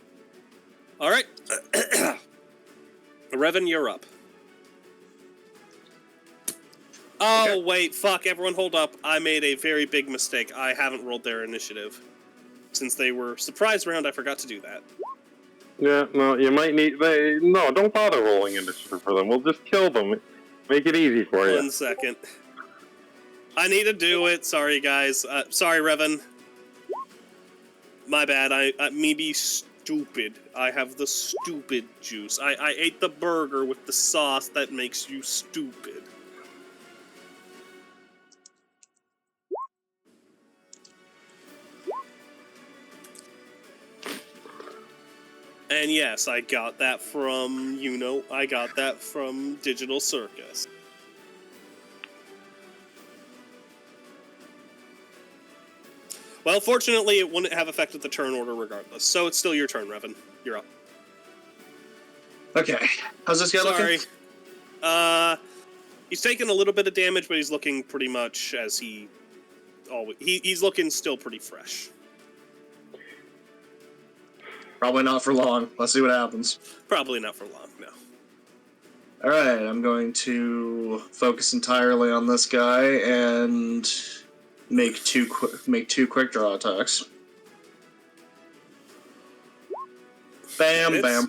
Alright. Reven, you're up. Oh, okay. Wait, fuck, everyone hold up. I made a very big mistake. I haven't rolled their initiative. Since they were surprise round, I forgot to do that. Yeah, no, you might need... No, don't bother rolling initiative for them. We'll just kill them. Make it easy for you. 1 second. I need to do it. Sorry, guys. Sorry, Reven. My bad. stupid. I have the stupid juice. I ate the burger with the sauce that makes you stupid. And yes, I got that from, I got that from Digital Circus. Well, fortunately, it wouldn't have affected the turn order regardless, so it's still your turn, Reven. You're up. Okay. How's this guy looking? He's taken a little bit of damage, but he's looking pretty much as he always... He's looking still pretty fresh. Probably not for long. Let's see what happens. Probably not for long, no. Alright, I'm going to focus entirely on this guy and make two quick draw attacks. Bam, Hits. bam.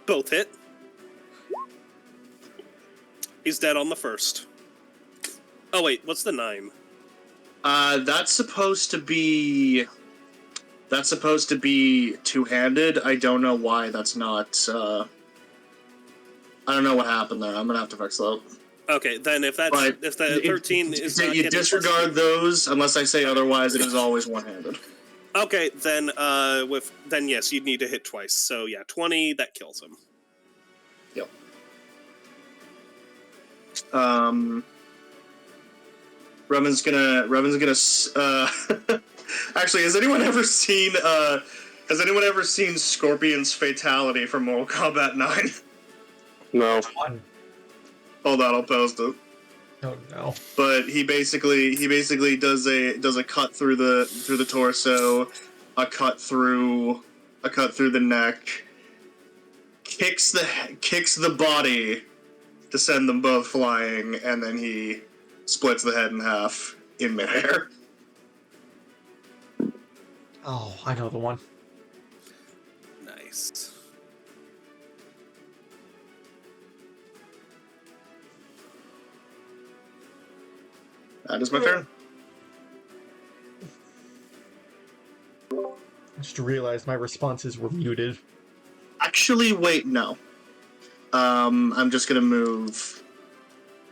Both hit. He's dead on the first. Oh wait, what's the 9? That's supposed to be two-handed. I don't know why that's not, I don't know what happened there. I'm gonna have to fix that. Okay, then if the 13 is not you disregard those unless I say otherwise. It is always one-handed. Okay, then yes, you'd need to hit twice. So yeah, 20 that kills him. Yep. Reven's gonna actually, has anyone ever seen Scorpion's Fatality from Mortal Kombat 9? No. Hold on, I'll post it. Oh no. But he basically does a cut through the torso, a cut through the neck, kicks the body to send them both flying, and then he splits the head in half in midair. Oh, I know the one. Nice. That is my turn. I just realized my responses were muted. Actually, wait, no. I'm just gonna move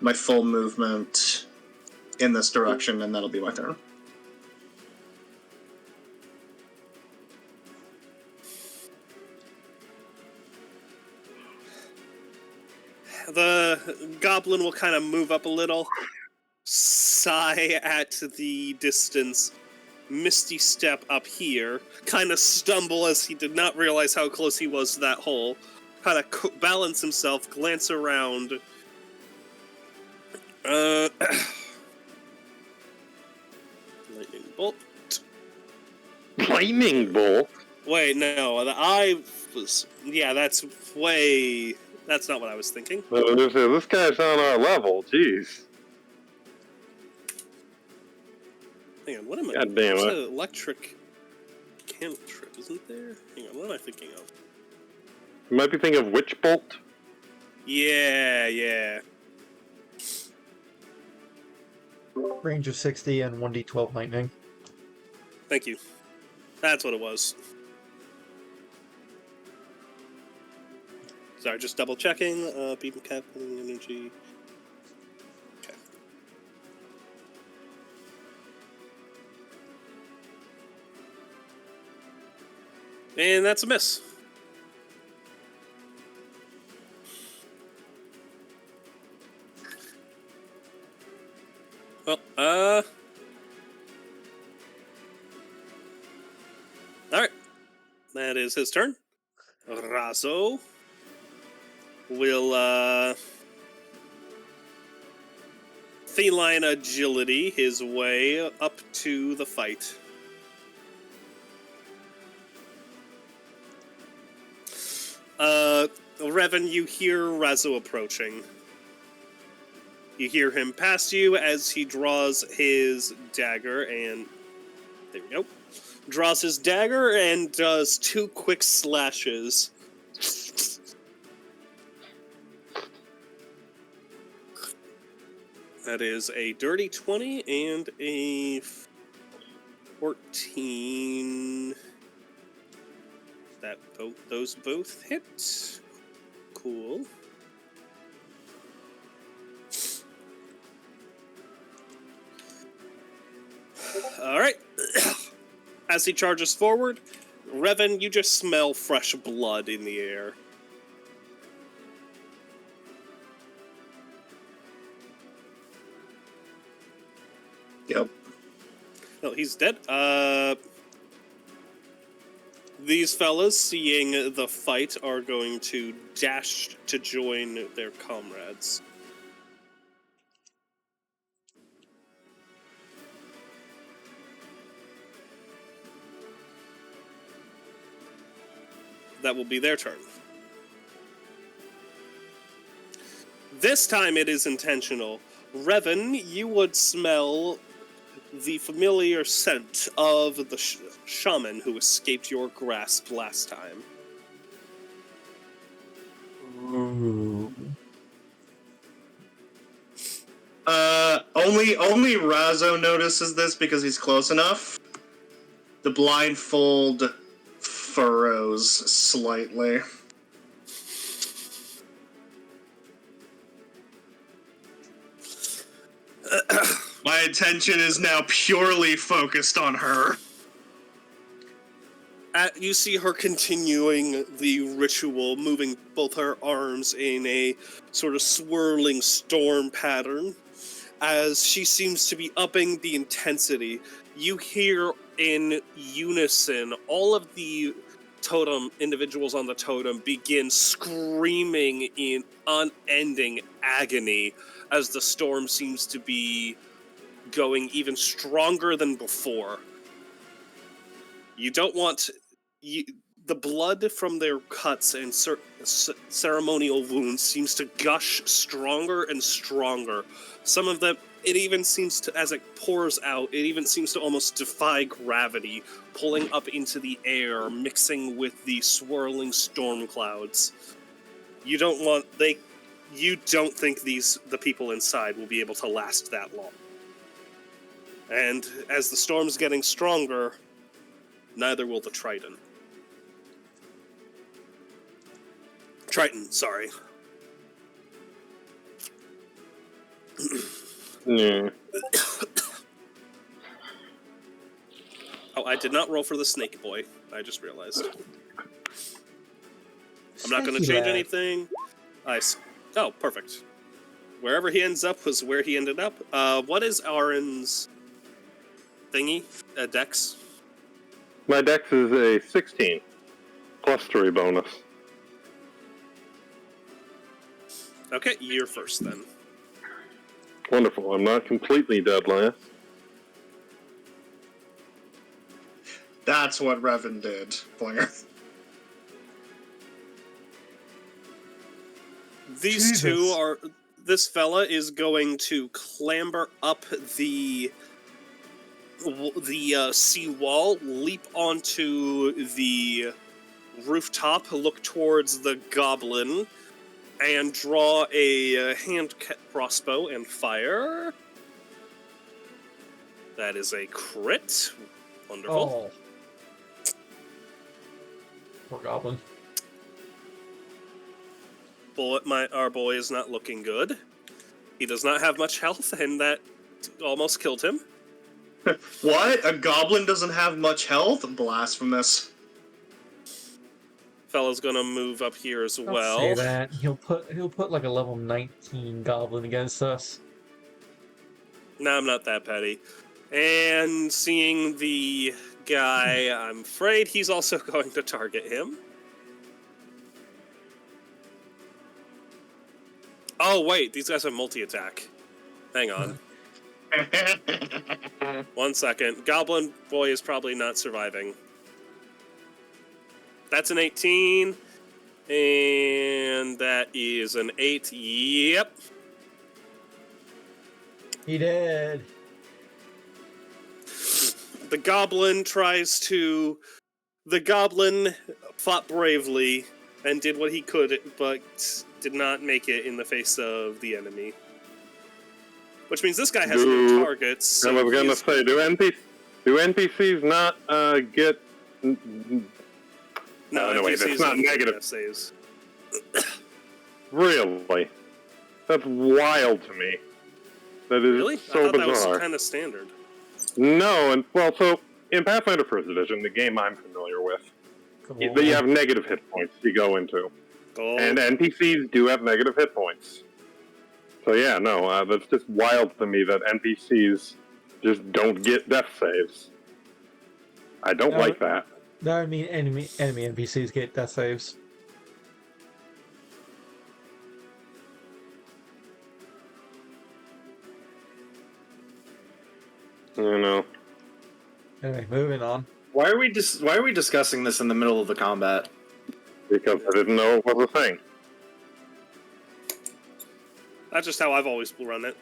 my full movement in this direction, and that'll be my turn. The goblin will kind of move up a little, sigh at the distance, misty step up here, kind of stumble as he did not realize how close he was to that hole, kind of balance himself, glance around. Lightning bolt. Lightning bolt? Wait, no, the eye was... Yeah, that's way... That's not what I was thinking. This guy's on our level, jeez. Hang on, what am I... God damn There's it. an electric cantrip, isn't there? Hang on, what am I thinking of? You might be thinking of Witch Bolt? Yeah. Range of 60 and 1d12 lightning. Thank you. That's what it was. Sorry, just double checking. Beam capping energy. Okay. And that's a miss. Well, alright. That is his turn. Razo will, feline agility his way up to the fight. Reven, you hear Razo approaching. You hear him past you as he draws his dagger and... There we go. Draws his dagger and does 2 quick slashes. That is a dirty 20 and a 14... Those both hit. Cool. All right. As he charges forward, Reven, you just smell fresh blood in the air. Yep. No, he's dead. These fellas, seeing the fight, are going to dash to join their comrades. That will be their turn. This time it is intentional. Reven, you would smell the familiar scent of the shaman who escaped your grasp last time. Ooh. Only Razzo notices this because he's close enough. The blindfold furrows slightly. My attention is now purely focused on her. You see her continuing the ritual, moving both her arms in a sort of swirling storm pattern. As she seems to be upping the intensity, you hear in unison all of the individuals on the totem begin screaming in unending agony as the storm seems to be going even stronger than before. You don't want... the blood from their cuts and ceremonial wounds seems to gush stronger and stronger. Some of them, it even seems to, as it pours out, it even seems to almost defy gravity, pulling up into the air, mixing with the swirling storm clouds. You don't think the people inside will be able to last that long. And as the storm's getting stronger, neither will the Triton. Triton, sorry. Yeah. Oh, I did not roll for the snake boy. I just realized. I'm not going to change anything. Oh, perfect. Wherever he ends up was where he ended up. What is Ahran's thingy? Dex? My dex is a 16, plus 3 bonus. Okay, you're first then. Wonderful. I'm not completely dead last. That's what Reven did, Blinger. These two are... This fella is going to clamber up the seawall, leap onto the rooftop, look towards the goblin, and draw a hand crossbow and fire. That is a crit. Wonderful. Oh. Poor goblin. Our boy is not looking good. He does not have much health, and that almost killed him. What? A goblin doesn't have much health? Blasphemous. Fella's gonna move up here as Don't well. say that. He'll put like a level 19 goblin against us. No, I'm not that petty. And seeing the guy, I'm afraid he's also going to target him. Oh, wait, these guys have multi-attack. Hang on. 1 second. Goblin boy is probably not surviving. That's an 18. And that is an 8. Yep. He did. The goblin fought bravely and did what he could, but did not make it in the face of the enemy. Which means this guy has no targets. So I was gonna say, do NPCs not get No, no, wait, NPCs that's not don't take negative. death saves. Really? That's wild to me. That is Really? so I thought bizarre. that was kind of standard. No, and well, so in Pathfinder First Edition, the game I'm familiar with, you have negative hit points you go into, Oh. and NPCs do have negative hit points. So yeah, no, that's just wild to me that NPCs just don't get death saves. I don't like that. That would mean enemy NPCs get death saves. I don't know. Anyway, moving on. Why are we discussing this in the middle of the combat? Because I didn't know it was a thing. That's just how I've always run it.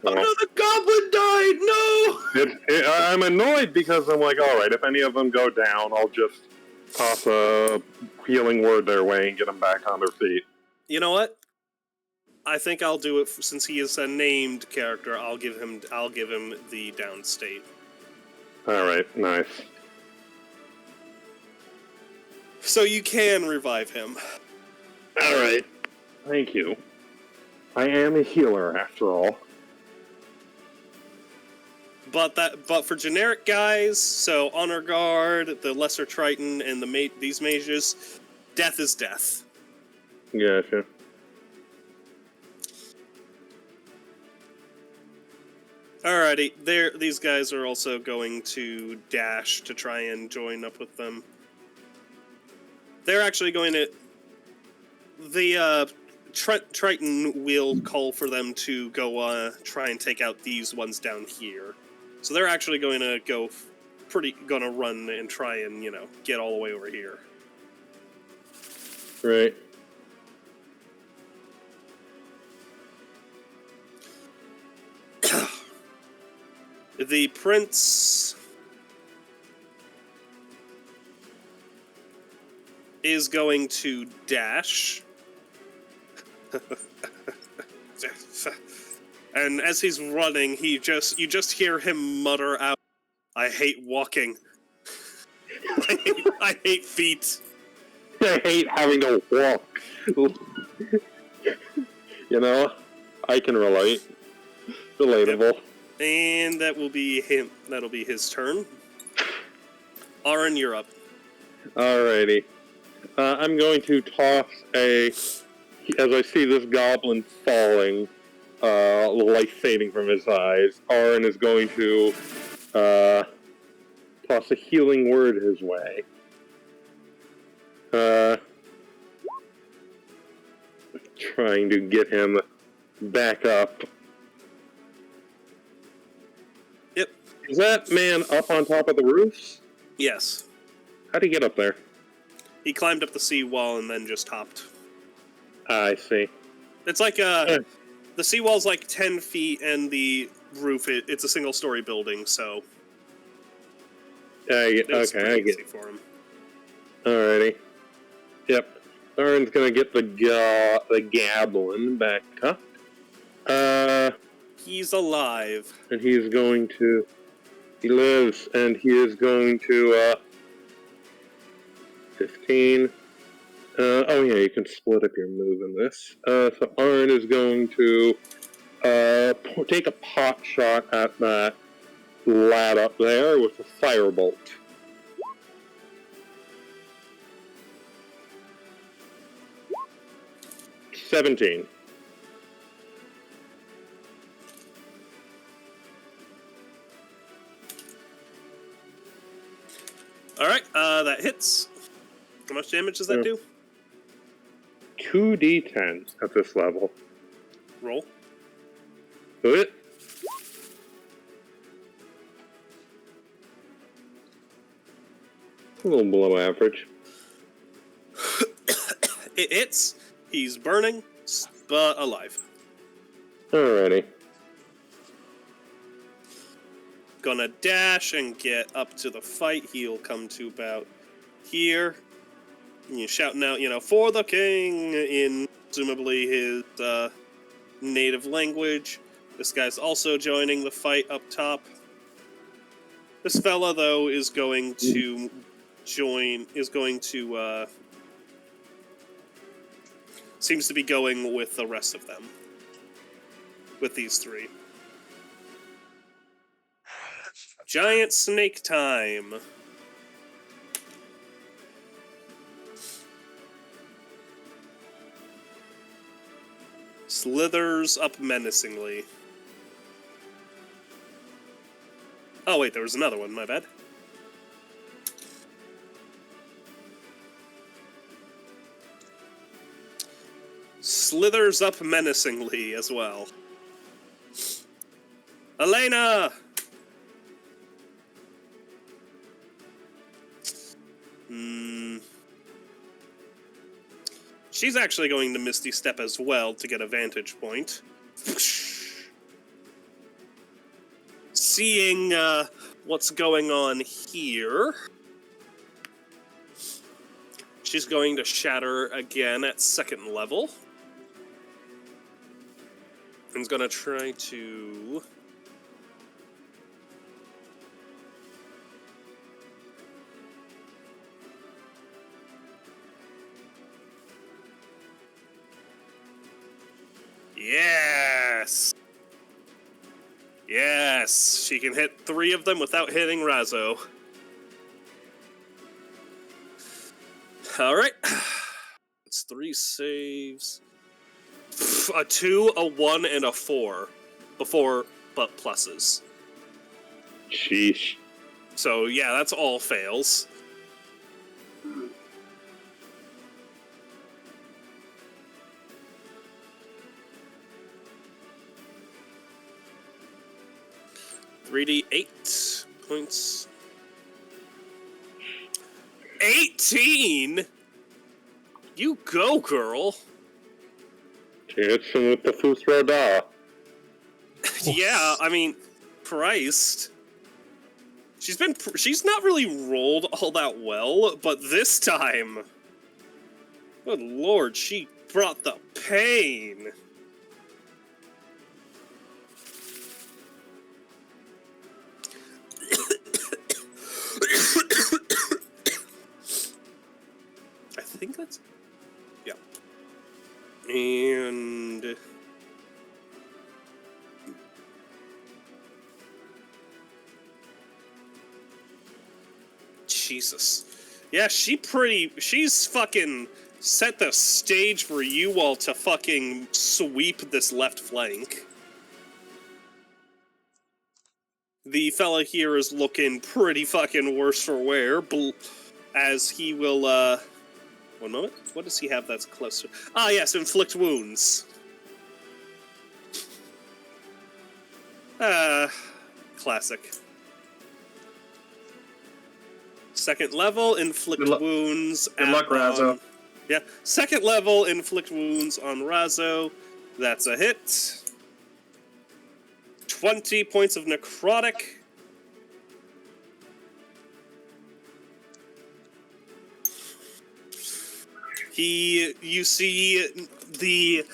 Well, Oh no, the goblin died! No! I'm annoyed because I'm like, alright, if any of them go down, I'll just toss a healing word their way and get them back on their feet. You know what? I think I'll do it since he is a named character. I'll give him the down state. Alright, nice. So you can revive him. Alright. Thank you. I am a healer, after all. But for generic guys, so Honor Guard, the Lesser Triton, and these mages, death is death. Gotcha. Alrighty, these guys are also going to dash to try and join up with them. They're actually going to... The Triton will call for them to go try and take out these ones down here. So they're actually going to gonna run and try and, get all the way over here. Right. The prince is going to dash. And as he's running, you just hear him mutter out, "I hate walking. I hate feet." I hate having to walk. I can relate. Relatable. Yep. And that will be him. That'll be his turn. Ahran, you're up. Alrighty. I'm going to toss as I see this goblin falling, light fading from his eyes, Ahran is going to toss a healing word his way. Trying to get him back up. Yep. Is that man up on top of the roofs? Yes. How'd he get up there? He climbed up the seawall and then just hopped. I see. It's like the seawall's like 10 feet and the roof, it's a single-story building, so... I get easy for him. Alrighty. Yep. Ahran's gonna get the goblin back up. He's alive. And he lives, and he is going to, 15. Oh yeah, you can split up your move in this. So Ahran is going to, take a pot shot at that lad up there with a firebolt. $17. Alright, that hits. How much damage does that do? 2d10 at this level. Roll. Do it. A little below average. It hits. He's burning, but alive. Alrighty. Gonna dash and get up to the fight. He'll come to about here. And you're shouting out, for the king in presumably his native language. This guy's also joining the fight up top. This fella, though, is going to seems to be going with the rest of them. With these three. Giant snake time. Slithers up menacingly. Oh wait, there was another one, my bad. Slithers up menacingly as well. Elena! She's actually going to Misty Step as well to get a vantage point. Seeing what's going on here, she's going to shatter again at second level. And is going to try to... Yes! Yes! She can hit 3 of them without hitting Razzo. Alright. It's 3 saves. A 2, a 1, and a 4. Before, but pluses. Sheesh. So, yeah, that's all fails. $3d8 points. 18? You go, girl. It's with the Fusroda. Yeah, I mean, Christ. She's not really rolled all that well, but this time, good lord, she brought the pain. I think that's... yeah. And... Jesus. Yeah, she's fucking set the stage for you all to fucking sweep this left flank. The fella here is looking pretty fucking worse for wear, as he will, one moment. What does he have that's close to... Ah, yes, inflict wounds. Classic. Second level, inflict wounds. Good luck, Razzo. Yeah, second level, inflict wounds on Razzo. That's a hit. 20 points of necrotic. You see the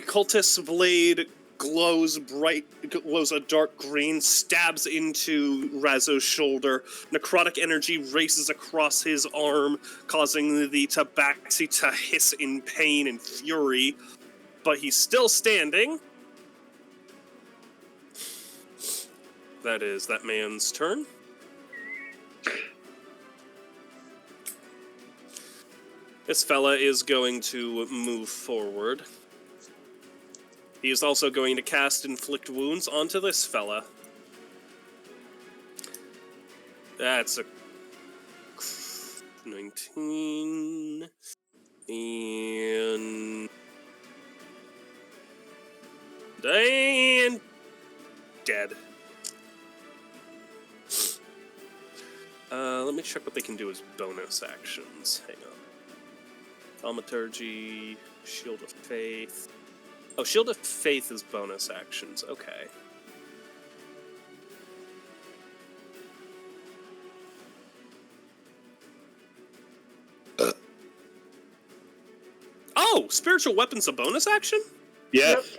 cultist's blade glows a dark green, stabs into Razzo's shoulder. Necrotic energy races across his arm, causing the tabaxi to hiss in pain and fury. But he's still standing. That is that man's turn. This fella is going to move forward. He is also going to cast Inflict Wounds onto this fella. That's a 19 and dead. Let me check what they can do as bonus actions. Hang on. Thaumaturgy, Shield of Faith. Oh, Shield of Faith is bonus actions. Okay. Oh, Spiritual Weapon's a bonus action? Yes.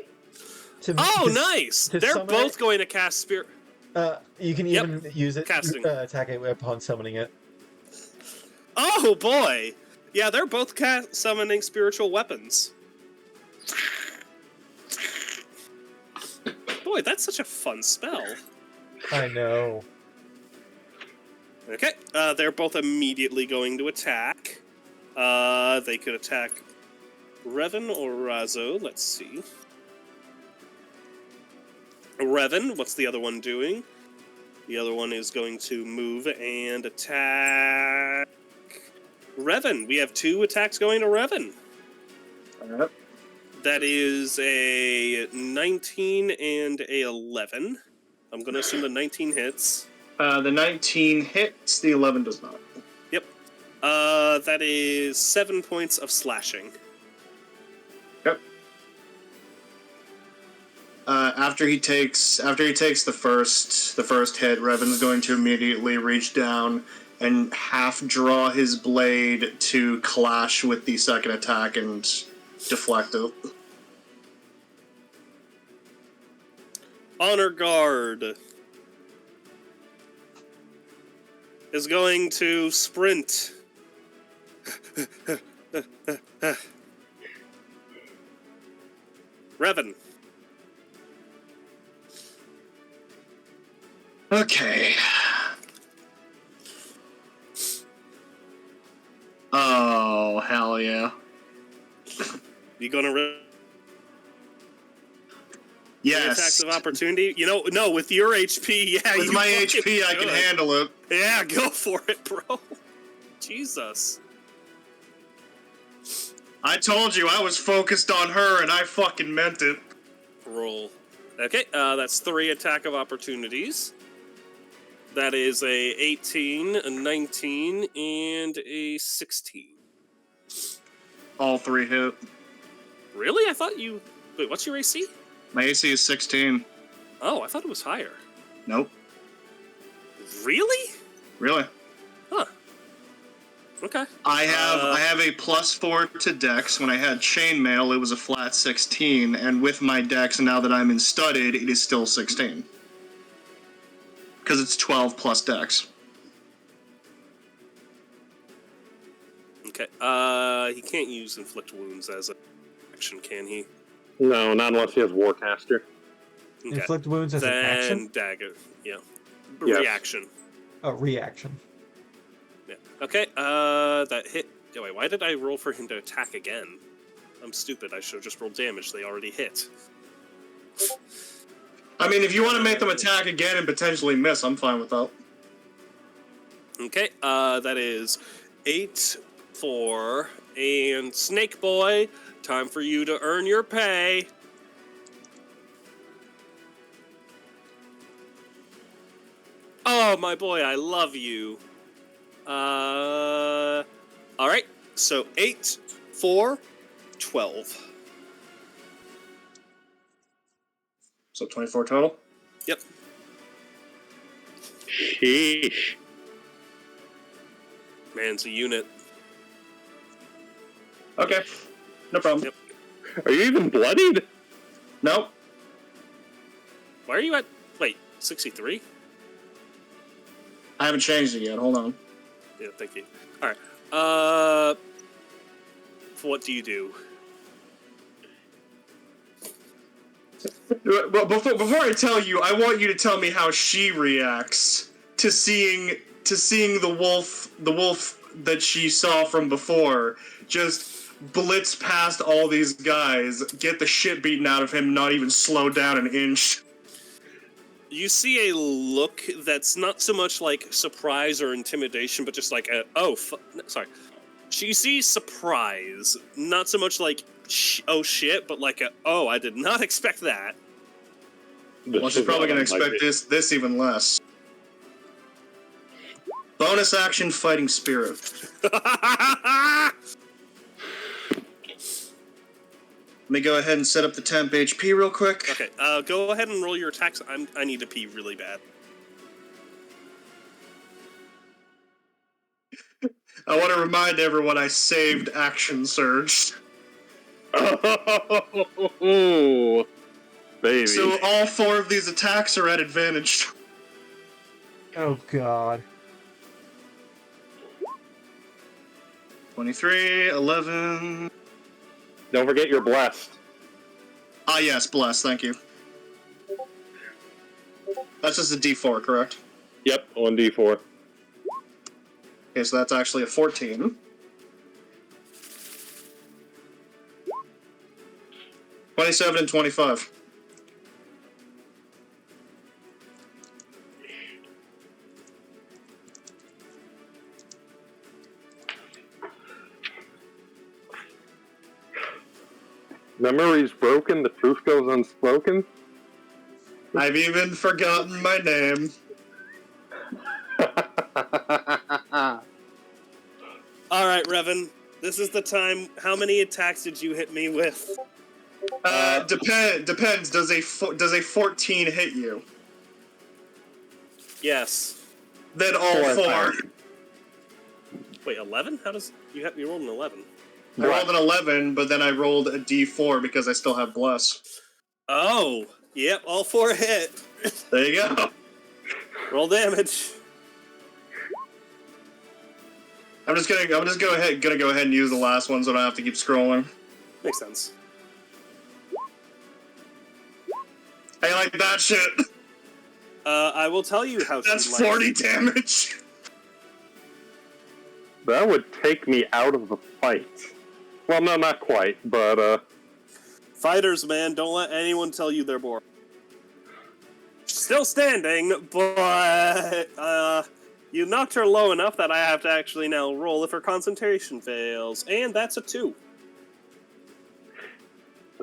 Nice! They're both going to cast Spirit... You can even use it casting. to attack it upon summoning it. Oh boy! Yeah, they're both summoning spiritual weapons. Boy, that's such a fun spell. I know. Okay, they're both immediately going to attack. They could attack Reven or Razo. Let's see. Reven, what's the other one doing? The other one is going to move and attack Reven. We have 2 attacks going to Reven. Yep. That is a 19 and a 11. I'm going to assume the 19 hits. The 19 hits, the 11 does not. Yep. That is 7 points of slashing. Yep. After he takes the first hit, Reven's going to immediately reach down and half draw his blade to clash with the second attack and deflect it. Honor Guard is going to sprint. Reven. Okay. Oh, hell yeah. You gonna Yes. attacks of opportunity? You know, no, with your HP, yeah. With you my fucking HP, I can should. handle it. Yeah, go for it, bro. Jesus. I told you I was focused on her, and I fucking meant it. Roll. Okay, that's 3 attack of opportunities. That is a 18, a 19, and a 16. All 3 hit. Really? I thought you... Wait, what's your AC? My AC is 16. Oh, I thought it was higher. Nope. Really? Really? Huh. Okay. I have a +4 to Dex. When I had Chainmail, it was a flat 16, and with my Dex, now that I'm in Studded, it is still 16. Because it's 12 plus Dex. Okay. He can't use Inflict Wounds as an action, can he? No, not unless he has Warcaster. Okay. Inflict wounds as an Then action? dagger. Yeah. Yes. Reaction. Oh, reaction. Yeah. Okay, that hit. Oh, wait, why did I roll for him to attack again? I'm stupid. I should have just rolled damage. They already hit. I mean, if you want to make them attack again and potentially miss, I'm fine with that. Okay, that is 8, 4, and Snake Boy, time for you to earn your pay. Oh, my boy, I love you. Alright, so 8, 4, 12. So 24 total? Yep. Sheesh. Man's a unit. Okay. No problem. Yep. Are you even bloodied? Nope. Why are you at... Wait, 63? I haven't changed it yet. Hold on. Yeah, thank you. Alright, what do you do? Well, before I tell you, I want you to tell me how she reacts to seeing the wolf that she saw from before just blitz past all these guys, get the shit beaten out of him, not even slow down an inch. You see a look that's not so much like surprise or intimidation, but just like a, sorry. You see surprise, not so much like, oh shit, but like a, oh, I did not expect that. Well, she's probably going to expect this even less. Bonus action, Fighting Spirit. Let me go ahead and set up the temp HP real quick. Okay, go ahead and roll your attacks. I need to pee really bad. I want to remind everyone I saved Action Surge. Oh, baby. So all 4 of these attacks are at advantage. Oh, God. 23, 11. Don't forget you're blessed. Ah, yes, bless. Thank you. That's just a D4, correct? Yep, 1d4. Okay, so that's actually a 14. 27 and 25. Memory's broken, the truth goes unspoken. I've even forgotten my name. All right, Reven. This is the time. How many attacks did you hit me with? Depends. Does a 14 hit you? Yes. Then all four. Wait, 11? How does you rolled an 11? I rolled an 11, but then I rolled a D4 because I still have bless. Oh, yep, all 4 hit. There you go. Roll damage. I'm just gonna go ahead and use the last one so I don't have to keep scrolling. Makes sense. I like that shit. I will tell you how. That's 40 damage. That would take me out of the fight. Well, no, not quite, but Fighters, man, don't let anyone tell you they're boring. Still standing, but you knocked her low enough that I have to actually now roll if her concentration fails, and that's a 2.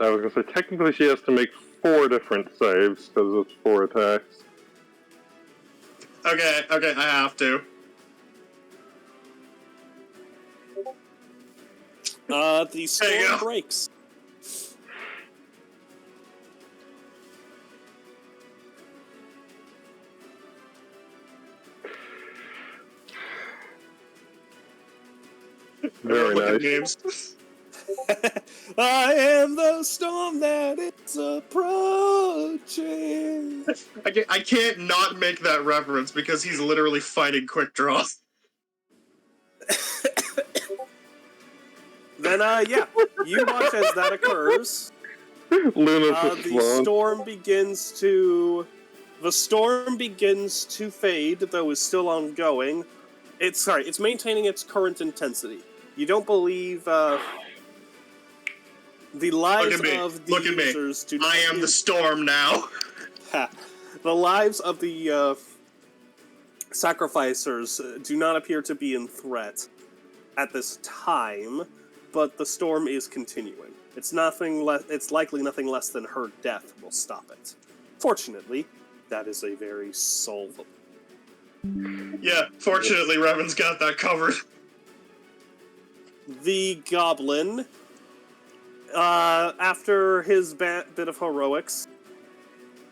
I was gonna say technically she has to make 4 different saves because it's 4 attacks. Okay, I have to. The storm breaks. Very nice. I am the storm that is approaching. I can't not make that reference because he's literally fighting quick draw. Then, yeah, you watch as that occurs. The storm begins to fade, though is still ongoing. It's maintaining its current intensity. You don't believe the lives of the users do not. I am the storm now. The lives of the sacrificers do not appear to be in threat at this time, but the storm is continuing. It's likely nothing less than her death will stop it. Fortunately, that is a very solvable. Yeah, fortunately, Reven's got that covered. The goblin, after his bit of heroics,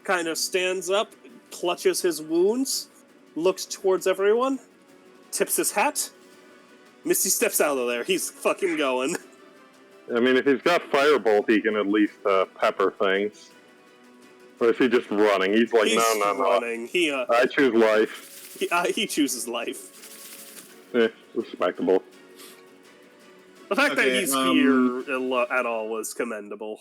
kind of stands up, clutches his wounds, looks towards everyone, tips his hat. Misty steps out of there. He's fucking going. I mean, if he's got Firebolt, he can at least pepper things. Or is he just running? He's like, He's no. running. I choose life. He chooses life. Respectable. The fact that he's here at all was commendable.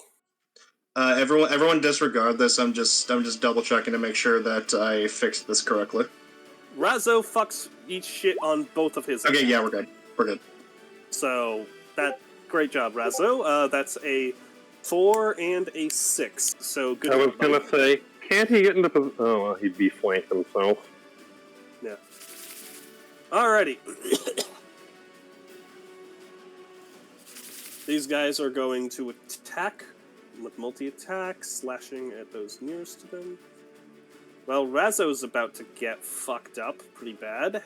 Everyone disregard this. I'm just double checking to make sure that I fixed this correctly. Razzo fucks each shit on both of his. Okay, attacks. yeah, we're good. We're good. So great job, Razzo. That's a 4 and a 6. So good. I was gonna say, can't he get into position? Oh, well, he'd be flanked himself. Yeah. Alrighty. These guys are going to attack with multi-attack, slashing at those nearest to them. Well, Razzo's about to get fucked up pretty bad.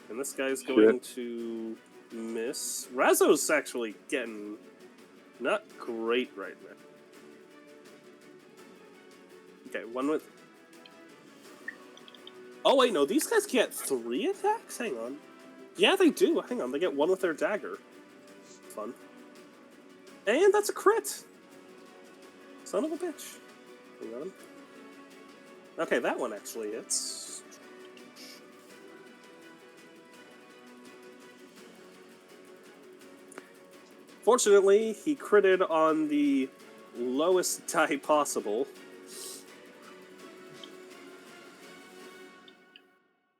And this guy's going to miss. Razzo's actually getting not great right now. Okay, one with... Oh, wait, no, these guys get 3 attacks? Hang on. Yeah, they do. Hang on, they get 1 with their dagger. Fun. And that's a crit! Son of a bitch. Hang on. Okay, that one actually hits. Fortunately, he critted on the lowest die possible.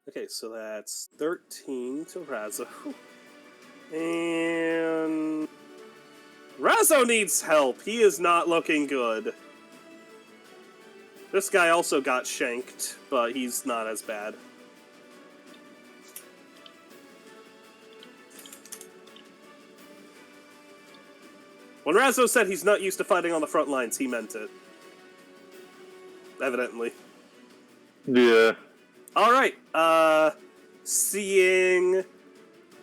Okay, so that's 13 to Razzo. And Razzo needs help. He is not looking good. This guy also got shanked, but he's not as bad. When Razzo said he's not used to fighting on the front lines, he meant it. Evidently. Yeah. Alright, seeing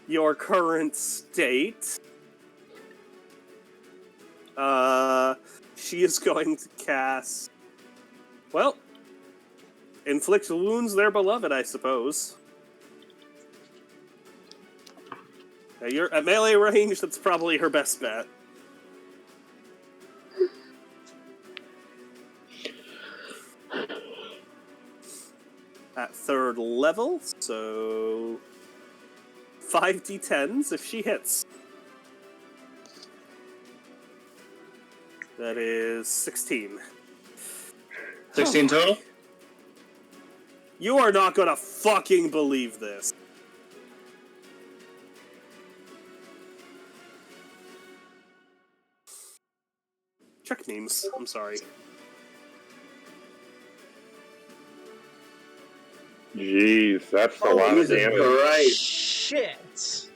your current state, she is going to cast, well, inflict wounds their beloved, I suppose. Now you're at melee range, that's probably her best bet. At 3rd level, so 5d10s if she hits. That is 16. 16 total? You are not gonna fucking believe this. Check memes, I'm sorry. Jeez, that's a lot of Jesus damage. Christ. Shit!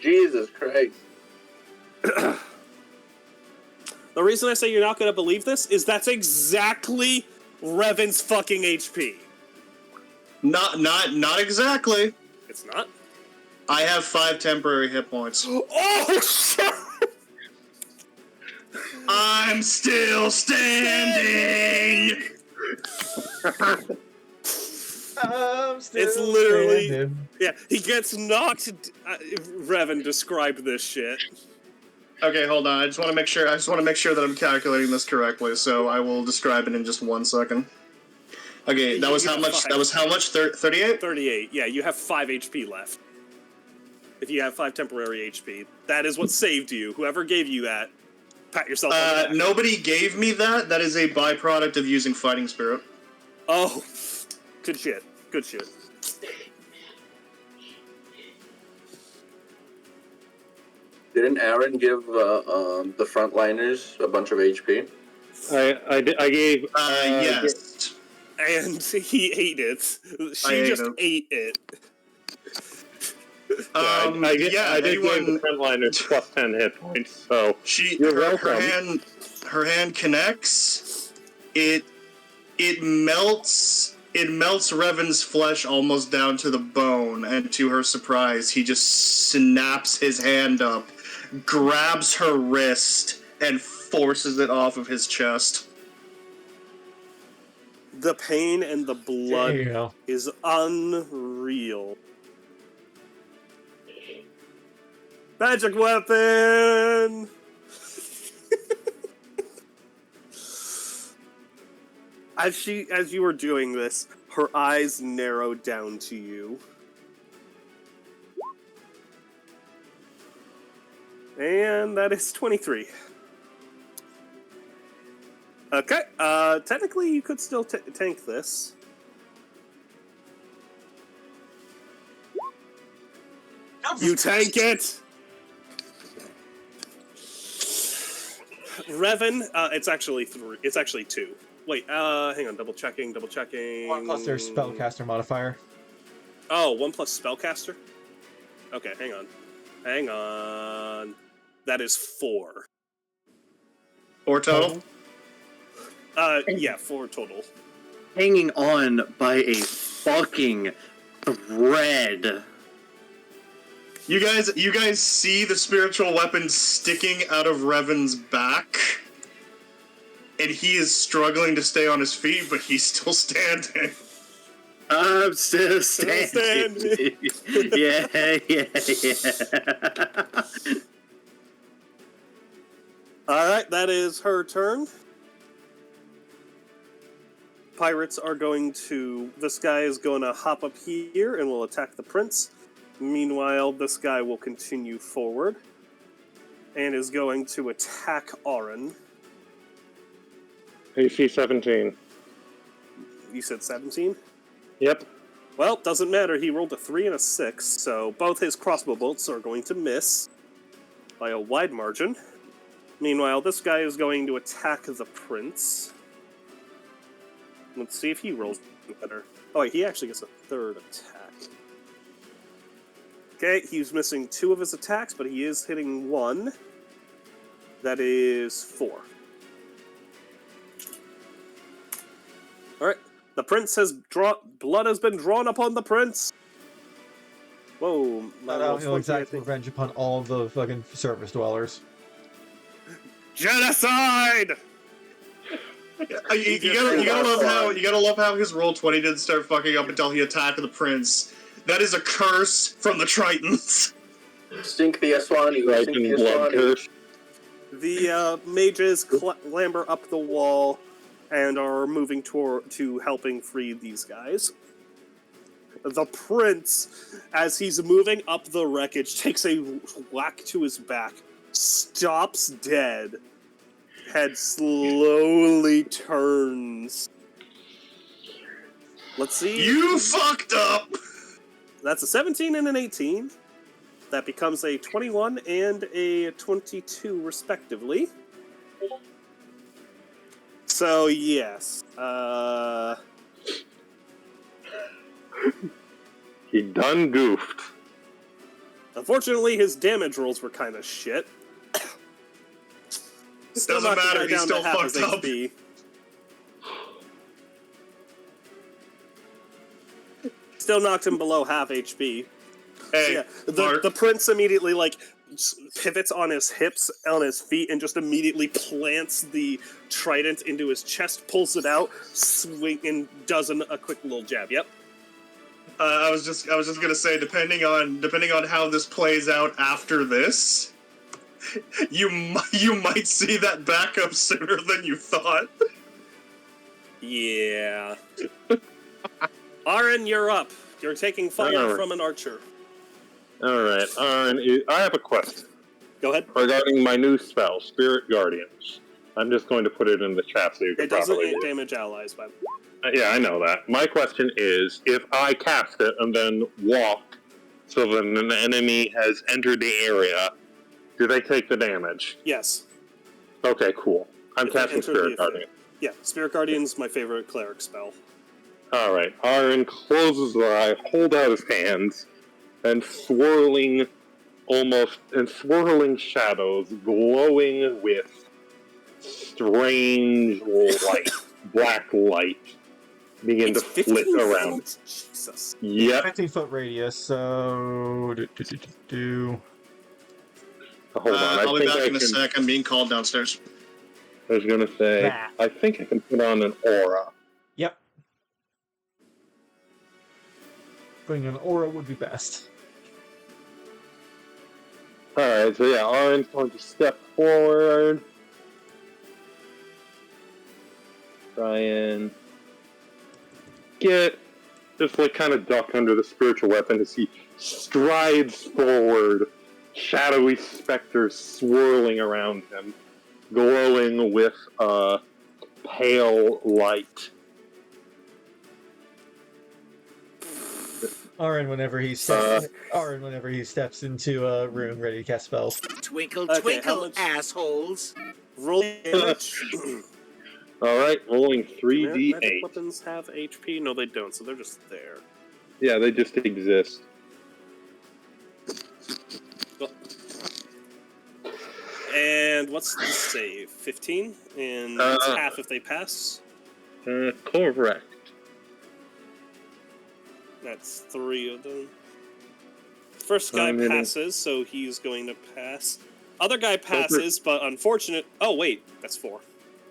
Jesus Christ. The reason I say you're not gonna believe this is that's exactly Reven's fucking HP. Not exactly. It's not? I have 5 temporary hit points. Oh shit! I'm still standing! It's literally... Yeah, he gets knocked... Reven described this shit. Okay, hold on. I just want to make sure that I'm calculating this correctly, so I will describe it in just 1 second. Okay, that was how much? That was how much? 38? 38, yeah, you have 5 HP left. If you have 5 temporary HP. That is what saved you. Whoever gave you that, pat yourself on the back. Nobody gave me that. That is a byproduct of using Fighting Spirit. Oh, good shit. Good shit. Didn't Aaron give the frontliners a bunch of HP? I gave. Yes. And he ate it. She just ate it. I did give the frontliners plus 10 hit points, so you're welcome. Her hand connects. It melts Reven's flesh almost down to the bone, and to her surprise, he just snaps his hand up, grabs her wrist, and forces it off of his chest. The pain and the blood is unreal. Magic weapon! As you were doing this, her eyes narrowed down to you. And that is 23. Okay, technically you could still tank this. You tank it! Reven, it's actually 3. It's actually 2. Wait, hang on, double checking. 1 plus their spellcaster modifier. Oh, 1 plus spellcaster? Okay, hang on. That is 4. 4 total? Yeah, 4 total. Hanging on by a fucking thread. You guys see the spiritual weapon sticking out of Reven's back? And he is struggling to stay on his feet, but he's still standing. I'm still standing. Yeah. Alright, that is her turn. Pirates are going to... This guy is going to hop up here and will attack the prince. Meanwhile, this guy will continue forward. and is going to attack Ahran. AC 17. You said 17? Yep. Well, doesn't matter. He rolled a 3 and a 6, so both his crossbow bolts are going to miss by a wide margin. Meanwhile, this guy is going to attack the prince. Let's see if he rolls better. Oh, wait, he actually gets a third attack. Okay, he's missing 2 of his attacks, but he is hitting 1. That is 4. Alright, the prince has blood has been drawn upon the prince! Whoa, He'll exact revenge upon all the fucking surface dwellers. Genocide! You gotta love how his roll 20 didn't start fucking up until he attacked the prince. That is a curse from the Tritons. Stink the Aswani. Triton blood curse. The mages clamber up the wall and are moving to helping free these guys. The prince, as he's moving up the wreckage, takes a whack to his back, stops dead, head slowly turns. Let's see. You fucked up! That's a 17 and an 18. That becomes a 21 and a 22, respectively. So, yes. He done goofed. Unfortunately, his damage rolls were kind of shit. Doesn't matter, he's still fucked up. HP. Still knocked him below half HP. Hey, So yeah, the prince immediately pivots on his hips, on his feet, and just immediately plants the trident into his chest, pulls it out, swing, and does a quick little jab. Yep. I was just gonna say, depending on how this plays out after this, you might see that backup sooner than you thought. Yeah. Ahran, you're up. You're taking fire from an archer. Alright, Ahran, I have a question. Go ahead. Regarding my new spell, Spirit Guardians. I'm just going to put it in the chat so you can It doesn't properly work. damage allies, but Yeah, I know that. My question is, if I cast it and then walk so that an enemy has entered the area, do they take the damage? yes. Okay, cool. I'm If they casting enter Spirit the Guardian. Yeah, Spirit Guardian's my favorite cleric spell. Alright, Ahran closes his eye, hold out his hands, and swirling shadows glowing with strange light, black light, begin to flit 15 around. feet? Jesus. Yep. 15-foot radius, so... Hold on, I'll be think back I in a can- sec. I'm being called downstairs. I was gonna say, Nah. I think I can put on an aura. Yep. Putting an aura would be best. Alright, so yeah, Ahran's going to step forward. Try and just kind of duck under the spiritual weapon as he strides forward, shadowy specters swirling around him, glowing with pale light. Ahran, whenever he steps into a room ready to cast spells. Twinkle, Okay, how twinkle, much- assholes. Roll damage. Alright, rolling Magic 3d8. weapons have HP? No, they don't, so they're just there. Yeah, they just exist. And what's the save? 15? And that's half if they pass. Correct. That's 3 of them. First guy passes, so he's going to pass. Other guy passes, but unfortunate. Oh, wait, that's 4.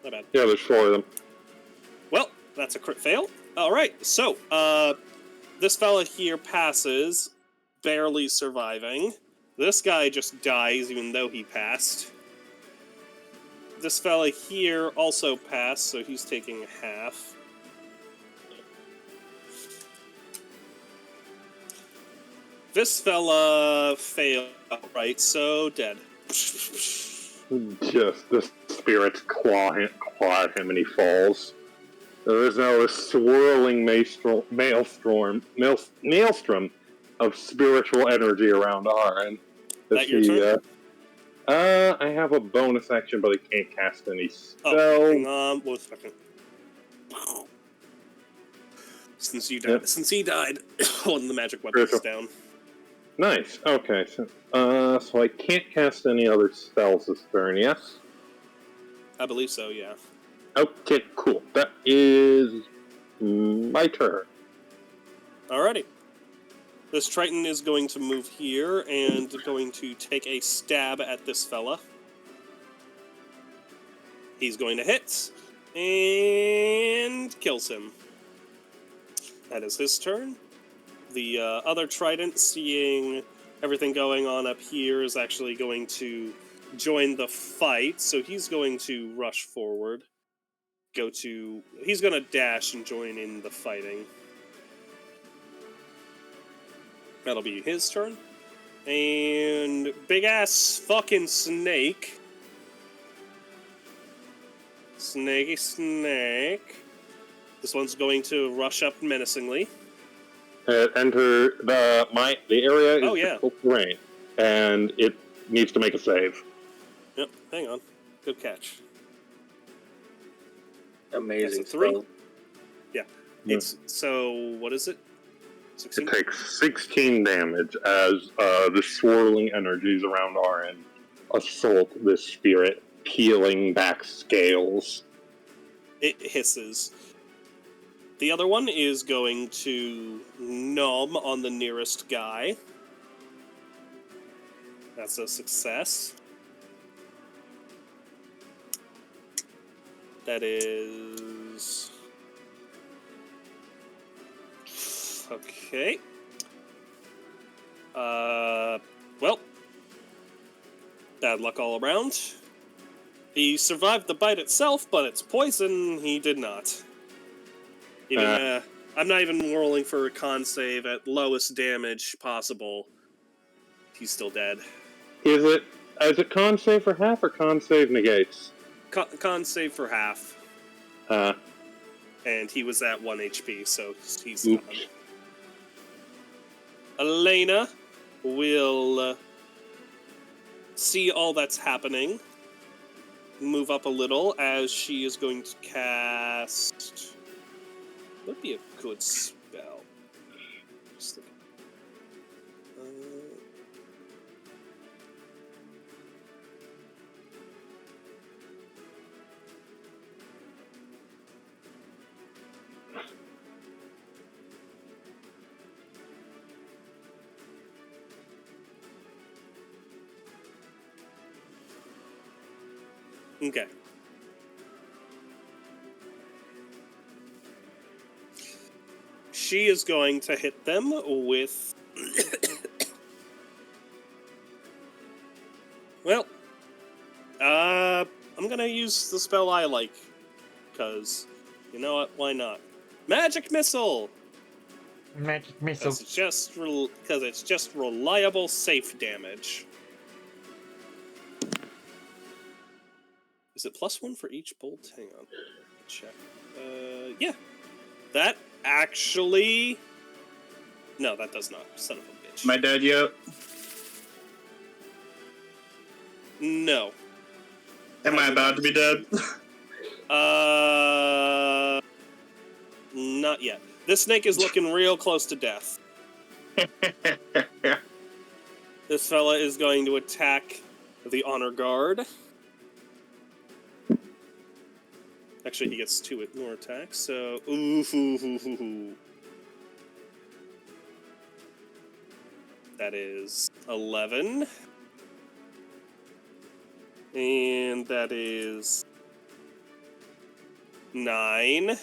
My bad. Yeah, there's 4 of them. Well, that's a crit fail. Alright, so, this fella here passes, barely surviving. This guy just dies, even though he passed. This fella here also passed, so he's taking half. This fella failed, right, so dead. Just the spirits claw him, and he falls. There is now a swirling maelstrom of spiritual energy around Ahran. That your turn? I have a bonus action, but I can't cast any spell. Oh, hang on 1 second. Since he died, holding the magic weapons down. Nice. Okay, so I can't cast any other spells this turn, yes? I believe so, yeah. Okay, cool. That is my turn. Alrighty. This Triton is going to move here and going to take a stab at this fella. He's going to hit and kills him. That is his turn. The other Trident, seeing everything going on up here, is actually going to join the fight, so he's going to rush forward. He's going to dash and join in the fighting. That'll be his turn. And big-ass fucking snake. Snaky snake. This one's going to rush up menacingly. Enter the area is difficult terrain, and it needs to make a save. Yep, hang on. Good catch. Amazing. That's a 3. Spell. Yeah. It's, so, what is it? 16? It takes 16 damage as the swirling energies around Ahran assault this spirit, peeling back scales. It hisses. The other one is going to nom on the nearest guy. That's a success. That is... Okay. Well. Bad luck all around. He survived the bite itself, but its poison he did not. Even, I'm not even rolling for a con save at lowest damage possible. He's still dead. Is it con save for half or con save negates? Con save for half. And he was at 1 HP, so he's done. Elena will see all that's happening. Move up a little as she is going to cast... Would be a good spell. Just looking. Okay. She is going to hit them with... Well, I'm gonna use the spell I like, because, you know what, why not? Magic Missile! Magic missile. Because it's just reliable, safe damage. Is it +1 for each bolt? Hang on. Check. Yeah. That actually... No, that does not. Son of a bitch. Am I dead yet? No. Am I about to be dead? Not yet. This snake is looking real close to death. This fella is going to attack the Honor Guard. Actually, he gets 2 more attacks, so... Ooh. That is 11. And that is 9.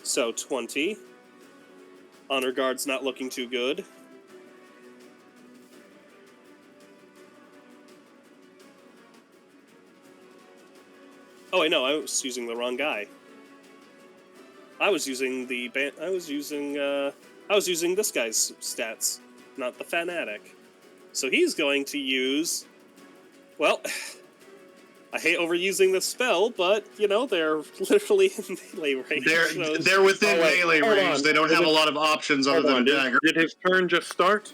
So 20. Honor Guard's not looking too good. Oh wait, no, I was using the wrong guy. I was using this guy's stats, not the Fanatic. So he's going to use... Well, I hate overusing the spell, but, you know, they're literally in melee range. They're within melee range. They don't have a lot of options other than a dagger. Did his turn just start?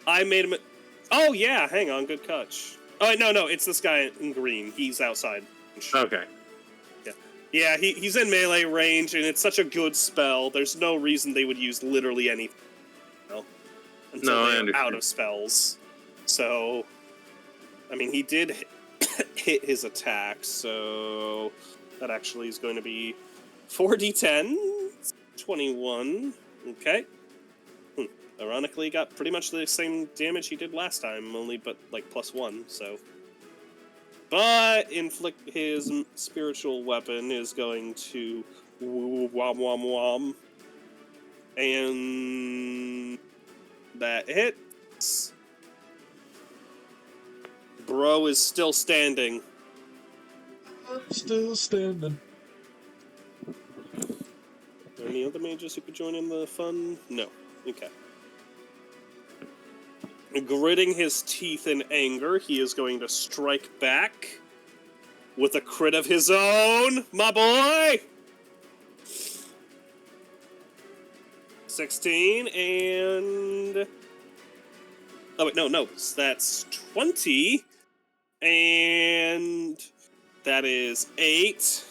I made him... Oh, yeah, hang on, good catch. Oh, no, it's this guy in green. He's outside. Okay. Yeah, he's in melee range, and it's such a good spell. There's no reason they would use literally anything until they're out of spells. So, I mean, he did hit his attack, so that actually is going to be 4d10, 21. Okay. Ironically, got pretty much the same damage he did last time, only but like +1, so... But his spiritual weapon is going to wom. And that hits. Bro is still standing. Still standing. Are there any other mages who could join in the fun? No. Okay. Gritting his teeth in anger, he is going to strike back with a crit of his own, my boy! 16, and... Oh, wait, no, that's 20, and that is 8.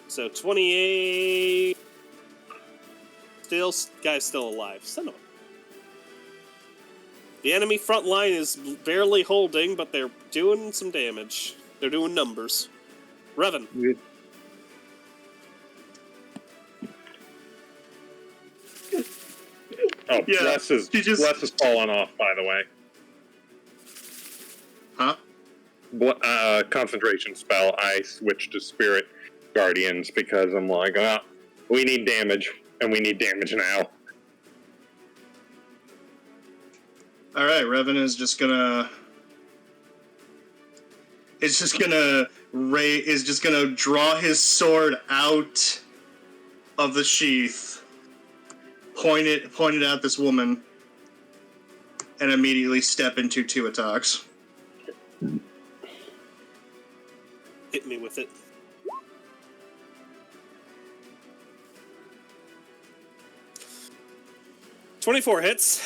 So 28... Guy's still alive. Son of a... The enemy front line is barely holding, but they're doing some damage. They're doing numbers. Reven. Oh, Yeah, Bless is falling off, by the way. Huh? Concentration spell. I switched to Spirit Guardians because I'm like, we need damage, and we need damage now. Alright, Reven is just gonna... Is just gonna draw his sword out of the sheath, point it at this woman, and immediately step into 2 attacks. Hit me with it. "24 hits.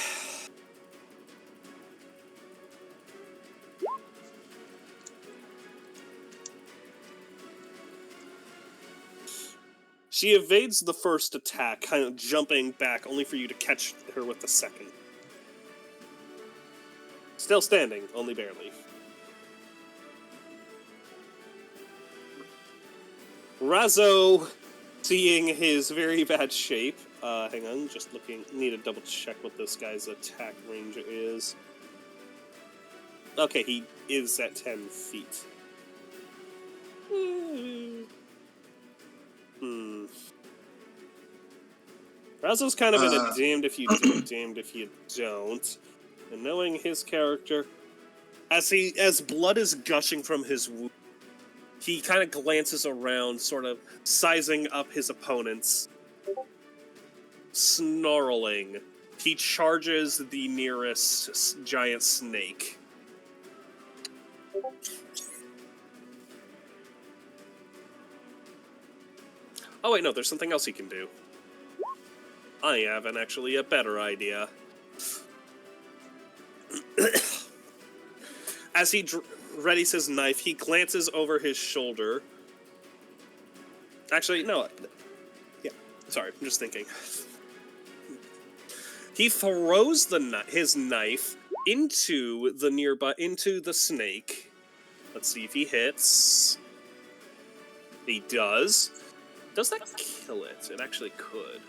She evades the first attack, kind of jumping back, only for you to catch her with the second. Still standing, only barely. Razzo, seeing his very bad shape, hang on, just looking, need to double check what this guy's attack range is. Okay, he is at 10 feet. Razzo's kind of in a damned if you do, damned if you don't. And knowing his character, as blood is gushing from his wound, he kind of glances around, sort of sizing up his opponents. Snarling, he charges the nearest giant snake. Oh wait, no, there's something else he can do. I have actually a better idea. As he readies his knife, he glances over his shoulder. Actually, no. Yeah, sorry, I'm just thinking. He throws his knife into the snake. Let's see if he hits. He does. Does that kill it? It actually could.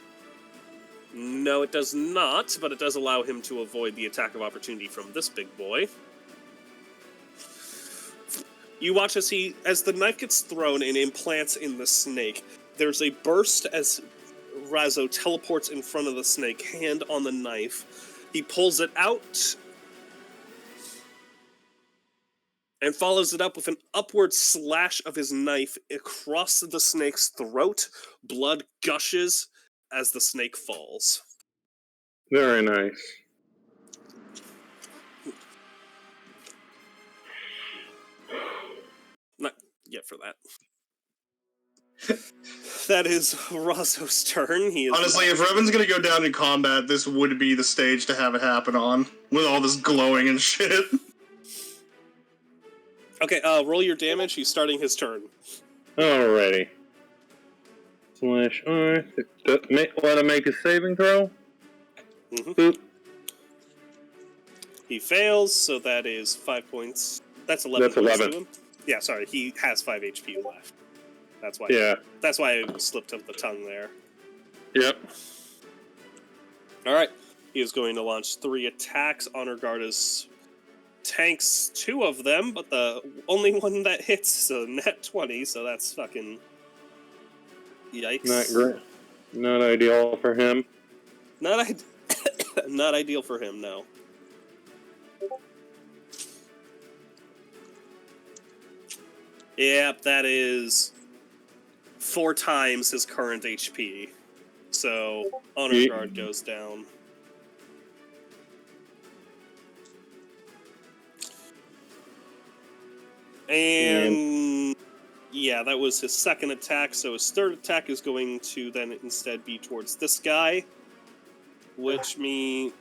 No, it does not, but it does allow him to avoid the attack of opportunity from this big boy. You watch as the knife gets thrown and implants in the snake. There's a burst as Razzo teleports in front of the snake, hand on the knife. He pulls it out and follows it up with an upward slash of his knife across the snake's throat. Blood gushes as the snake falls. Very nice. get for that. That is Razo's turn. He is Honestly, if Reven's gonna go down in combat, this would be the stage to have it happen on, with all this glowing and shit. Okay, roll your damage. He's starting his turn. Alrighty. Slash R. Want to make a saving throw? Mm-hmm. Boop. He fails, so that is 5 points. That's 11 That's points 11. to him. Yeah, sorry, he has 5 HP left. That's why. Yeah. That's why I slipped up the tongue there. Yep. All right, he is going to launch 3 attacks. Honor Guard is tanks 2 of them, but the only one that hits is a net 20, so that's fucking yikes. Not great. Not ideal for him. Not ideal for him, no. Yep, that is 4 times his current HP. So, Honor Guard goes down. And yeah, that was his second attack, so his third attack is going to then instead be towards this guy, which means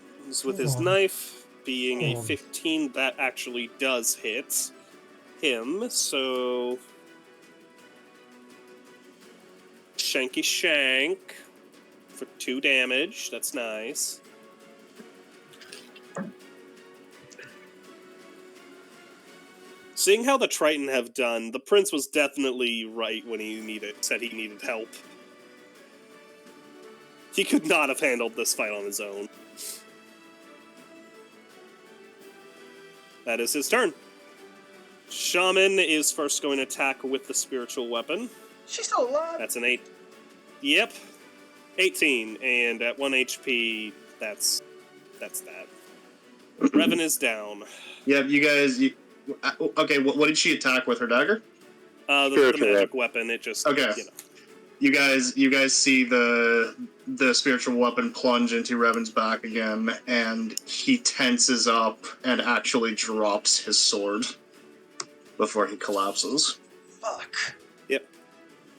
with his knife being a 15, that actually does hit him, so shanky shank for 2 damage. That's nice. Seeing how the Triton have done, the Prince was definitely right when he said he needed help. He could not have handled this fight on his own. That is his turn. Shaman is first going to attack with the spiritual weapon. She's still alive. That's an 8. Yep. 18. And at 1 HP, that's that. Reven is down. Yeah, you guys... okay, what did she attack with, her dagger? The magic weapon, it just... Okay. You guys see the spiritual weapon plunge into Reven's back again, and he tenses up and actually drops his sword before he collapses. Fuck. Yep.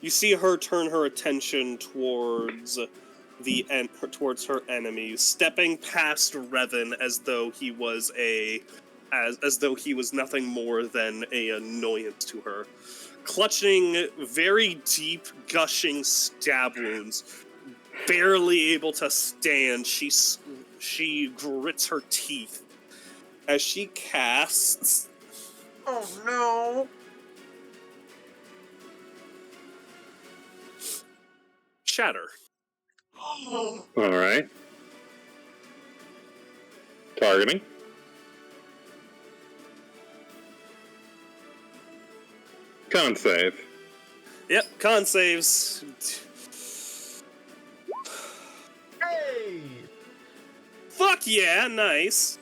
You see her turn her attention towards towards her enemies, stepping past Reven as though he was as though he was nothing more than an annoyance to her. Clutching very deep, gushing stab wounds, barely able to stand, she grits her teeth as she casts... Oh no! Shatter. Alright. Targeting. Con save. Yep, con saves. Hey! Fuck yeah, nice.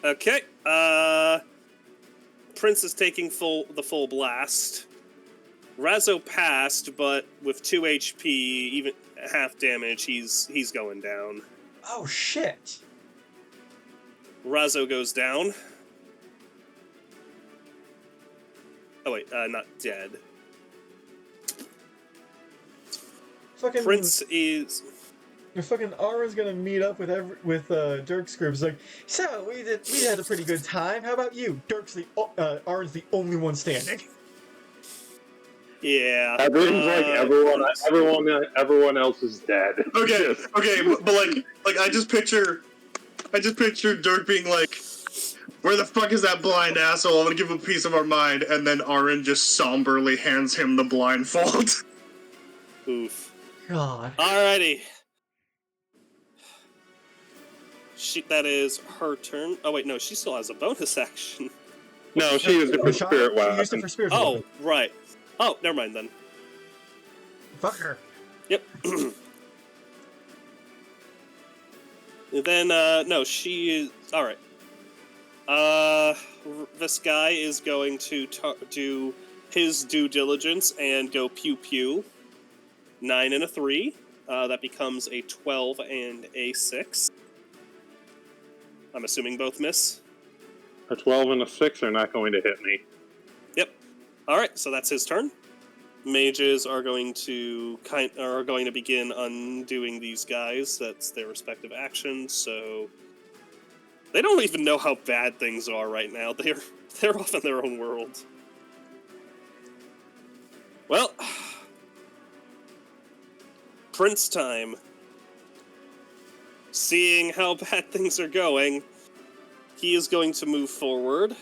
Okay, Prince is taking the full blast. Razo passed, but with 2 HP, even half damage, he's going down. Oh shit! Razo goes down. Oh wait, not dead. Fucking Prince is... Your fucking Ahran's gonna meet up with Dirk's group. It's like, so we had a pretty good time. How about you? Ahran's the only one standing. Yeah. Everyone's like everyone else is dead. Okay, but like I just picture Dirk being like, where the fuck is that blind asshole? I'm gonna give him a piece of our mind, and then Ahran just somberly hands him the blindfold. Oof. God. Alrighty. That is her turn. Oh wait, no, she still has a bonus action. No, she used it for spirit She used it weapon. for spiritual Oh, weapon. right. Oh, never mind then. Fuck her. Yep. Then, no, she is... Alright. This guy is going to do his due diligence and go pew-pew. 9 and a 3. That becomes a 12 and a 6. I'm assuming both miss. A 12 and a 6 are not going to hit me. Yep. All right, so that's his turn. Mages are going to begin undoing these guys. That's their respective actions. So they don't even know how bad things are right now. They're off in their own world. Well, Prince time. Seeing how bad things are going, he is going to move forward.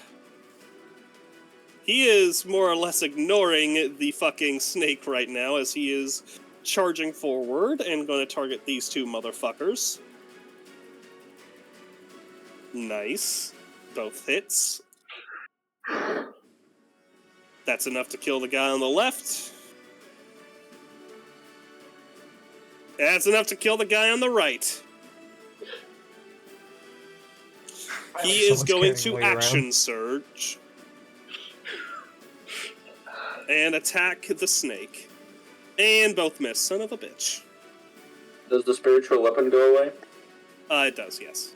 He is more or less ignoring the fucking snake right now as he is charging forward and going to target these two motherfuckers. Nice. Both hits. That's enough to kill the guy on the left. That's enough to kill the guy on the right. He is going to action surge and attack the snake. And both miss, son of a bitch. Does the spiritual weapon go away? It does, yes.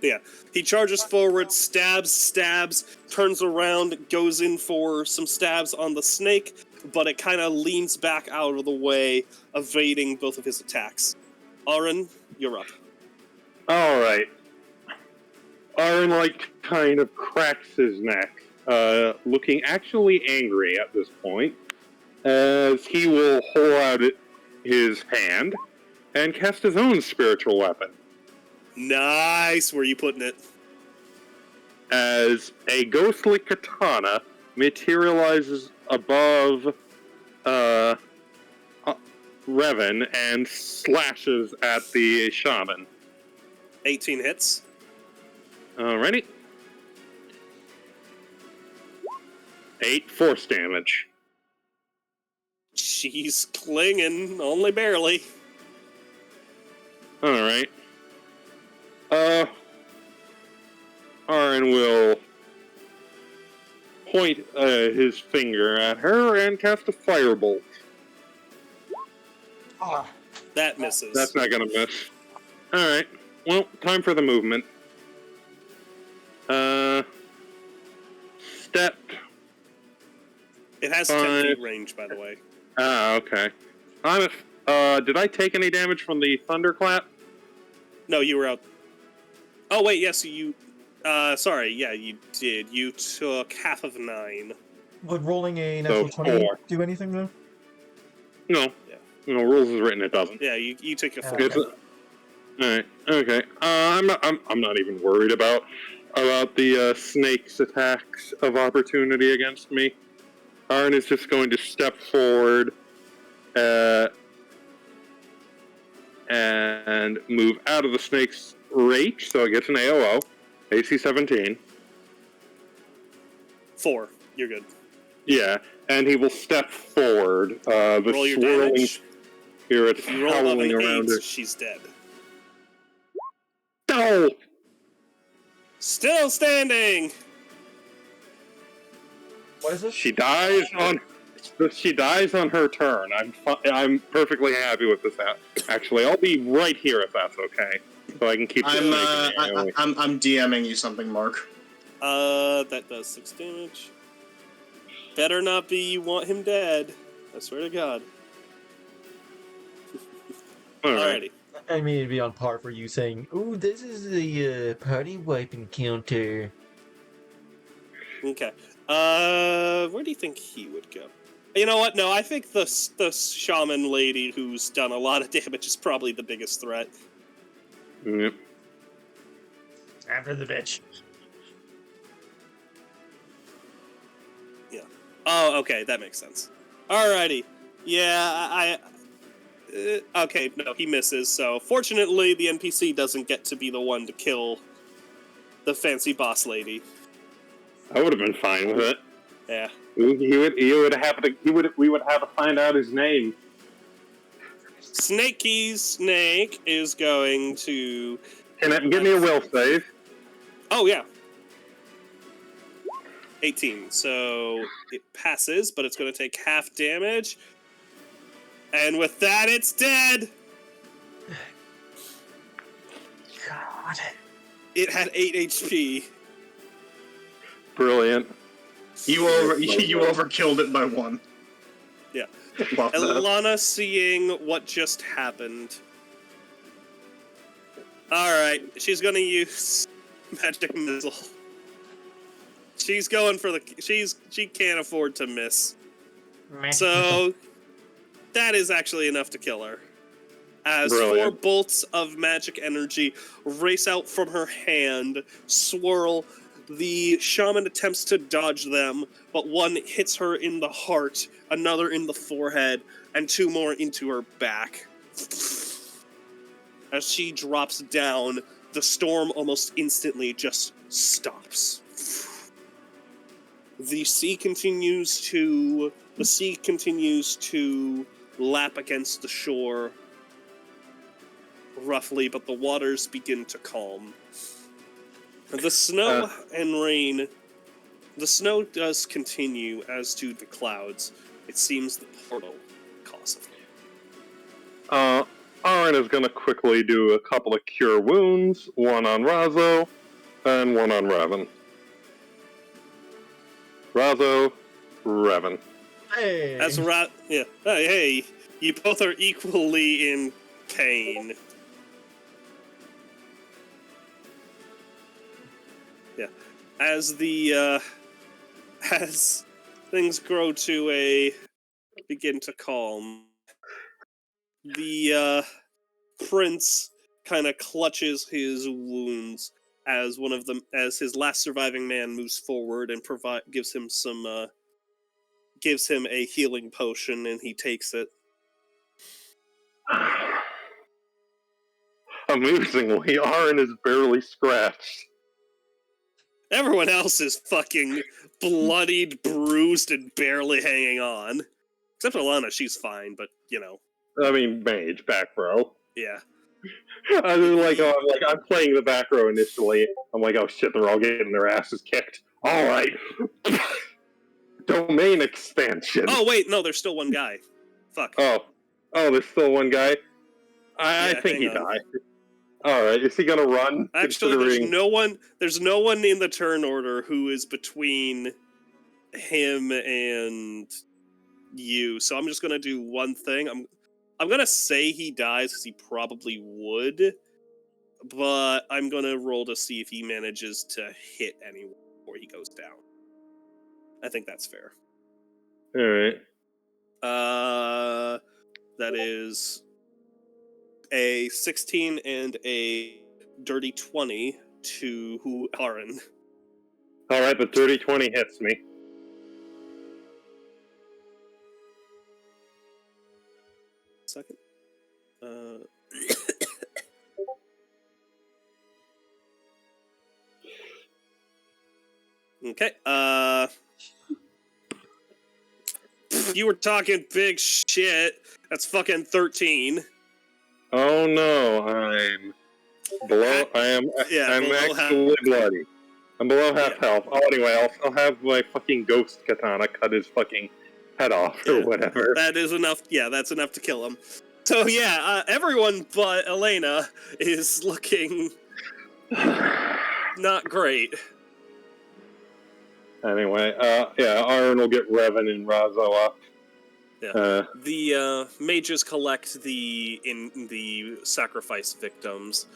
Yeah, he charges forward, stabs, turns around, goes in for some stabs on the snake, but it kind of leans back out of the way, evading both of his attacks. Ahran, you're up. Alright. Ahran, kind of cracks his neck, looking actually angry at this point, as he will hold out his hand and cast his own spiritual weapon. Nice! Where are you putting it? As a ghostly katana materializes above Reven and slashes at the shaman. 18 hits. Alrighty. 8 force damage. She's clinging, only barely. Alright. Ahran will point his finger at her and cast a firebolt. That misses. That's not gonna miss. Alright. Well, time for the movement. Step. It has 10 feet range, by the way. Ah, okay. Did I take any damage from the thunderclap? No, you were out. Oh, wait, yes, you... sorry, yeah, you did. You took half of 9. Would rolling a natural 20 4. do anything, though? No. Yeah. No, rules is written, it doesn't. Yeah, you took your full. Okay. Alright, okay. I'm not even worried about the snake's attacks of opportunity against me. Ahran is just going to step forward and move out of the snake's reach, so it gets an AOO. AC 17. 4. You're good. Yeah, and he will step forward. The Roll your swirling damage. spirit If you roll above howling an around 8, her. she's dead. No! Still standing! What is this? She dies on her turn. I'm perfectly happy with this. Actually, I'll be right here if that's okay, so I can keep. I'm DMing you something, Mark. That does 6 damage. Better not be you want him dead. I swear to God. Alright. Alrighty. I mean, it'd be on par for you saying, "Ooh, this is the party wipe encounter." Okay. Where do you think he would go? You know what? No, I think the shaman lady who's done a lot of damage is probably the biggest threat. Yep. After the bitch. Yeah. Oh, okay, that makes sense. Alrighty. Yeah, okay, no, he misses, so fortunately the NPC doesn't get to be the one to kill the fancy boss lady. I would have been fine with it. Yeah. We would have to find out his name. Snake is going to... Give me a will save. Oh, yeah. 18, so it passes, but it's going to take half damage. And with that, it's dead! God. It had 8 HP. Brilliant. You overkilled it by 1. Yeah. Love that. Elana, seeing what just happened. Alright, she's gonna use Magic Missile. She's going for she can't afford to miss. So, that is actually enough to kill her. As Brilliant. 4 bolts of magic energy race out from her hand, swirl. The shaman attempts to dodge them, but one hits her in the heart, another in the forehead, and 2 more into her back. As she drops down, the storm almost instantly just stops. The sea continues to lap against the shore, roughly, but the waters begin to calm. The snow and rain, the snow does continue, as do the clouds. It seems the portal caused it. Ahran is going to quickly do a couple of cure wounds, one on Razo, and one on Reven. Razo, Reven. Hey. Hey, you both are equally in pain. Yeah. As things begin to calm, the prince kind of clutches his wounds as as his last surviving man moves forward and gives him a healing potion, and he takes it. Amusingly, Ahran is barely scratched. Everyone else is fucking bloodied, bruised, and barely hanging on. Except Alana, she's fine, but, I mean, mage, back row. yeah. I'm playing the back row initially. I'm like, oh shit, they're all getting their asses kicked. Alright. Domain expansion. Oh, wait, no, there's still one guy. Fuck. Oh, there's still one guy? I think he died. Alright, is he gonna run? Actually, there's no one in the turn order who is between him and you, so I'm just gonna do one thing. I'm gonna say he dies, because he probably would, but I'm gonna roll to see if he manages to hit anyone before he goes down. I think that's fair. Alright. That is a 16 and a dirty 20 to Ahran. Alright, the dirty 20 hits me. Second. Okay, you were talking big shit. That's fucking 13. Oh no, I'm actually bloody. I'm below half health. Oh, anyway, I'll have my fucking ghost katana cut his fucking head off or whatever. That is enough. Yeah, that's enough to kill him. So yeah, everyone but Elena is looking not great. Anyway, Ahran will get Reven and Razo up. Yeah. The mages collect the sacrifice victims.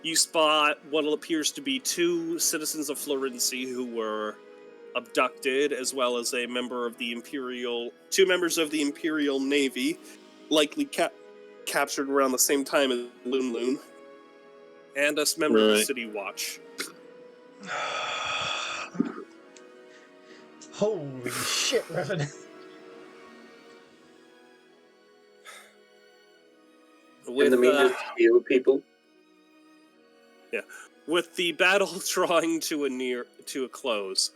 You spot what appears to be 2 citizens of Florency who were abducted, as well as a member of the 2 members of the Imperial Navy, likely captured around the same time as Loon, and a member of the City Watch. Holy shit, Reven. In the meantime, heal people. Yeah. With the battle drawing to a close,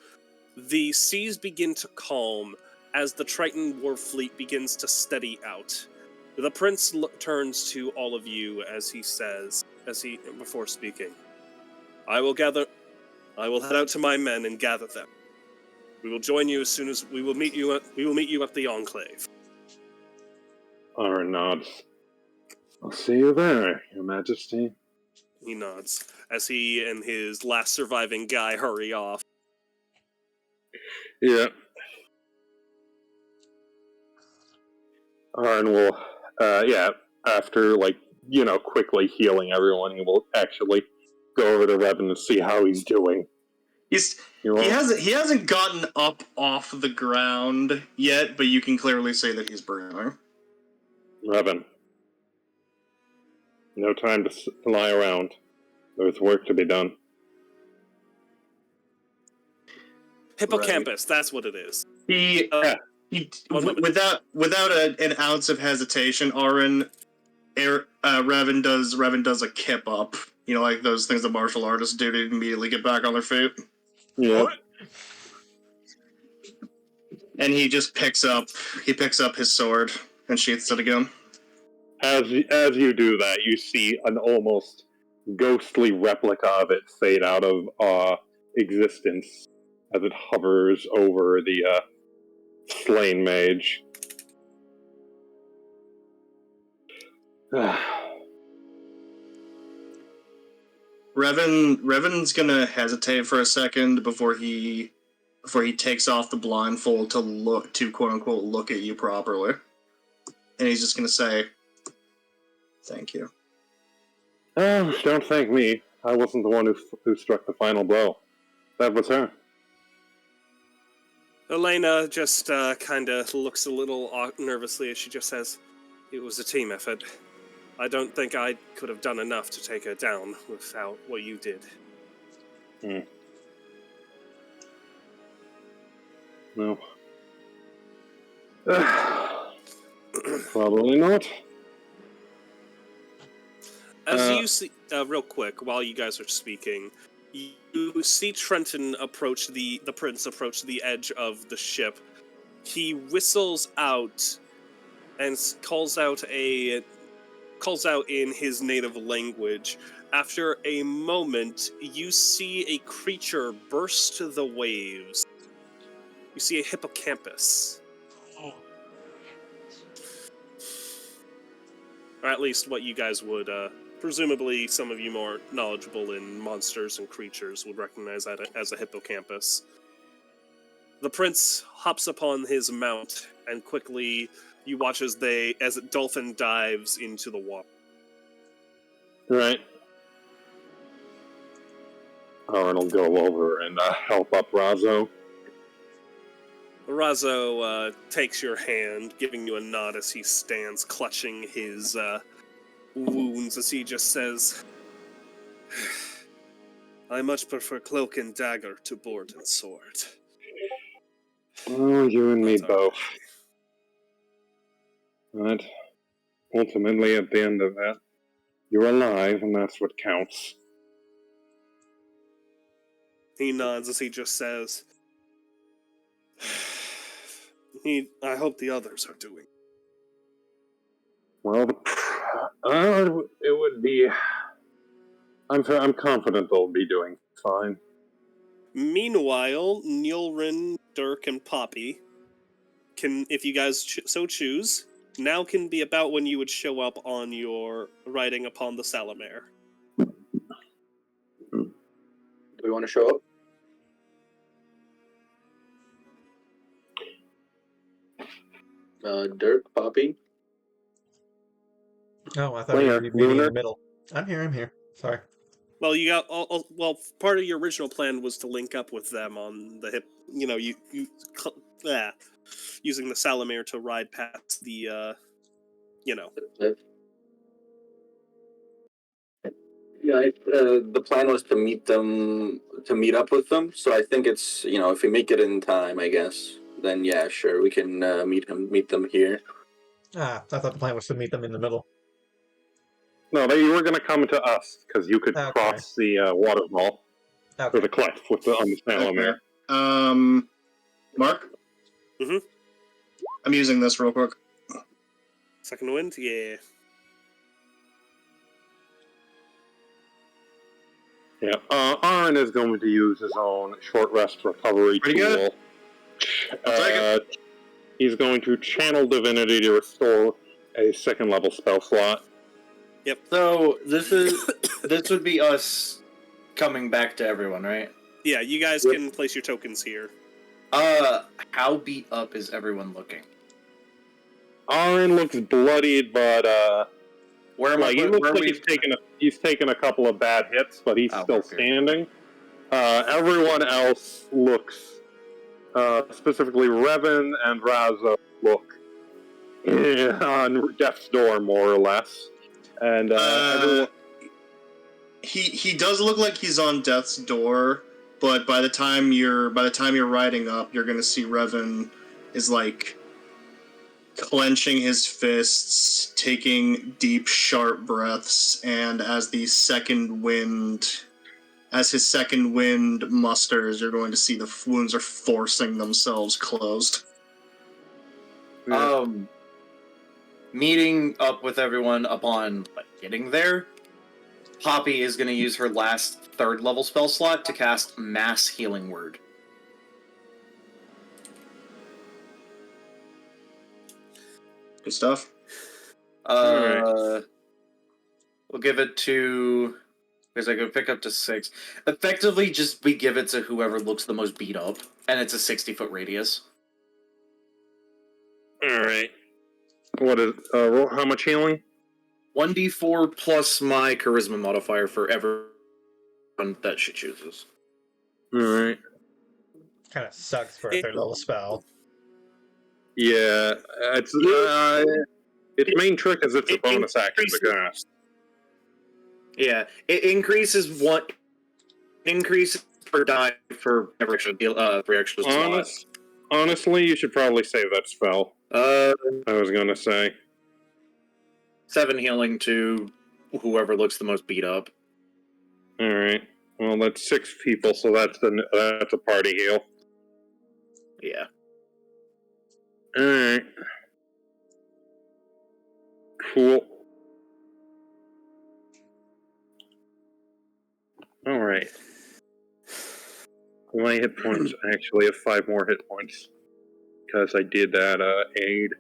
the seas begin to calm as the Triton war fleet begins to steady out. The prince turns to all of you as he says, before speaking, I will head out to my men and gather them. We will join you as soon as we will meet you at the Enclave. Ahran nods. I'll see you there, Your Majesty. He nods. as he and his last surviving guy hurry off. Yeah. Arn will, after, quickly healing everyone, he will actually go over to Reven and see how he's doing. He hasn't gotten up off the ground yet, but you can clearly say that he's breathing. Reven, no time to lie around. There's work to be done. Hippocampus, that's what it is. Without an ounce of hesitation, Reven does a kip up. You know, like those things that martial artists do to immediately get back on their feet. Yeah. And he just picks up his sword and sheaths it again. As you do that, you see an almost ghostly replica of it fade out of existence as it hovers over the slain mage. Reven's gonna hesitate for a second before he takes off the blindfold to quote unquote look at you properly, and he's just gonna say, "Thank you." Don't thank me. I wasn't the one who struck the final blow. That was her. Elena just kind of looks a little nervously as she just says, "It was a team effort. I don't think I could have done enough to take her down without what you did." No. Probably not. As you see, real quick, while you guys are speaking, you see Trenton approach the prince approach the edge of the ship. He whistles out and calls out in his native language. After a moment, you see a creature burst the waves. You see a hippocampus. Or at least what you guys would, presumably some of you more knowledgeable in monsters and creatures would recognize that as a hippocampus. The prince hops upon his mount, and quickly you watch as Dolphin dives into the water. Right. Arn will go over and help up Razzo. Razzo takes your hand, giving you a nod as he stands clutching his wounds as he just says, "I much prefer cloak and dagger to board and sword." Oh, you and me both. But ultimately, at the end of that, you're alive, and that's what counts. He nods as he just says, "I hope the others are doing." Well, it would be. I'm confident they'll be doing fine. Meanwhile, Nyullrin, Dirk, and Poppy can, if you guys so choose, now can be about when you would show up on your riding upon the Salamare. Do we want to show up? Dirk, Poppy? Oh, I thought we were meeting in the middle. I'm here. Sorry. Well, you got well. Part of your original plan was to link up with them on the hip. You know, using the Salamare to ride past the. Yeah, the plan was to meet up with them. So I think it's if we make it in time, I guess. Then yeah, sure, we can meet them here. I thought the plan was to meet them in the middle. No, you were going to come to us because you could cross the waterfall or the cliff on the Salamare. Okay. Mark. Mm-hmm. I'm using this real quick. Second wind, yeah. Yeah. Arn is going to use his own short rest recovery tool. He's going to channel divinity to restore a second level spell slot. Yep. So this would be us coming back to everyone, right? Yeah, you guys can place your tokens here. How beat up is everyone looking? Ahran looks bloodied, but Where am I? he looks Where like we? he's taken a couple of bad hits, but he's still okay. standing. Everyone else looks, specifically Reven and Raza, look on death's door, more or less. And everyone... he does look like he's on death's door, but by the time you're riding up, you're gonna see Reven is like clenching his fists, taking deep, sharp breaths, and as his second wind musters, you're going to see the wounds are forcing themselves closed. Meeting up with everyone upon getting there, Poppy is going to use her last 3rd level spell slot to cast Mass Healing Word. Good stuff. We'll give it to... Because I could pick up to 6. Effectively, just we give it to whoever looks the most beat up, and it's a 60-foot radius. Alright. What is, how much healing? 1d4 plus my charisma modifier for everyone that she chooses. Alright. Kind of sucks for a 3rd level spell. Yeah, its main trick is it's a bonus action to cast. Yeah, it increases per die for every extra deal, 3 extra slots. Honestly, you should probably save that spell. I was gonna say 7 healing to whoever looks the most beat up. All right. Well, that's 6 people, so that's a party heal. Yeah. All right. Cool. All right. My hit points actually have 5 more hit points because I did that aid.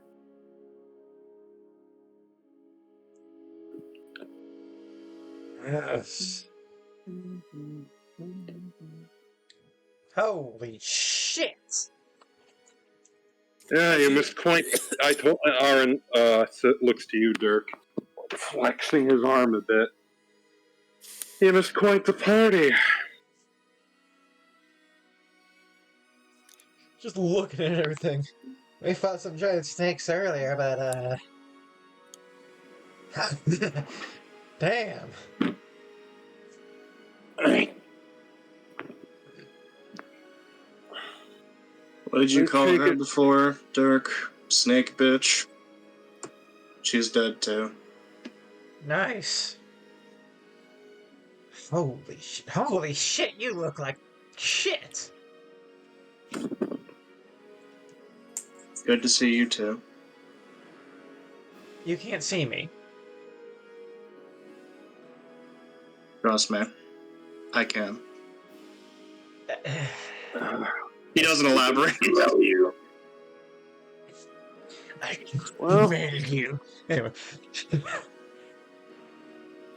Yes. Holy shit! Yeah, you missed quite. I told Ahran looks to you, Dirk, flexing his arm a bit. You missed quite the party. Just looking at everything. We fought some giant snakes earlier, but damn. What did you call her before, Dirk? Snake bitch? She's dead too. Nice. Holy shit, you look like shit! Good to see you too. You can't see me. Trust me. I can. He doesn't elaborate. Tell you. I Well, command you. Anyway.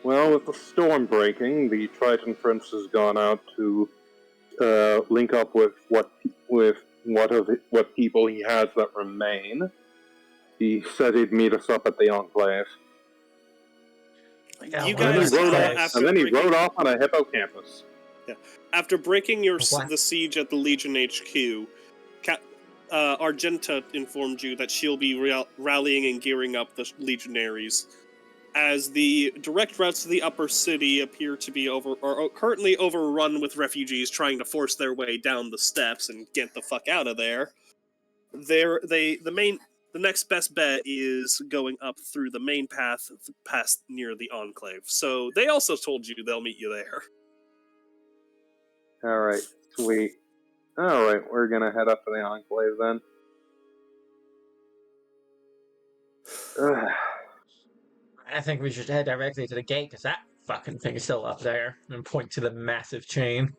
Well, with the storm breaking, the Triton Prince has gone out to link up with what people he has that remain. He said he'd meet us up at the Enclave. You guys, and then he rode off on a hippocampus. Yeah. After breaking the siege at the Legion HQ, Argenta informed you that she'll be rallying and gearing up the legionaries, as the direct routes to the upper city appear to be currently overrun with refugees trying to force their way down the steps and get the fuck out of there. The next best bet is going up through the main path past near the Enclave. So they also told you they'll meet you there. Alright, sweet. Alright, we're gonna head up to the Enclave then. I think we should head directly to the gate, because that fucking thing is still up there, and point to the massive chain.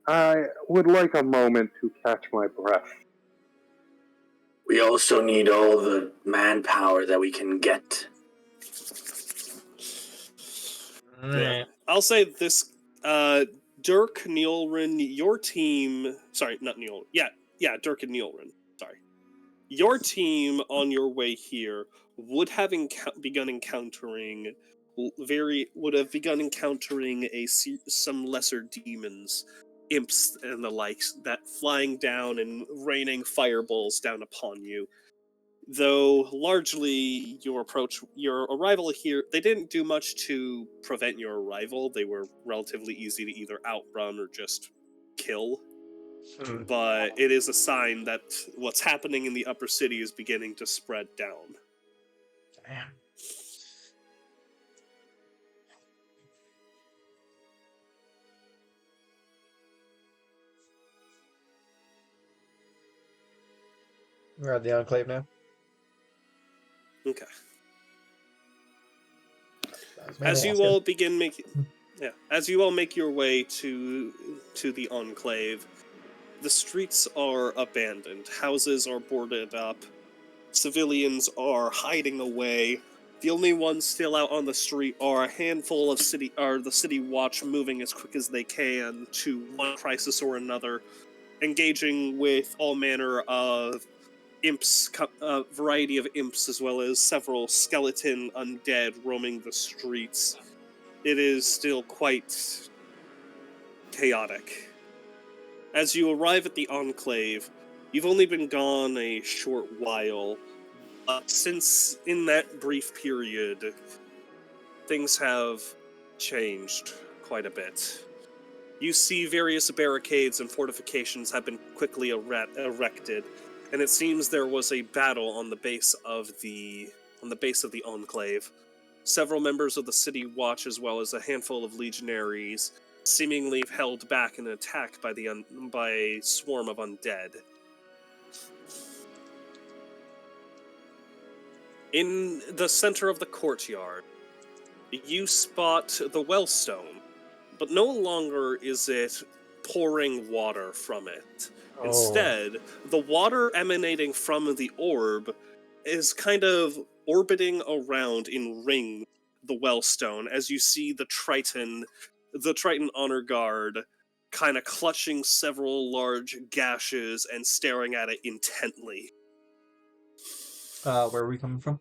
I would like a moment to catch my breath. We also need all the manpower that we can get. Yeah. I'll say this, Dirk, Nyullrin, your team... Sorry, not Nyullrin. Yeah, Dirk and Nyullrin. Sorry. Your team on your way here would have begun encountering some lesser demons, imps and the likes, that flying down and raining fireballs down upon you. Though largely your arrival here, they didn't do much to prevent your arrival. They were relatively easy to either outrun or just kill. But it is a sign that what's happening in the upper city is beginning to spread down. Damn. We're at the Enclave now. Okay. As As you all make your way to the Enclave, the streets are abandoned. Houses are boarded up. Civilians are hiding away. The only ones still out on the street are a handful of the city watch, moving as quick as they can to one crisis or another, engaging with all manner of imps, variety of imps, as well as several skeleton undead roaming the streets. It is still quite chaotic. As you arrive at the Enclave, you've only been gone a short while, but since in that brief period, things have changed quite a bit. You see various barricades and fortifications have been quickly erected, and it seems there was a battle on the base of the Enclave. Several members of the City Watch, as well as a handful of legionaries, seemingly held back an attack by a swarm of undead. In the center of the courtyard, you spot the Wellstone, but no longer is it pouring water from it. Oh. Instead, the water emanating from the orb is kind of orbiting around in rings the Wellstone, as you see the Triton honor guard kind of clutching several large gashes and staring at it intently. Where are we coming from?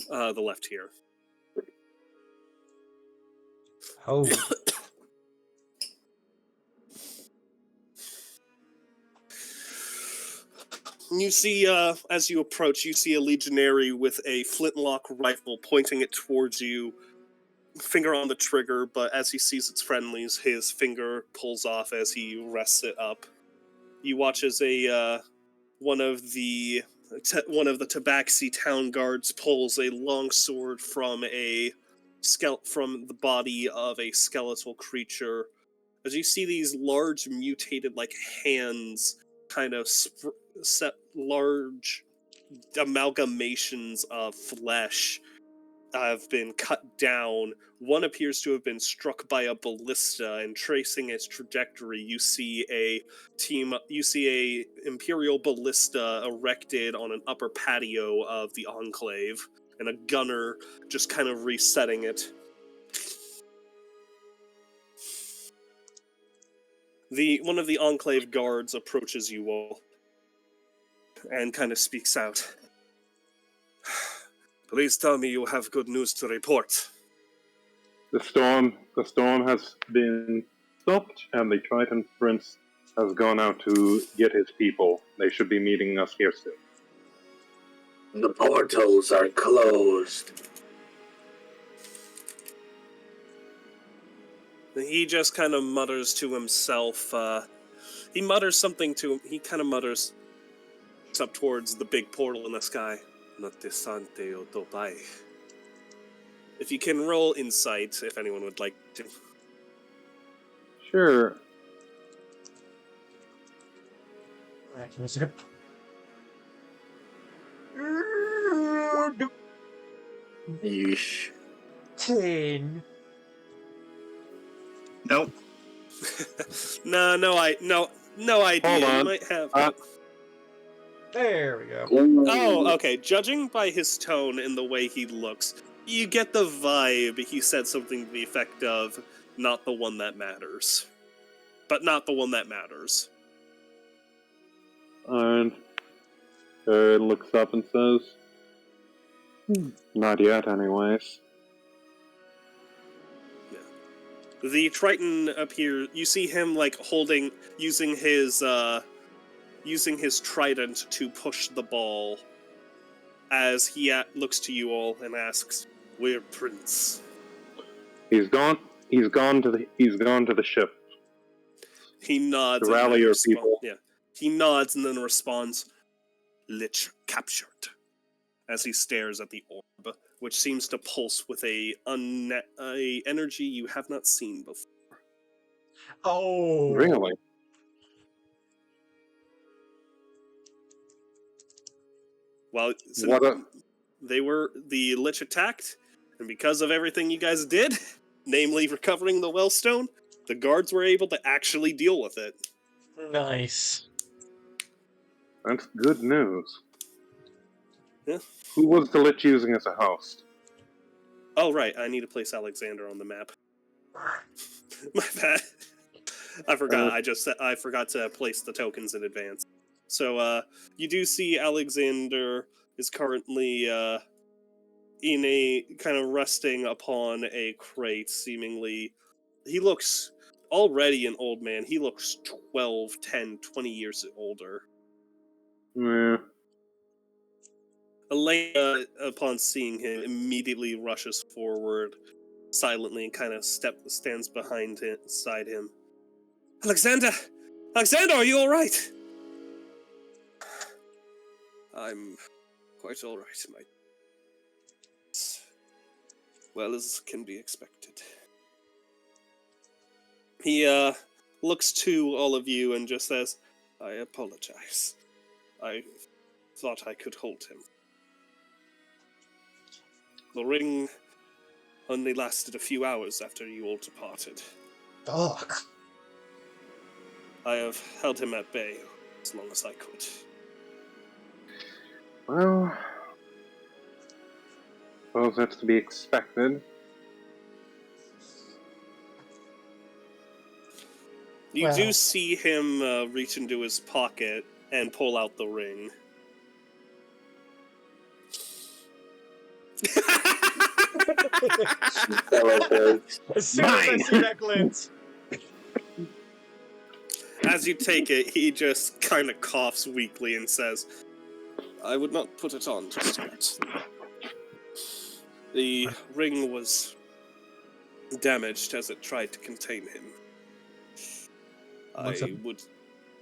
The left here. Oh. You see, as you approach, you see a legionary with a flintlock rifle pointing it towards you, finger on the trigger, but as he sees its friendlies, his finger pulls off as he rests it up. You watch as one of the Tabaxi town guards pulls a long sword from from the body of a skeletal creature. As you see these large mutated like hands kind of set large amalgamations of flesh have been cut down. One appears to have been struck by a ballista, and tracing its trajectory, you see a Imperial ballista erected on an upper patio of the Enclave, and a gunner just kind of resetting it. One of the Enclave guards approaches you all and kind of speaks out. Please tell me you have good news to report. The storm has been stopped, and the Triton Prince has gone out to get his people. They should be meeting us here soon. The portals are closed. He just kind of mutters to himself. He mutters something to him. He kind of mutters up towards the big portal in the sky. Natesante otopai. If you can roll insight, if anyone would like to. Sure. Alright, give me a second. Yeesh. 10. Nope. No idea. Hold on. You might have. There we go. Ooh. Oh, okay. Judging by his tone and the way he looks, You get the vibe he said something to the effect of, not the one that matters. But not the one that matters. And looks up and says, "Not yet, anyways." The Triton appears. You see him like using his trident to push the ball. As he looks to you all and asks, "Where Prince?" He's gone. He's gone to the ship. He nods. To rally your people. Yeah. He nods and then responds, "Lich captured," as he stares at the orb, which seems to pulse with a energy you have not seen before. Oh, Really? Well, the Lich attacked, and because of everything you guys did, namely recovering the Wellstone, the guards were able to actually deal with it. Nice. That's good news. Yeah. Who was the Lich using as a host? Oh, right, I need to place Alexander on the map. My bad. I forgot. I forgot to place the tokens in advance. So, you do see Alexander is currently in a kind of resting upon a crate, seemingly. He looks already an old man. He looks 12, 10, 20 years older. Yeah. Elena, upon seeing him, immediately rushes forward silently and kind of stands beside him. Alexander! Alexander, are you alright? I'm quite alright, my... Well as can be expected. He, looks to all of you and just says, "I apologize. I thought I could hold him. The ring only lasted a few hours after you all departed. Ugh. I have held him at bay as long as I could." Well, suppose that's to be expected. You do see him reach into his pocket and pull out the ring. As soon as I see that glint. As you take it, he just kind of coughs weakly and says, "I would not put it on just yet. The ring was damaged as it tried to contain him.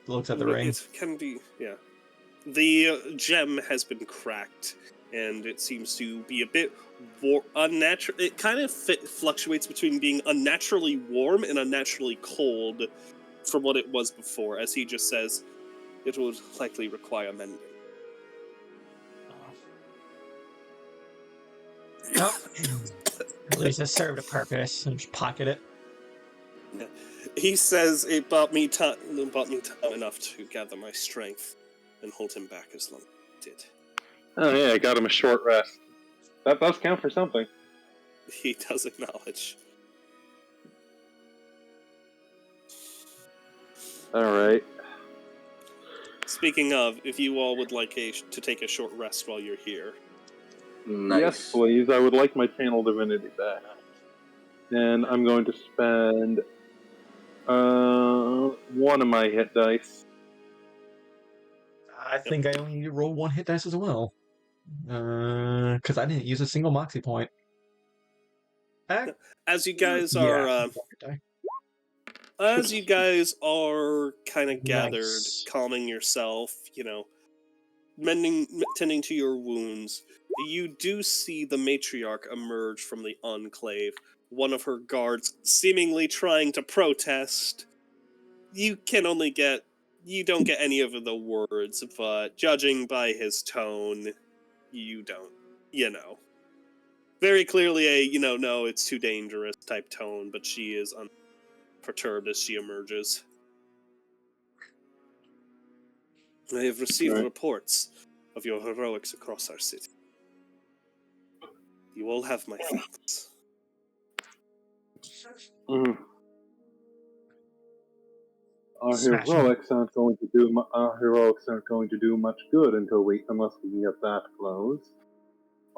Looks at the ring. It can be, yeah. The gem has been cracked, and it seems to be a bit unnatural. It kind of fluctuates between being unnaturally warm and unnaturally cold from what it was before, as he just says, it would likely require mending." At least it served a purpose. And just pocket it. Yeah. He says it bought me time enough to gather my strength and hold him back as long as it did. Oh yeah, I got him a short rest. That does count for something. He does acknowledge. Alright. Speaking of, if you all would like to take a short rest while you're here. Nice. Yes, please. I would like my channel divinity back. And I'm going to spend one of my hit dice. I think I only need to roll one hit dice as well. Because I didn't use a single Moxie point. As you guys are, kind of gathered, calming yourself, tending to your wounds, you do see the matriarch emerge from the enclave. One of her guards seemingly trying to protest. You don't get any of the words, but judging by his tone, you don't, Very clearly a, no, it's too dangerous type tone, but she is unperturbed as she emerges. "I have received reports of your heroics across our city. You all have my thanks. Mm. Our Smash 'em. heroics aren't going to do much good unless we can get that closed.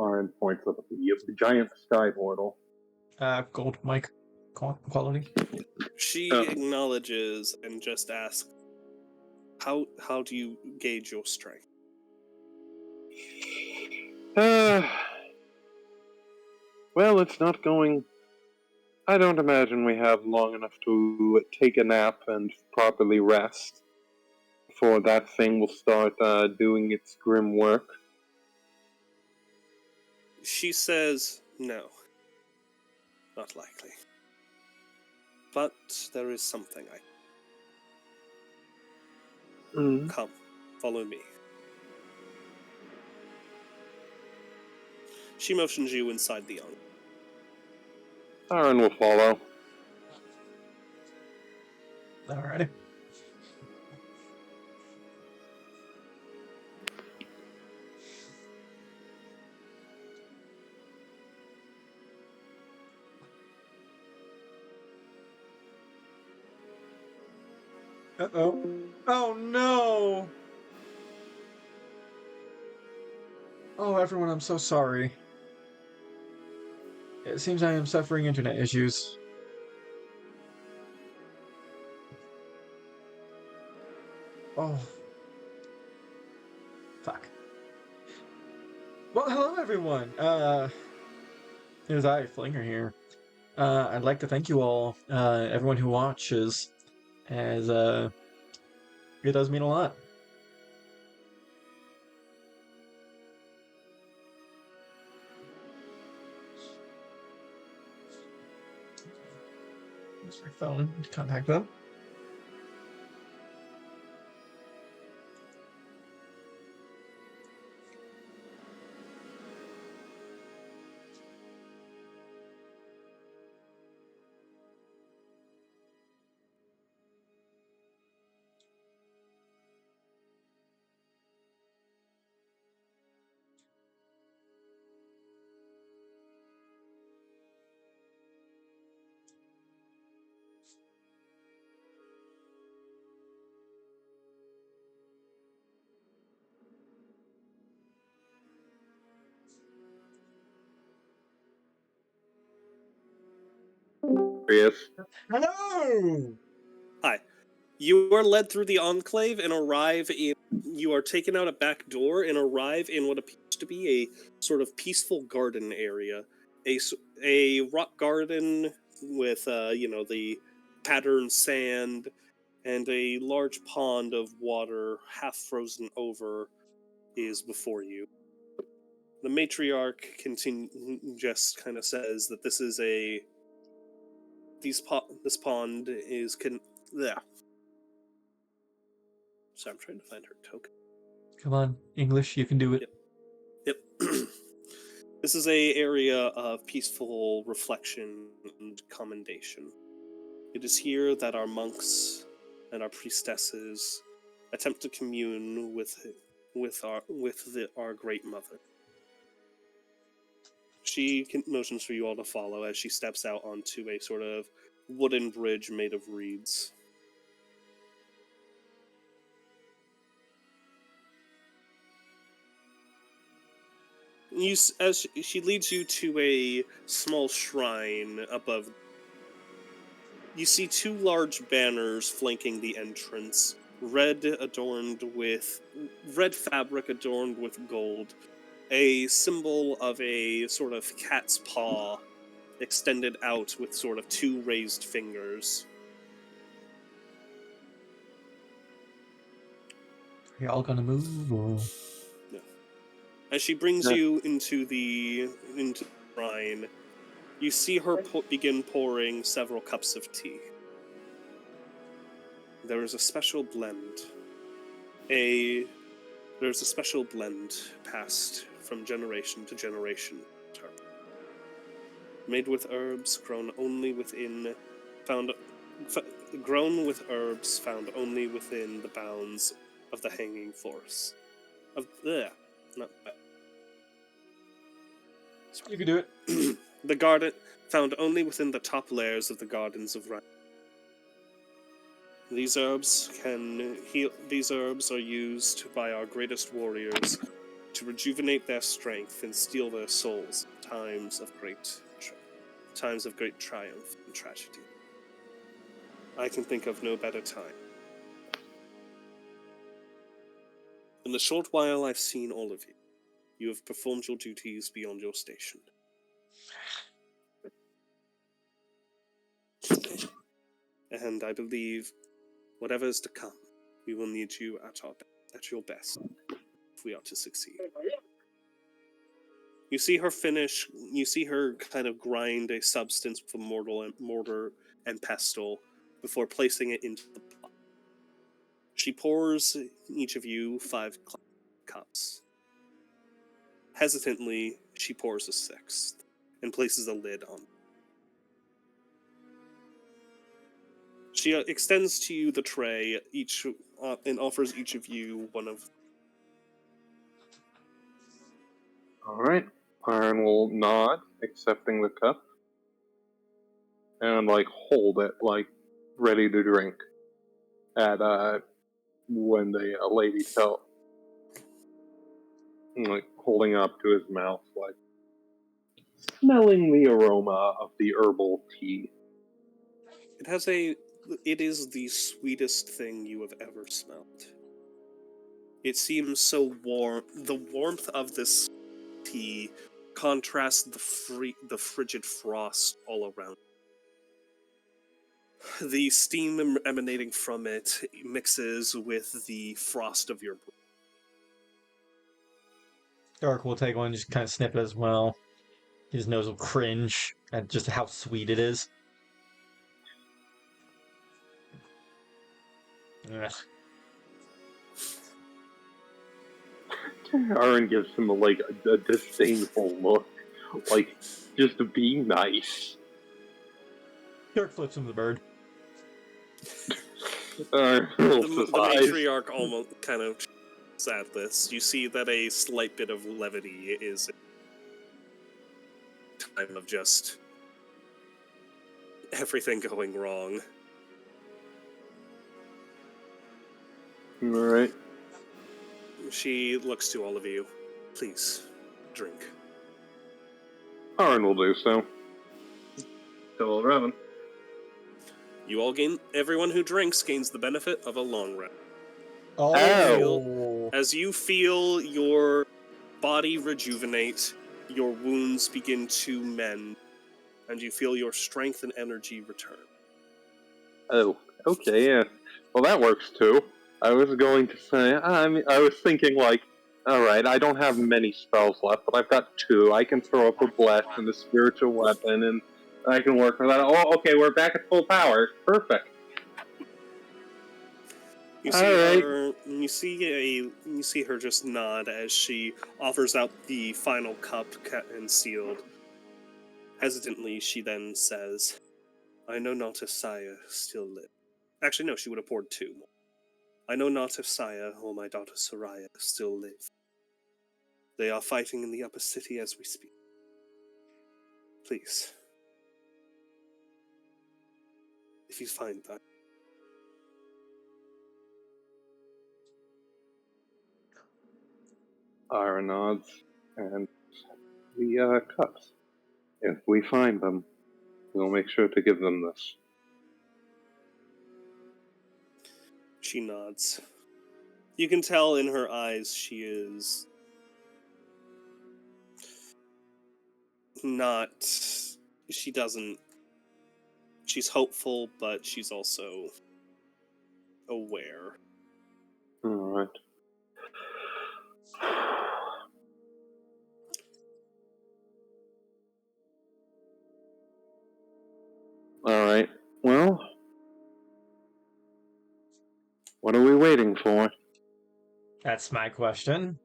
Aaron points up at the giant sky portal. Gold mic quality. She Oh. acknowledges and just asks, how do you gauge your strength? Well, it's not going. I don't imagine we have long enough to take a nap and properly rest before that thing will start doing its grim work. She says, no. Not likely. But there is something Mm. Come, follow me. She motions you inside the young. Aaron will follow. Alrighty. Uh-oh. Oh no! Oh, everyone, I'm so sorry. It seems I am suffering internet issues. Oh. Fuck. Well, hello everyone! It is I, Flinger here. I'd like to thank you all, everyone who watches, as, it does mean a lot. Use my phone to contact them. Yes. Hello! Hi. You are led through the enclave and arrive in. You are taken out a back door and arrive in what appears to be a sort of peaceful garden area. A rock garden with, the patterned sand and a large pond of water half frozen over is before you. The matriarch just kind of says that this is this pond is there. So I'm trying to find her token. Come on, English, you can do it. Yep. This is a area of peaceful reflection and commendation. It is here that our monks and our priestesses attempt to commune with our great mother. She motions for you all to follow as she steps out onto a sort of wooden bridge made of reeds. As she leads you to a small shrine above, you see two large banners flanking the entrance, red fabric adorned with gold, a symbol of a sort of cat's paw extended out with sort of two raised fingers. Are y'all gonna move, or...? As she brings you into the shrine, you see her begin pouring several cups of tea. There is a special blend. There's a special blend passed from generation to generation. Made with herbs found only within the bounds of the hanging forest. You can do it. The garden found only within the top layers of the gardens of Ryan. These herbs can heal. These herbs are used by our greatest warriors to rejuvenate their strength and steel their souls in times of great triumph and tragedy. I can think of no better time. In the short while I've seen all of you, you have performed your duties beyond your station. And I believe, whatever is to come, we will need you at your best if we are to succeed. You see her kind of grind a substance from mortar and pestle before placing it into the pot. She pours each of you 5 cups. Hesitantly, she pours a 6th and places a lid on. She extends to you the tray and offers each of you one of. Alright. Ahran will nod, accepting the cup, and, hold it, ready to drink. At, when the lady felt, holding up to his mouth, smelling the aroma of the herbal tea. It is the sweetest thing you have ever smelled. It seems so warm. The warmth of this tea contrasts the frigid frost all around. The steam emanating from it mixes with the frost of your breath. Dark will take one, just kind of sniff it as well. His nose will cringe at just how sweet it is. Ugh. Ahran gives him a disdainful look, just to be nice. Dark flips him the bird. The matriarch almost kind of at this. You see that a slight bit of levity is a time of just everything going wrong. Alright. She looks to all of you. Please, drink. Ahran will do so. So will Reven. You all everyone who drinks gains the benefit of a long rest. Oh! As you feel your body rejuvenate, your wounds begin to mend, and you feel your strength and energy return. Oh, okay, yeah. Well, that works too. I was going to say, I was thinking, alright, I don't have many spells left, but I've got 2. I can throw up a bless and a spiritual weapon, and I can work with that. Oh, okay, we're back at full power. Perfect. You see you see her just nod as she offers out the final cup and sealed. Hesitantly, she then says, I know not if Saya still live. Actually, no, she would have poured 2 more. I know not if Saya or my daughter Soraya still live. They are fighting in the upper city as we speak. Please, if you find that. Ahran nods, and the cups. If we find them, we'll make sure to give them this. She nods. You can tell in her eyes she is not... She doesn't... She's hopeful, but she's also aware. Alright. Alright, well... What are we waiting for? That's my question.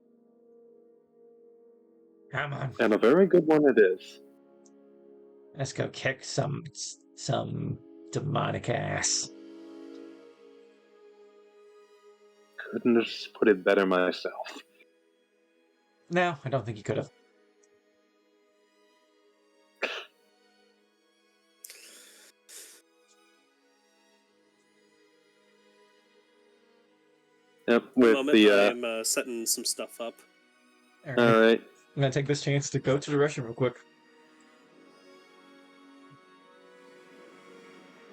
Come on. And a very good one it is. Let's go kick some demonic ass. Couldn't have put it better myself. No, I don't think you could have. Yep, One with moment, the. I'm setting some stuff up. All right. All right. I'm gonna take this chance to go to the restroom real quick.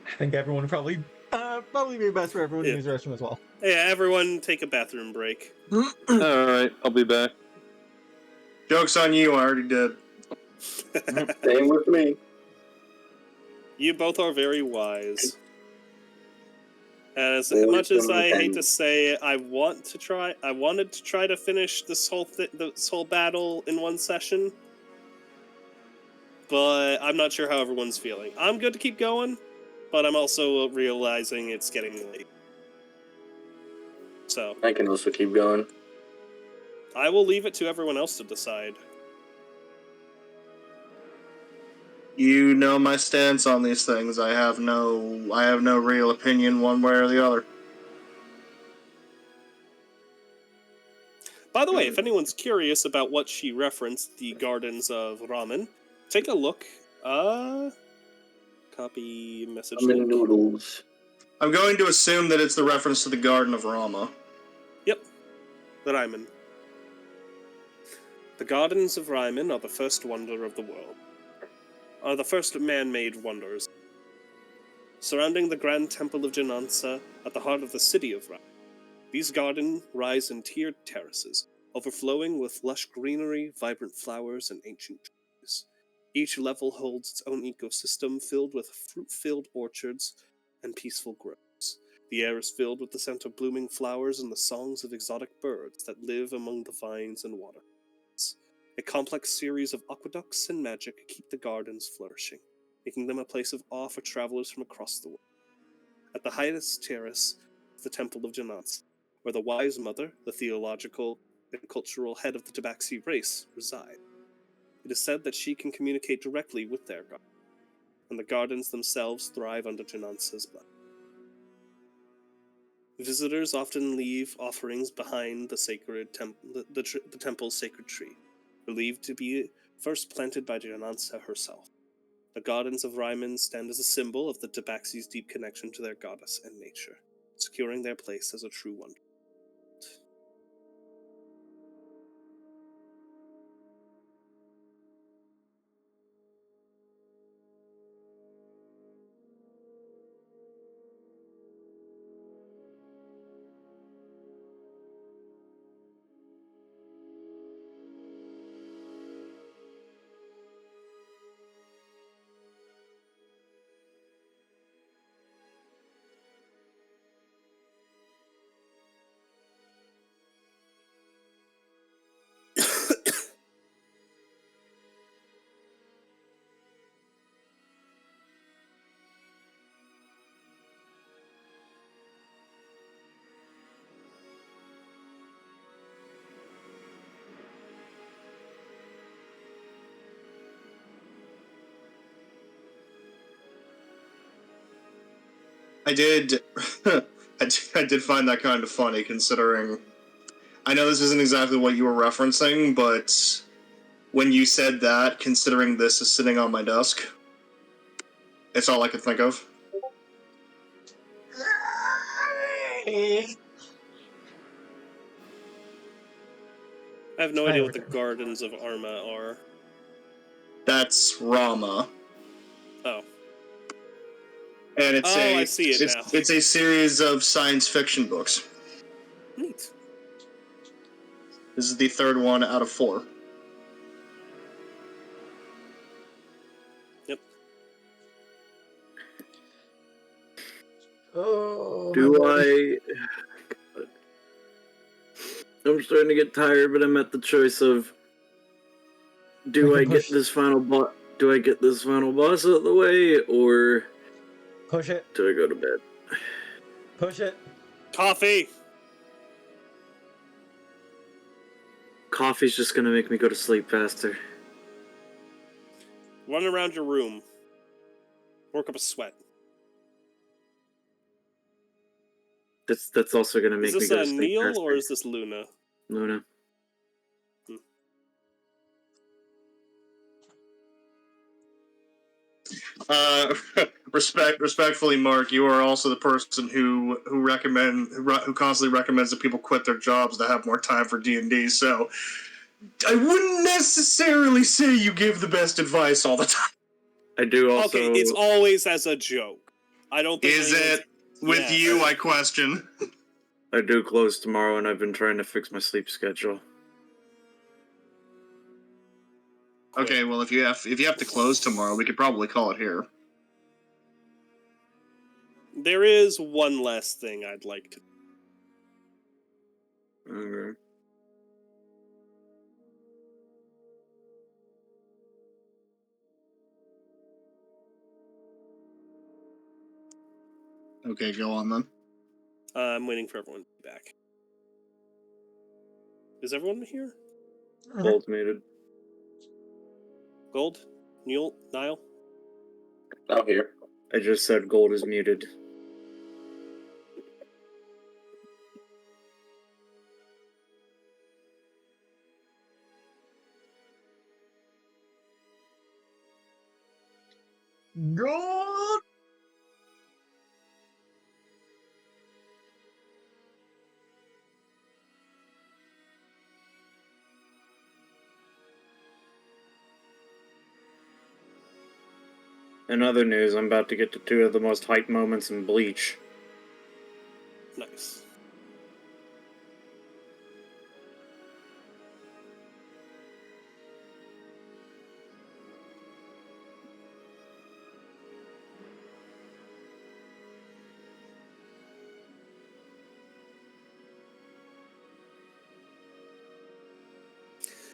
I think everyone would probably be best for everyone to Yeah. use the restroom as well. Yeah, everyone take a bathroom break. All right, I'll be back. Joke's on you, I already did. Same with me. You both are very wise. As Boys much as from I hate to Ken. say, I wanted to try to finish this whole battle in one session, but I'm not sure how everyone's feeling. I'm good to keep going, but I'm also realizing it's getting late. So I can also keep going. I will leave it to everyone else to decide. You know my stance on these things. I have no real opinion one way or the other. By the way, if anyone's curious about what she referenced, the Gardens of Ramen, take a look. Copy message Ramen link. noodles. I'm going to assume that it's the reference to the Garden of Rama. Yep, the Ramen. The Gardens of Ramen are the first wonder of the world. Are the first man-made wonders. Surrounding the Grand Temple of Janansa, at the heart of the city of Ramen, these gardens rise in tiered terraces, overflowing with lush greenery, vibrant flowers, and ancient trees. Each level holds its own ecosystem filled with fruit-filled orchards and peaceful groves. The air is filled with the scent of blooming flowers and the songs of exotic birds that live among the vines and water. A complex series of aqueducts and magic keep the gardens flourishing, making them a place of awe for travelers from across the world. At the highest terrace is the Temple of Janansa, where the Wise Mother, the theological and cultural head of the Tabaxi race, reside. It is said that she can communicate directly with their god, and the gardens themselves thrive under Janansa's blood. Visitors often leave offerings behind the sacred the temple's sacred tree, believed to be first planted by Janansa herself. The Gardens of Ramen stand as a symbol of the Tabaxi's deep connection to their goddess and nature, securing their place as a true wonder. I did I did find that kind of funny, considering I know this isn't exactly what you were referencing, but when you said that, considering this is sitting on my desk, it's all I could think of. I have no idea what the Gardens of Arma are. That's Rama. Oh. And it's I see it now. It's a series of science fiction books. Neat. This is the third one out of 4. Yep. Oh. I'm starting to get tired, but I'm at the choice of do I get this final boss out of the way, or Push it. do I go to bed? Push it. Coffee! Coffee's just gonna make me go to sleep faster. Run around your room. Work up a sweat. That's also gonna make me Is go to this sleep Neil faster. or is this Luna? Luna? Respectfully, Mark, you are also the person who constantly recommends that people quit their jobs to have more time for D&D. So I wouldn't necessarily say you give the best advice all the time. I do also. Okay, it's always as a joke. I don't think Is anyone's- it with Yes. you? I question. I do close tomorrow, and I've been trying to fix my sleep schedule. Okay, well if you have to close tomorrow, we could probably call it here. There is one last thing I'd like to. Okay. Okay, go on then. I'm waiting for everyone to be back. Is everyone here? Gold's muted. Gold? Niall? I'm here. I just said Gold is muted. God! In other news, I'm about to get to 2 of the most hyped moments in Bleach. Nice.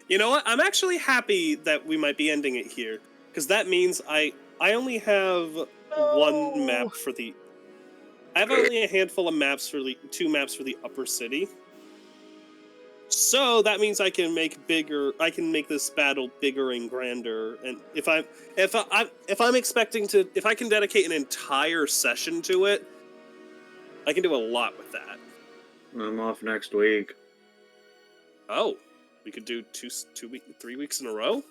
You know what? I'm actually happy that we might be ending it here, because that means I only have one map for the. I have only a handful of maps for the 2 maps for the upper city. So that means I can make bigger. I can make this battle bigger and grander. And if I'm expecting to, if I can dedicate an entire session to it, I can do a lot with that. I'm off next week. Oh, we could do 3 weeks in a row.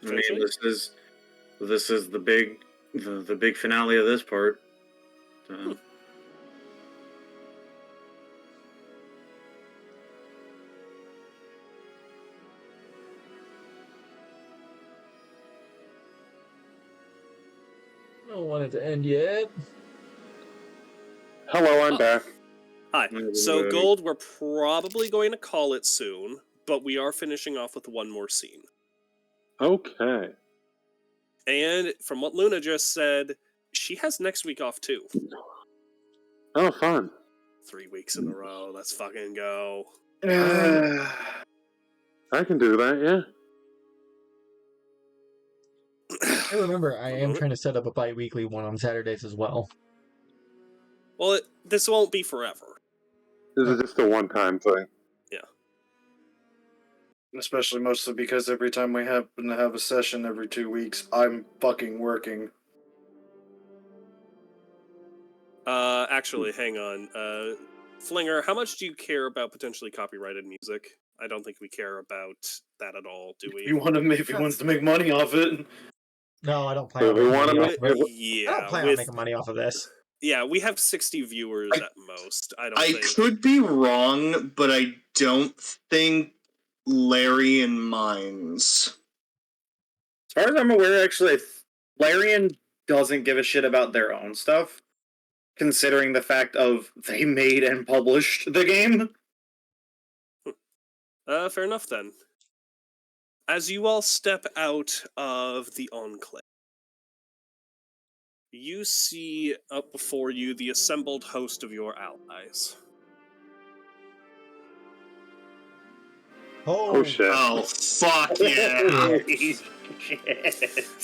I mean, Potentially? this is the big finale of this part. I don't want it to end yet. Hello, I'm back. Hi. So, Everybody. Gold, we're probably going to call it soon, but we are finishing off with one more scene. Okay. And from what Luna just said, she has next week off too. Oh, fun. 3 weeks in a row. Let's fucking go. I can do that, yeah. I remember, I am trying to set up a bi-weekly one on Saturdays as well. Well, this won't be forever. This is just a one-time thing. Especially mostly because every time we happen to have a session every 2 weeks, I'm fucking working. Actually, hang on. Flinger, how much do you care about potentially copyrighted music? I don't think we care about that at all, do we? If he wants to make money off it. No, I don't plan So on we making wanna money make- off of it. I Yeah, don't plan on making money off of this. yeah, we have 60 viewers at most. I don't I think. could be wrong, but I don't think Larian minds. As far as I'm aware, actually, Larian doesn't give a shit about their own stuff, considering the fact of they made and published the game. Fair enough then. As you all step out of the Enclave, you see up before you the assembled host of your allies. Oh, shit. Oh, fuck yeah.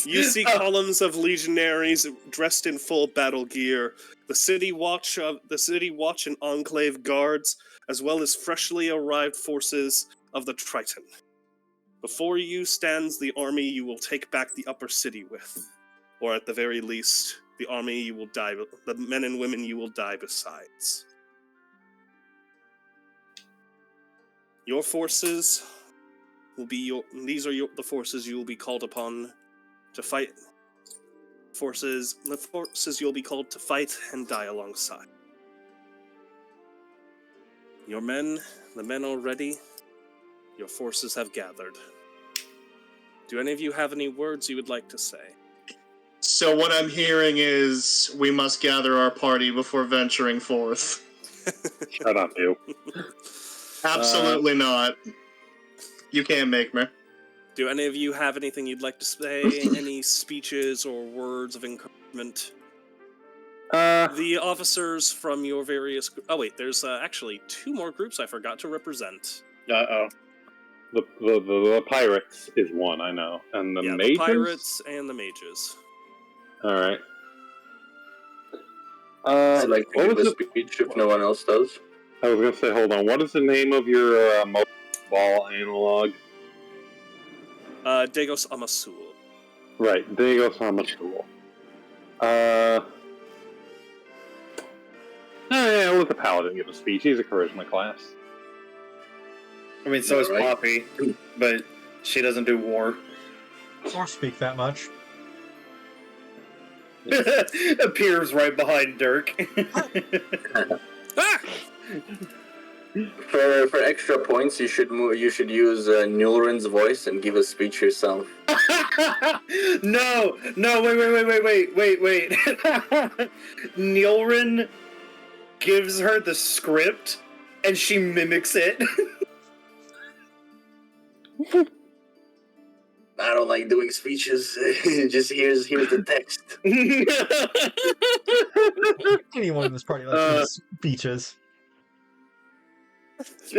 You see columns of legionaries dressed in full battle gear, the city watch and Enclave guards, as well as freshly arrived forces of the Triton. Before you stands the army you will take back the upper city with, or at the very least, the army you will die, the men and women you will die besides. Your forces will be the forces you will be called upon to fight the forces you'll be called to fight and die alongside. Your men, the men already, your forces have gathered. Do any of you have any words you would like to say? So what I'm hearing is we must gather our party before venturing forth. Shut up, you. Absolutely not. You can't make me. Do any of you have anything you'd like to say? Any speeches or words of encouragement? The officers from your various... Oh wait, there's actually 2 more groups I forgot to represent. Uh-oh. The pirates is one, I know. And the mages? The pirates and the mages. Alright. I'd like to what give was a speech if no one else does. I was gonna say, hold on, what is the name of your ball analog? Dagos Amasul. Right, Dagos Amasul. Yeah, let the paladin give a speech. He's a charisma class. I mean, so is Right. Poppy, but she doesn't do war. Or speak that much. Appears right behind Dirk. Ah! For extra points, you should use Nyullrin's voice and give a speech yourself. No, wait. Nyullrin gives her the script, and she mimics it. I don't like doing speeches. Just here's the text. Anyone in this party likes speeches.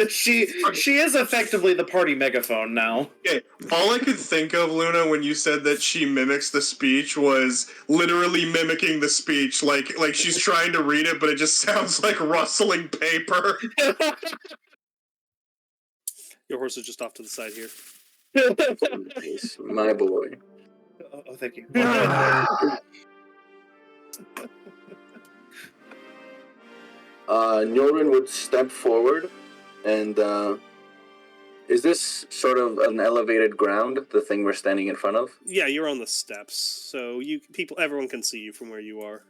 She is effectively the party megaphone now. Okay, all I could think of, Luna, when you said that she mimics the speech was literally mimicking the speech. Like she's trying to read it, but it just sounds like rustling paper. Your horse is just off to the side here. Nice, my boy. Oh, thank you. Nyullrin would step forward, and is this sort of an elevated ground, the thing we're standing in front of? Yeah, you're on the steps, so everyone can see you from where you are.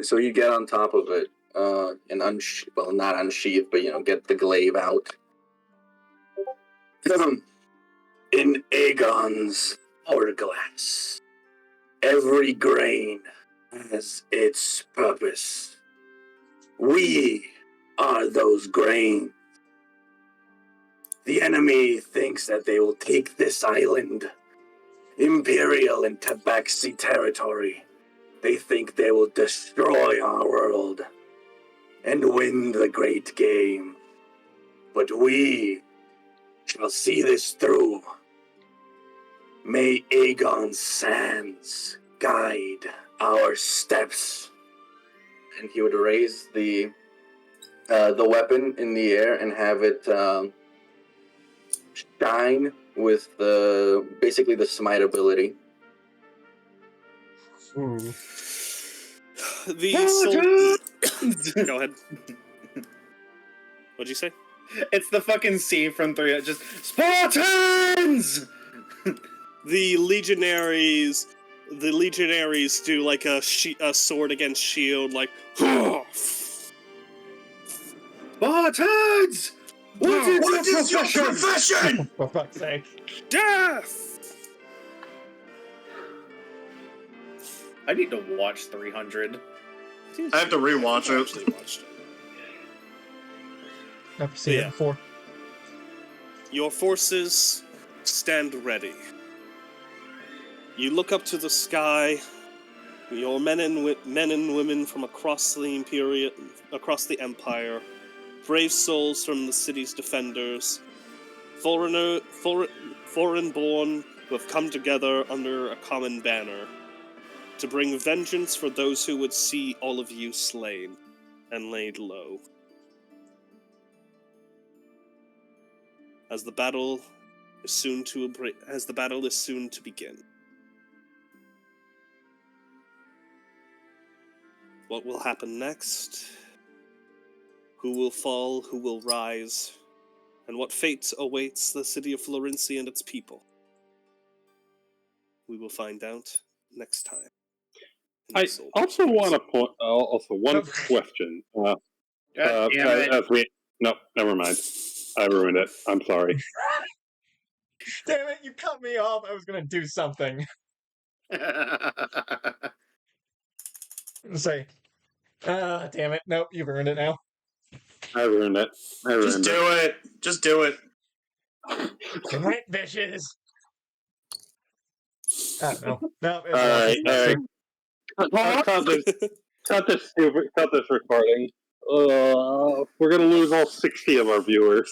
So you get on top of it, and not unsheath, but get the glaive out. In Aegon's hourglass, every grain has its purpose. We are those grains. The enemy thinks that they will take this island, Imperial and Tabaxi territory. They think they will destroy our world and win the great game. But we shall see this through. May Aegon's sands guide our steps. And he would raise the weapon in the air and have it shine with basically the smite ability. Ooh. Go ahead. What'd you say? It's the fucking scene from 3. Just Spartans. The legionaries do like a sword against shield, like. Spartans! What is your profession? For fuck's sake. Death! I need to watch 300. I have to rewatch I it. actually watched it. Never seen it Yeah. before. Your forces stand ready. You look up to the sky. Your men and women from across the empire, brave souls from the city's defenders, foreign-born who have come together under a common banner to bring vengeance for those who would see all of you slain and laid low. As the battle is soon to begin. What will happen next? Who will fall, who will rise, and what fate awaits the city of Florencia and its people? We will find out next time. I Soul also Burst. want to point. Also, one Oh. question. God damn it. As we no, never mind. I ruined it. I'm sorry. Damn it, you cut me off. I was gonna do something. Say, damn it. Nope, you've ruined it now. I ruined it. Just do it. Just do it. Right, bitches. I don't know. No, it's All right, cut this recording. We're gonna lose all 60 of our viewers.